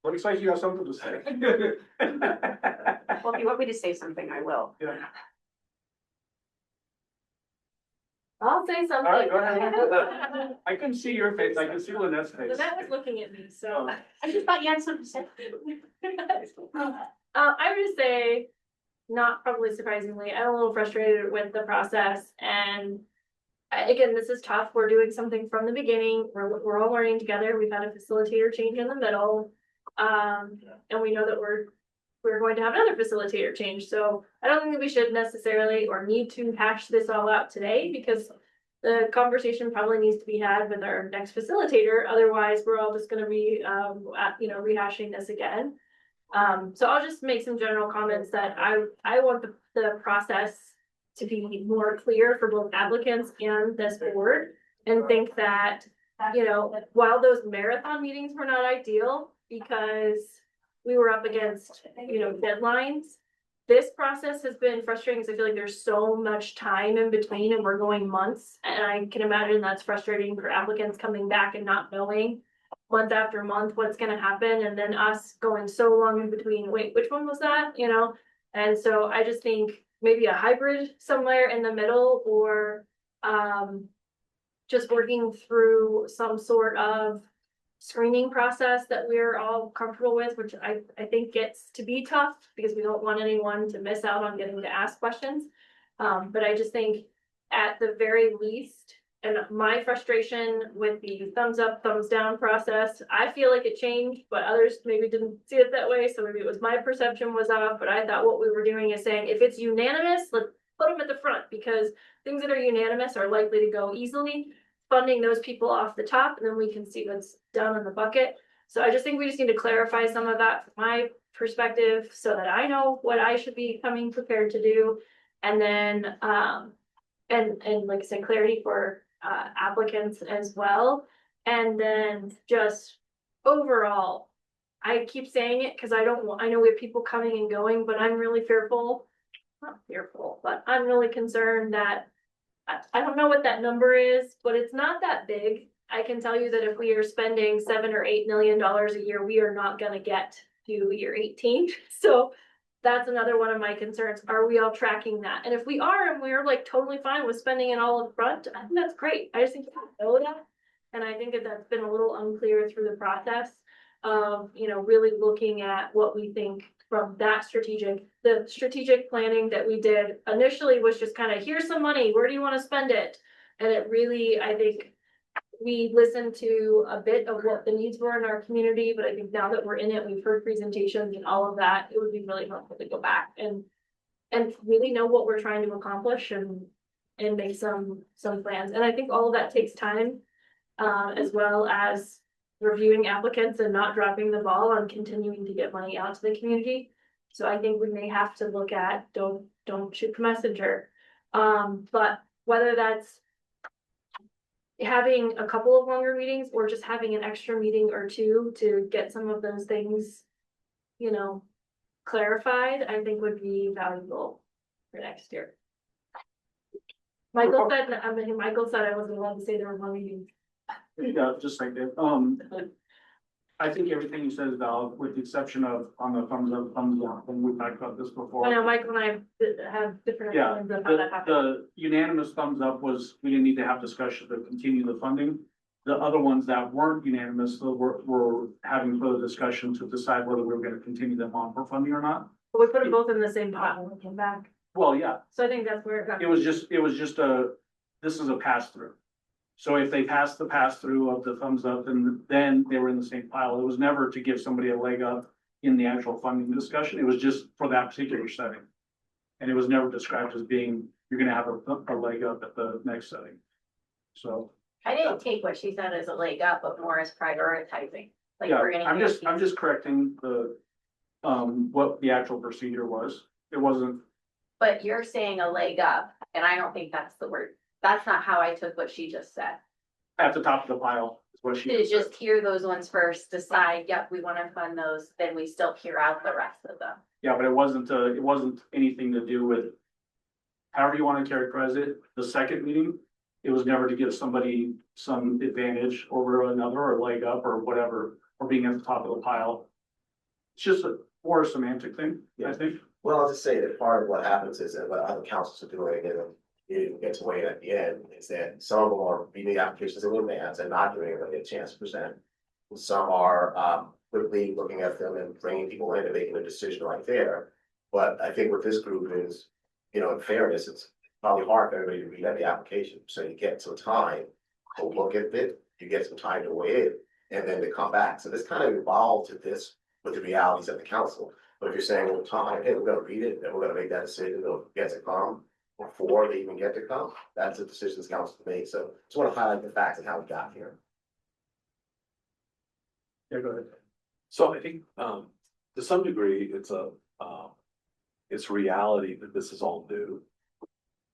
looks like you have something to say. well, if you want me to say something, I will. Yeah. I'll say something. All right, go ahead. I couldn't see your face, I could see Lynette's face. Lynette was looking at me, so. I just thought you had something to say. I would say, not probably surprisingly, I'm a little frustrated with the process and again, this is tough. We're doing something from the beginning. We're all learning together. We've had a facilitator change in the middle. And we know that we're going to have another facilitator change. So I don't think that we should necessarily or need to hash this all out today because the conversation probably needs to be had with our next facilitator. Otherwise, we're all just going to be, rehashing this again. So I'll just make some general comments that I want the process to be more clear for both applicants and this board, and think that, while those marathon meetings were not ideal because we were up against, deadlines, this process has been frustrating because I feel like there's so much time in between and we're going months. And I can imagine that's frustrating for applicants coming back and not knowing month after month what's going to happen. And then us going so long in between, wait, which one was that? And so I just think maybe a hybrid somewhere in the middle, or just working through some sort of screening process that we're all comfortable with, which I think gets to be tough because we don't want anyone to miss out on getting to ask questions. But I just think at the very least, and my frustration with the thumbs up, thumbs down process, I feel like it changed, but others maybe didn't see it that way. So maybe it was my perception was off, but I thought what we were doing is saying, if it's unanimous, let's put them at the front because things that are unanimous are likely to go easily, funding those people off the top, and then we can see what's down in the bucket. So I just think we just need to clarify some of that from my perspective so that I know what I should be coming prepared to do. And then, and like I said, clarity for applicants as well. And then just overall, I keep saying it because I know we have people coming and going, but I'm really not fearful, but I'm really concerned that I don't know what that number is, but it's not that big. I can tell you that if we are spending $7 or $8 million a year, we are not going to get to year 18. So that's another one of my concerns. Are we all tracking that? And if we are, and we're like totally fine with spending it all up front, I think that's great. I just think you know that. And I think that that's been a little unclear through the process of, really looking at what we think from that the strategic planning that we did initially was just kind of, here's some money, where do you want to spend it? And it really, I think, we listened to a bit of what the needs were in our community, but I think now that we're in it, we've heard presentations and all of that, it would be really helpful to go back and really know what we're trying to accomplish and make some plans. And I think all of that takes time, as well as reviewing applicants and not dropping the ball on continuing to get money out to the community. So I think we may have to look at, don't shoot the messenger. But whether that's having a couple of longer meetings or just having an extra meeting or two to get some of those things, you know, clarified, I think would be valuable for next year. Michael said I wasn't allowed to say there were more meetings. Yeah, just like that. I think everything you said is valid, with the exception of on the thumbs up, thumbs down, and we've talked about this before. I know Michael and I have different Yeah, opinions of how that happened. the unanimous thumbs up was, we didn't need to have discussion to continue the funding. The other ones that weren't unanimous, were having further discussion to decide whether we were gonna continue them on for funding or not. But we put them both in the same pot when we came back. Well, yeah, So I think that's where it got. it was just this is a pass through. So if they passed the pass through of the thumbs up, then they were in the same pile. It was never to give somebody a leg up in the actual funding discussion. It was just for that particular setting. And it was never described as being, you're gonna have a leg up at the next setting. So, I didn't take what she said as a leg up, but more as prioritizing. Like yeah, we're gonna. I'm just correcting the, what the actual procedure was. It wasn't, But you're saying a leg up, and I don't think that's the word. That's not how I took what she just said. at the top of the pile, is what she To said. just hear those ones first, decide, yep, we wanna fund those, then we still hear out the rest of them. Yeah, but it wasn't anything to do with, however you wanna characterize it, the second meeting. It was never to give somebody some advantage over another, or leg up, or whatever, or being at the top of the pile. It's just more a semantic thing, I think. Well, I'll just say that part of what happens is that what other councils are doing, and you get to weigh in at the end, is that some of them are reading applications in advance and not giving everybody a chance to present. Some are quickly looking at them and bringing people in and making a decision right there. But I think what this group is, in fairness, it's probably hard for everybody to read every application. So you get some time to look at it, you get some time to weigh it, and then to come back. So this kind of evolved to this with the realities of the council. But if you're saying over time, hey, we're gonna read it, and we're gonna make that decision, it'll get to come before they even get to come, that's a decision this council make. So just want to highlight the facts and how we got here. Yeah, go ahead. So I think, to some degree, it's reality that this is all new.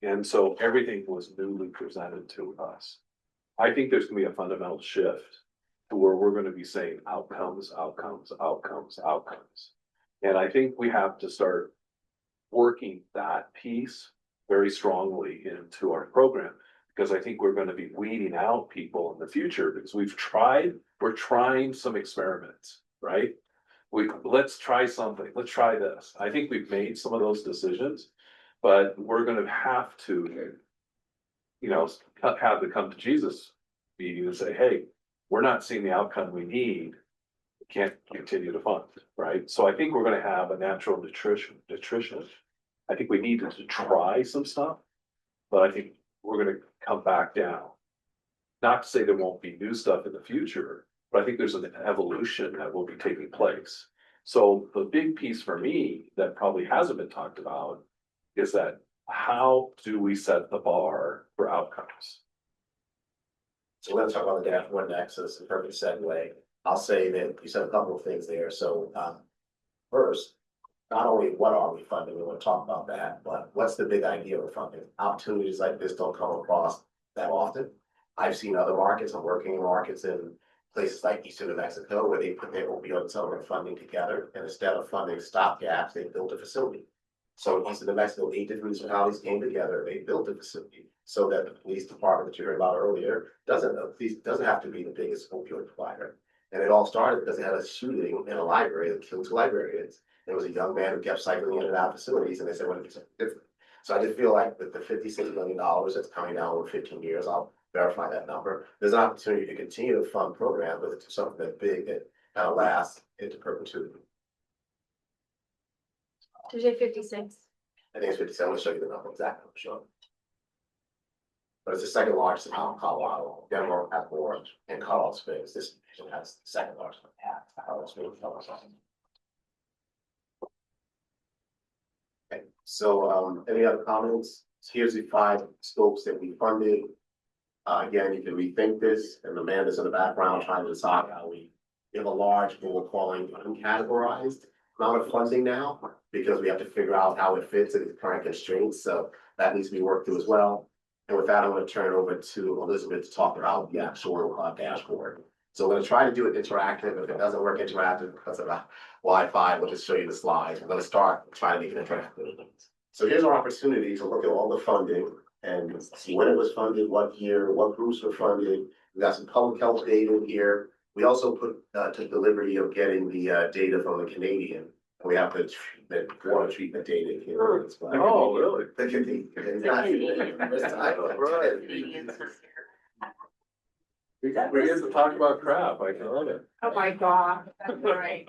And so everything was newly presented to us. I think there's gonna be a fundamental shift to where we're gonna be saying outcomes, outcomes, outcomes, outcomes. And I think we have to start working that piece very strongly into our program. Because I think we're gonna be weeding out people in the future, because we're trying some experiments, right? Let's try something, let's try this. I think we've made some of those decisions, but we're gonna have to, have the come to Jesus meeting and say, hey, we're not seeing the outcome we need. We can't continue to fund, right? So I think we're gonna have a natural nutrition. I think we need to try some stuff, but I think we're gonna come back down. Not to say there won't be new stuff in the future, but I think there's an evolution that will be taking place. So the big piece for me that probably hasn't been talked about is that how do we set the bar for outcomes? So we're gonna talk about the dash one next, so this is a perfect segue. I'll say that you said a couple of things there. So first, not only what are we funding, we want to talk about that, but what's the big idea of funding? Opportunities like this don't come across that often. I've seen other markets, I'm working in markets in places like Eastern New Mexico where they put their opioid and settlement funding together, and instead of funding stopgaps, they built a facility. So Eastern New Mexico, 8 different municipalities came together, they built a facility so that the police department that you heard about earlier doesn't have to be the biggest opioid provider. And it all started because they had a shooting in a library that killed 2 librarians. There was a young man who kept cycling in and out of facilities, and they said, "What is something different?" So I just feel like with the $56 million that's coming down over 15 years, I'll verify that number. There's an opportunity to continue to fund programs, but to something that big that kind of lasts into perpetuity. Did you say 56? I think it's 57. I'm gonna show you the number exactly. Sure. But it's the second largest in Colorado. Denver has more, and Colorado Springs, this division has the second largest. Colorado Springs, Colorado. Okay, so, any other comments? Here's the 5 scopes that we funded. Again, you can rethink this, and Amanda's in the background trying to decide how we give a large, what we're calling uncategorized amount of funding now, because we have to figure out how it fits in the current constraints, so that needs to be worked through as well. And with that, I'm gonna turn it over to Elizabeth to talk about the actual dashboard. So we're gonna try to do it interactive. If it doesn't work interactive because of Wi-Fi, we'll just show you the slides. We're gonna start trying to make it interactive. So here's our opportunity to look at all the funding and see when it was funded, what year, what groups were funded. We got some public health data in here. We also took the liberty of getting the data from the Canadian. We have the water treatment data here. Oh, really? The Canadian. We get to talk about crap, I can love it. Oh my God, that's right.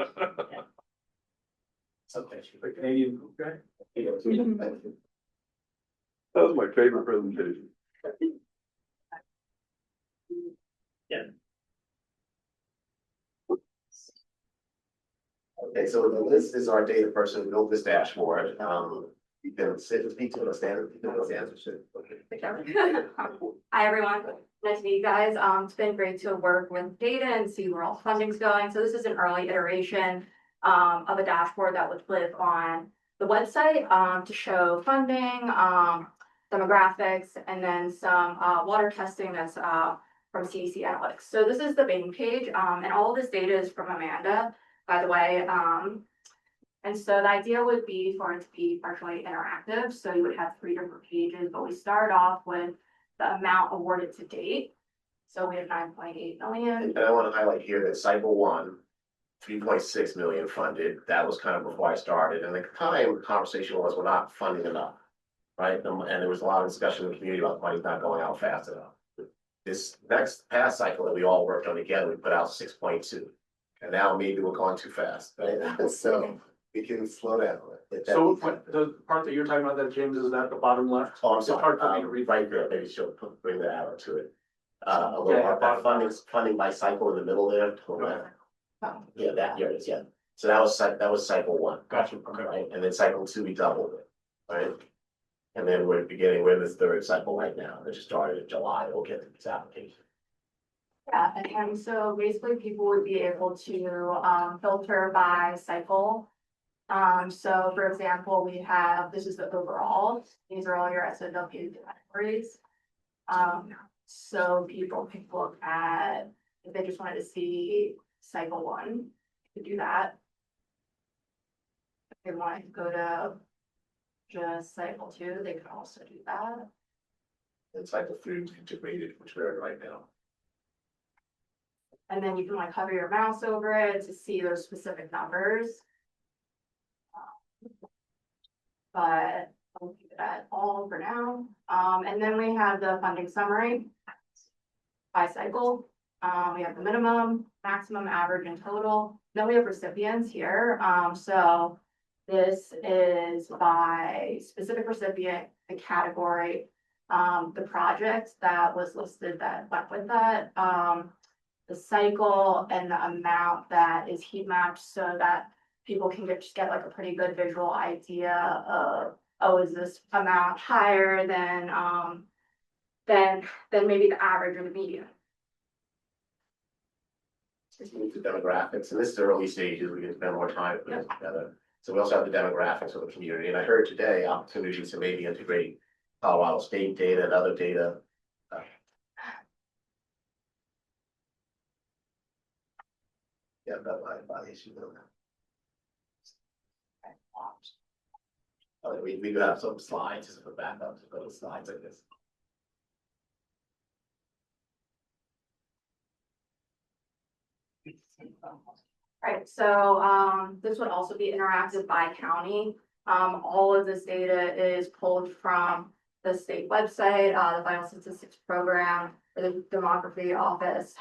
Okay, the Canadian, okay? That was my favorite presentation. Okay, so the list is our data person who built this dashboard. You can sit and speak to the standard, you can answer. Hi, everyone. Nice to meet you guys. It's been great to work with data and see where all funding's going. So this is an early iteration of a dashboard that would live on the website to show funding, demographics, and then some water testing that's from CDC Analytics. So this is the main page, and all of this data is from Amanda, by the way. And so the idea would be for it to be partially interactive. So you would have 3 different pages, but we start off with the amount awarded to date. So we have 9.8 million. And I want to highlight here that cycle 1, 3.6 million funded. That was kind of before I started. And at the time, the conversation was we're not funding enough, right? And there was a lot of discussion in the community about money's not going out fast enough. This next past cycle that we all worked on together, we put out 6.2. And now maybe we're going too fast, right? So we can slow down. So the part that you're talking about that, James, is at the bottom left? Oh, I'm It's hard for me sorry, to read. right there, maybe she'll bring the arrow to it. A little Yeah, more, that funding by cycle in the middle there, to the left. Yeah, that, here it is, yeah. So that was cycle 1. Gotcha, okay. Right, and then cycle 2, we doubled it, right? And then we're in this 3rd cycle right now, it just started in July, we'll get to this application. Yeah, and so basically people would be able to filter by cycle. So for example, we have, this is the overall, these are all your SOW categories. So people can look at, if they just wanted to see cycle 1, you could do that. If they wanted to go to just cycle 2, they could also do that. And cycle 3 is integrated, which we're in right now. And then you can like hover your mouse over it to see those specific numbers. But I'll keep it at all for now. And then we have the funding summary by cycle. We have the minimum, maximum, average, and total. Then we have recipients here. So this is by specific recipient, the category, the project that was listed that went with that. The cycle and the amount that is heat mapped so that people can just get like a pretty good visual idea of, oh, is this amount higher than maybe the average or the median? Let's move to demographics, and this is early stages, we can spend more time putting this together. So we also have the demographics of the community, and I heard today opportunities to maybe integrate Colorado state data and other data. Yeah, by the issue. We do have some slides, just for backup, to put slides like this. Right, so this would also be interactive by county. All of this data is pulled from the state website, the Vital Statistics Program, or the Demography Office.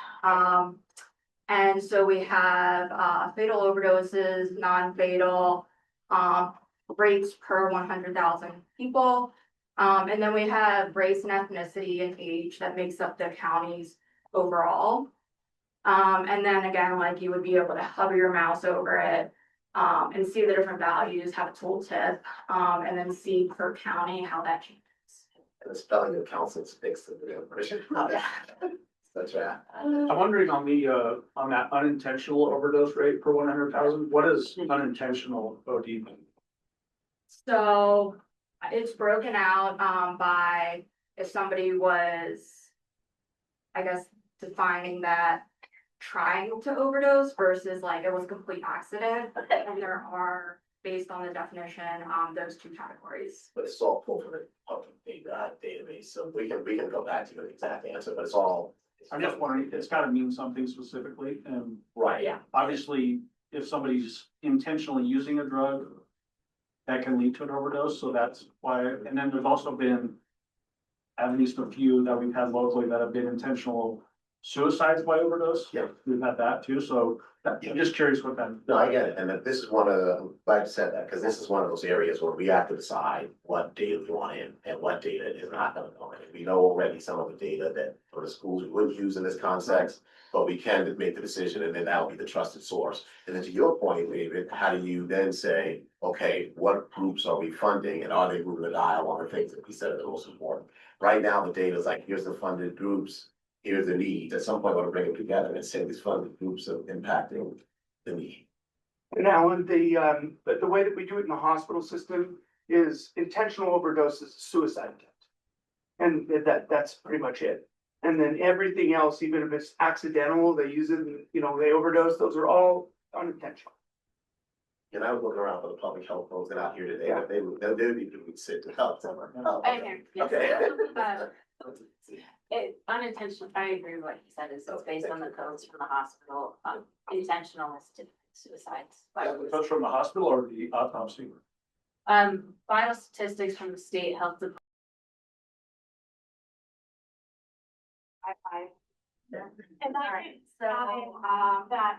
And so we have fatal overdoses, non-fatal, rates per 100,000 people. And then we have race and ethnicity and age that makes up the counties overall. And then again, like you would be able to hover your mouse over it, and see the different values, have a tooltip, and then see per county how that changes. And the spelling of councils fixed the version. That's right. I'm wondering on the, on that unintentional overdose rate per 100,000, what is unintentional OD mean? So it's broken out, by if somebody was, I guess, defining that trying to overdose versus like it was a complete accident. And there are, based on the definition, those two categories. But it's all pulled from the public data database, so we can go back to the exact answer, but it's all. I'm just wondering, it's gotta mean something specifically, and Right. Yeah. obviously, if somebody's intentionally using a drug, that can lead to an overdose, so that's why, and then there's also been at least a few that we've had locally that have been intentional suicides by overdose. Yeah. We've had that too, so I'm just curious what that. No, I get it, and that this is one of the, I'm glad you said that, because this is one of those areas where we have to decide what data we want in and what data is not gonna go in. We know already some of the data that for the schools we would use in this context, but we can make the decision, and then that'll be the trusted source. And then to your point, David, how do you then say, okay, what groups are we funding, and are they moving the dial on the things that we said are the most important? Right now, the data is like, here's the funded groups, here's the needs. At some point, I want to bring them together and say these funded groups are impacting the need. And Alan, the way that we do it in the hospital system is intentional overdose is suicide attempt. And that's pretty much it. And then everything else, even if it's accidental, they use it, you know, they overdose, those are all unintentional. And I was looking around for the public health folks that are out here today, but they would be doing sit to help someone. Okay. Okay. It unintentional, I agree with what he said, is it's based on the codes from the hospital, intentional is to suicides. The codes from the hospital or the autopsy? Final statistics from the state health department. And I Alright, so, so, that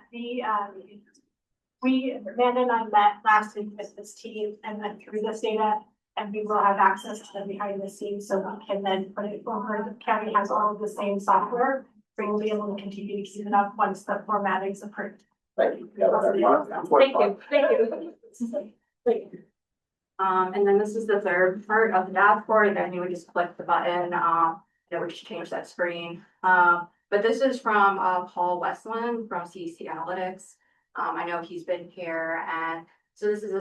we, Amanda and I met last week with this team and went through this data. And we will have access to the behind the scenes, so we can then put it over, the county has all of the same software. We will be able to continue to keep it up once the formatting is approved. Thank you. Thank you, thank you. And then this is the third part of the dashboard, and then you would just click the button, it would just change that screen. But this is from, Paul Westland from CEC Analytics. I know he's been here, and so this is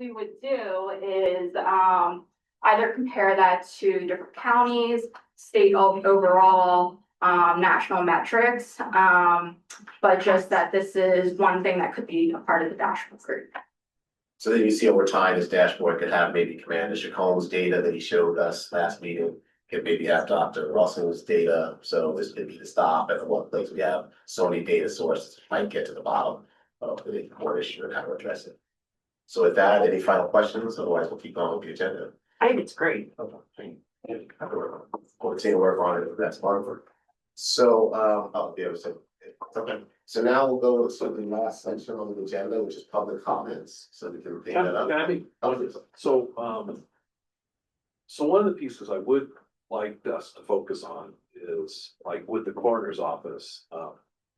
we would do is, either compare that to different counties, state overall, national metrics. But just that this is one thing that could be a part of the dashboard. So then you see over time, this dashboard could have maybe Commander Chacon's data that he showed us last meeting. Could maybe have Dr. Russell's data, so this could be the stop at one place. We have so many data sources, might get to the bottom of the core issue and how to address it. So with that, any final questions? Otherwise, we'll keep going with the agenda. I think it's great. Okay. We'll continue to work on it, that's fun. So, okay, so now we'll go to the last section on the agenda, which is public comments, so we can pick that up. So one of the pieces I would like us to focus on is like with the coroner's office,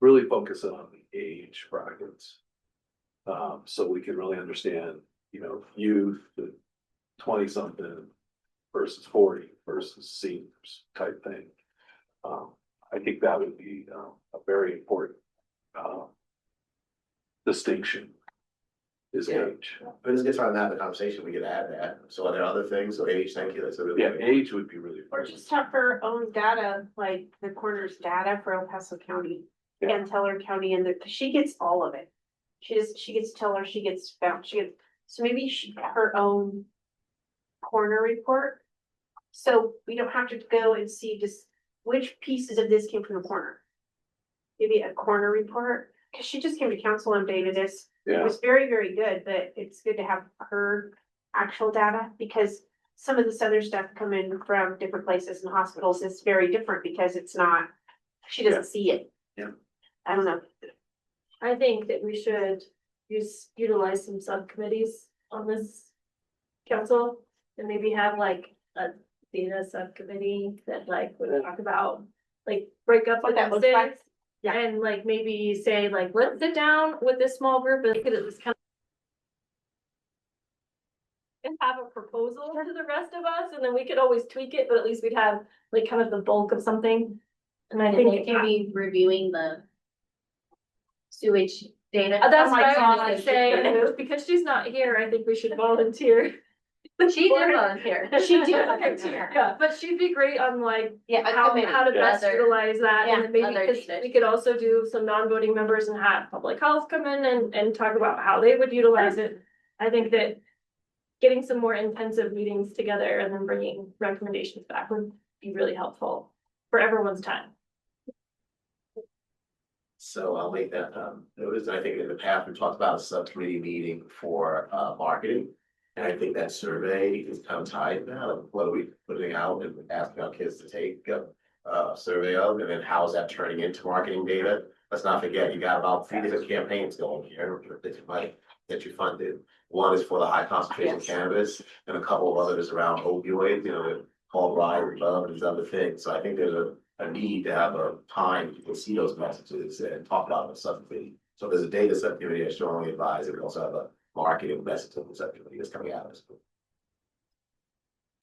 really focusing on the age brackets. So we can really understand, you know, youth, 20-something versus 40 versus seniors type thing. I think that would be a very important distinction is age. But let's get trying to have the conversation, we could add that. So are there other things? So age, thank you, that's a really. Yeah, age would be really. Or just have her own data, like the coroner's data for El Paso County Yeah. and Teller County, and cause she gets all of it. She gets Teller, she gets found, so maybe her own coroner report. So we don't have to go and see just which pieces of this came from the coroner. Maybe a coroner report, cause she just came to council and updated this. It Yeah, was very, very good, but it's good to have her actual data because some of this other stuff coming from different places and hospitals is very different because it's not, she doesn't see it. Yeah. I don't know. I think that we should utilize some subcommittees on this council. And maybe have like a data subcommittee that like would talk about, like, break up. What that looks the like. Yeah, and like maybe say like, let's sit down with this small group and look at this kind of. And have a proposal to the rest of us, and then we could always tweak it, but at least we'd have like kind of the bulk of something. And I And think they can be reviewing the sewage data. That's I'm what I like, was gonna say, and because she's not here, I think we should volunteer. She did volunteer. She did volunteer, yeah, but she'd be great on like Yeah. how to best Other- utilize that, and then maybe, other because data. we could also do some non-voting members and have public health come in and talk about how they would utilize it. I think that getting some more intensive meetings together and then bringing recommendations back would be really helpful for everyone's time. So I'll make that, notice. I think in the past, we talked about a subcommittee meeting for, marketing. And I think that survey is kind of tied now, like, what are we putting out and asking our kids to take a survey of, and then how's that turning into marketing data? Let's not forget, you got about 3 different campaigns going here that you might get you funded. One is for the high concentration cannabis, and a couple of others around opioids, you know, called Ride, Love, and these other things. So I think there's a need to have a time to see those messages and talk about the subcommittee. So there's a data subcommittee I strongly advise, and we also have a marketing messaging subcommittee that's coming out of this.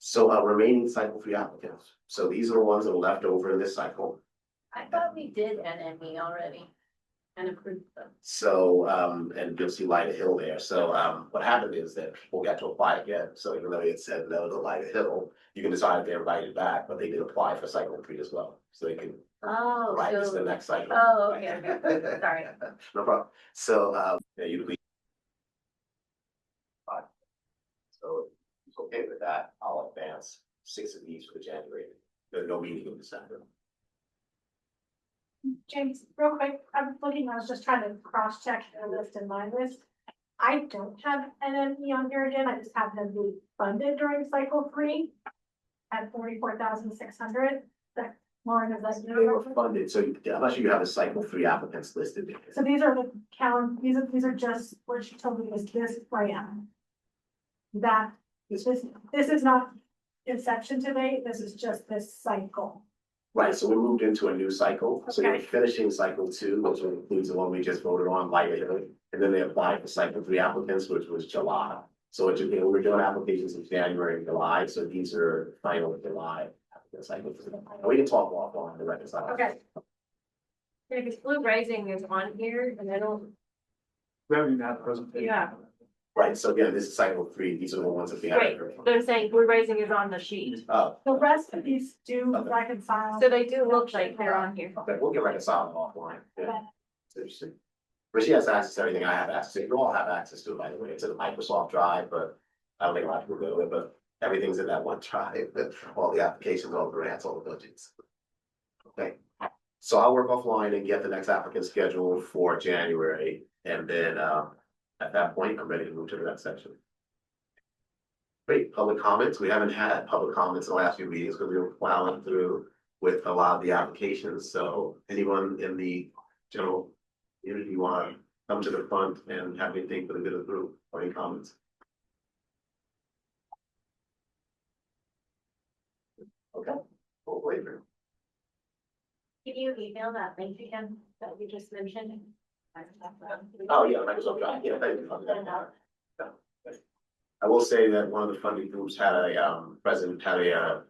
So remaining cycle 3 applicants. So these are the ones that are left over in this cycle. I thought we did NME already and approved them. So, and you'll see Light Hill there. So, what happened is that people got to apply again. So even though it said no to Light Hill, you can decide if they're invited back, but they did apply for cycle 3 as well. So they can Oh, write this so- the next cycle. Oh, okay, okay. Sorry. No problem. So, yeah, you'd be. So, if it's okay with that, I'll advance 6 of these for January. There's no meeting in December. James, real quick, I'm looking, I was just trying to cross-check your list and my list. I don't have NME on here again, I just have them be funded during cycle 3 at 44,600. That, Lauren, is that They were funded, so unless you have a cycle 3 applicants listed. So these are the these are just what she told me was this plan. That, this is not inception to date, this is just this cycle. Right, so we moved into a new cycle, so you're Okay. finishing cycle 2, which includes the one we just voted on, Light Hill. And then they applied for cycle 3 applicants, which was July. So it's, you know, we're doing applications in January and July, so these are final July applicants. Cycle 3. And we can talk offline to reconcile. Okay. Because Blue Rising is on here, and I don't. We haven't even had a presentation. Yeah. Right, so again, this is cycle 3, these are the ones that we have. Right, but I'm saying Blue Rising is on the sheet. Oh, The rest of these do Okay. reconcile. So they do look like they're on here. okay, we'll get reconciled offline. Yeah. It's interesting. But she has access to everything I have access to. You all have access to it, by the way. It's in a Microsoft Drive, but I don't think a lot of people go to it, but everything's in that one drive, all the applications, all the grants, all the budgets. Okay, so I'll work offline and get the next applicant scheduled for January, and then, at that point, I'm ready to move to the next section. Great, public comments. We haven't had public comments in the last few meetings because we were plowing through with a lot of the applications. So anyone in the general community, you want to come to the front and have anything for the good of the group or any comments? Okay, we'll wait for it. Can you email that link again that we just mentioned? Oh, yeah, Microsoft Drive, yeah, thank you. Yeah. I will say that one of the funding groups had a, president had a,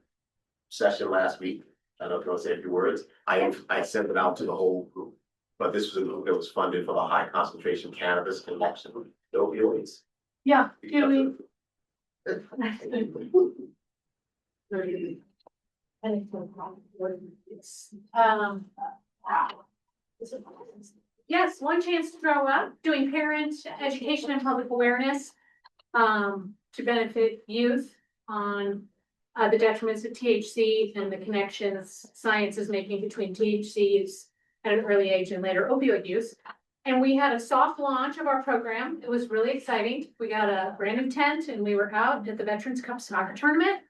session last week. I don't know if you want to say a few words. I sent it out to the whole group. But this was a group that was funded for the high concentration cannabis collection, the opioids. Yeah, do we? Yes, one chance to grow up, doing parent education and public awareness, to benefit youth on the detriments of THC and the connections science is making between THCs at an early age and later opioid use. And we had a soft launch of our program. It was really exciting. We got a brand new tent and we were out at the Veterans Cup soccer tournament.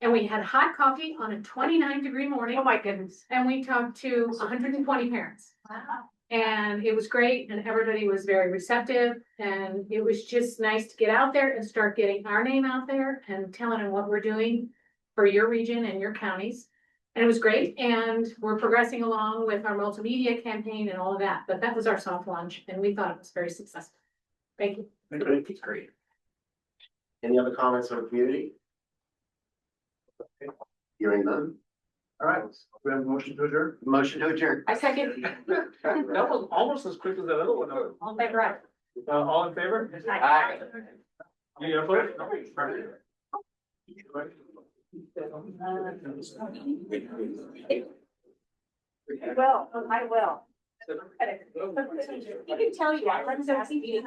And we had hot coffee on a 29-degree morning. Oh, my goodness. And we talked to 120 parents. Wow. And it was great and everybody was very receptive and it was just nice to get out there and start getting our name out there and telling them what we're doing for your region and your counties. And it was great and we're progressing along with our multimedia campaign and all of that, but that was our soft launch and we thought it was very successful. Thank you. Great. Any other comments from the community? Hearing none. All right, we have a motion to adjourn. Motion to adjourn. I second. That was almost as quick as that other one. All in favor? All in favor? Aye. Any opposed? Well, I will. I can tell you, I was at a meeting.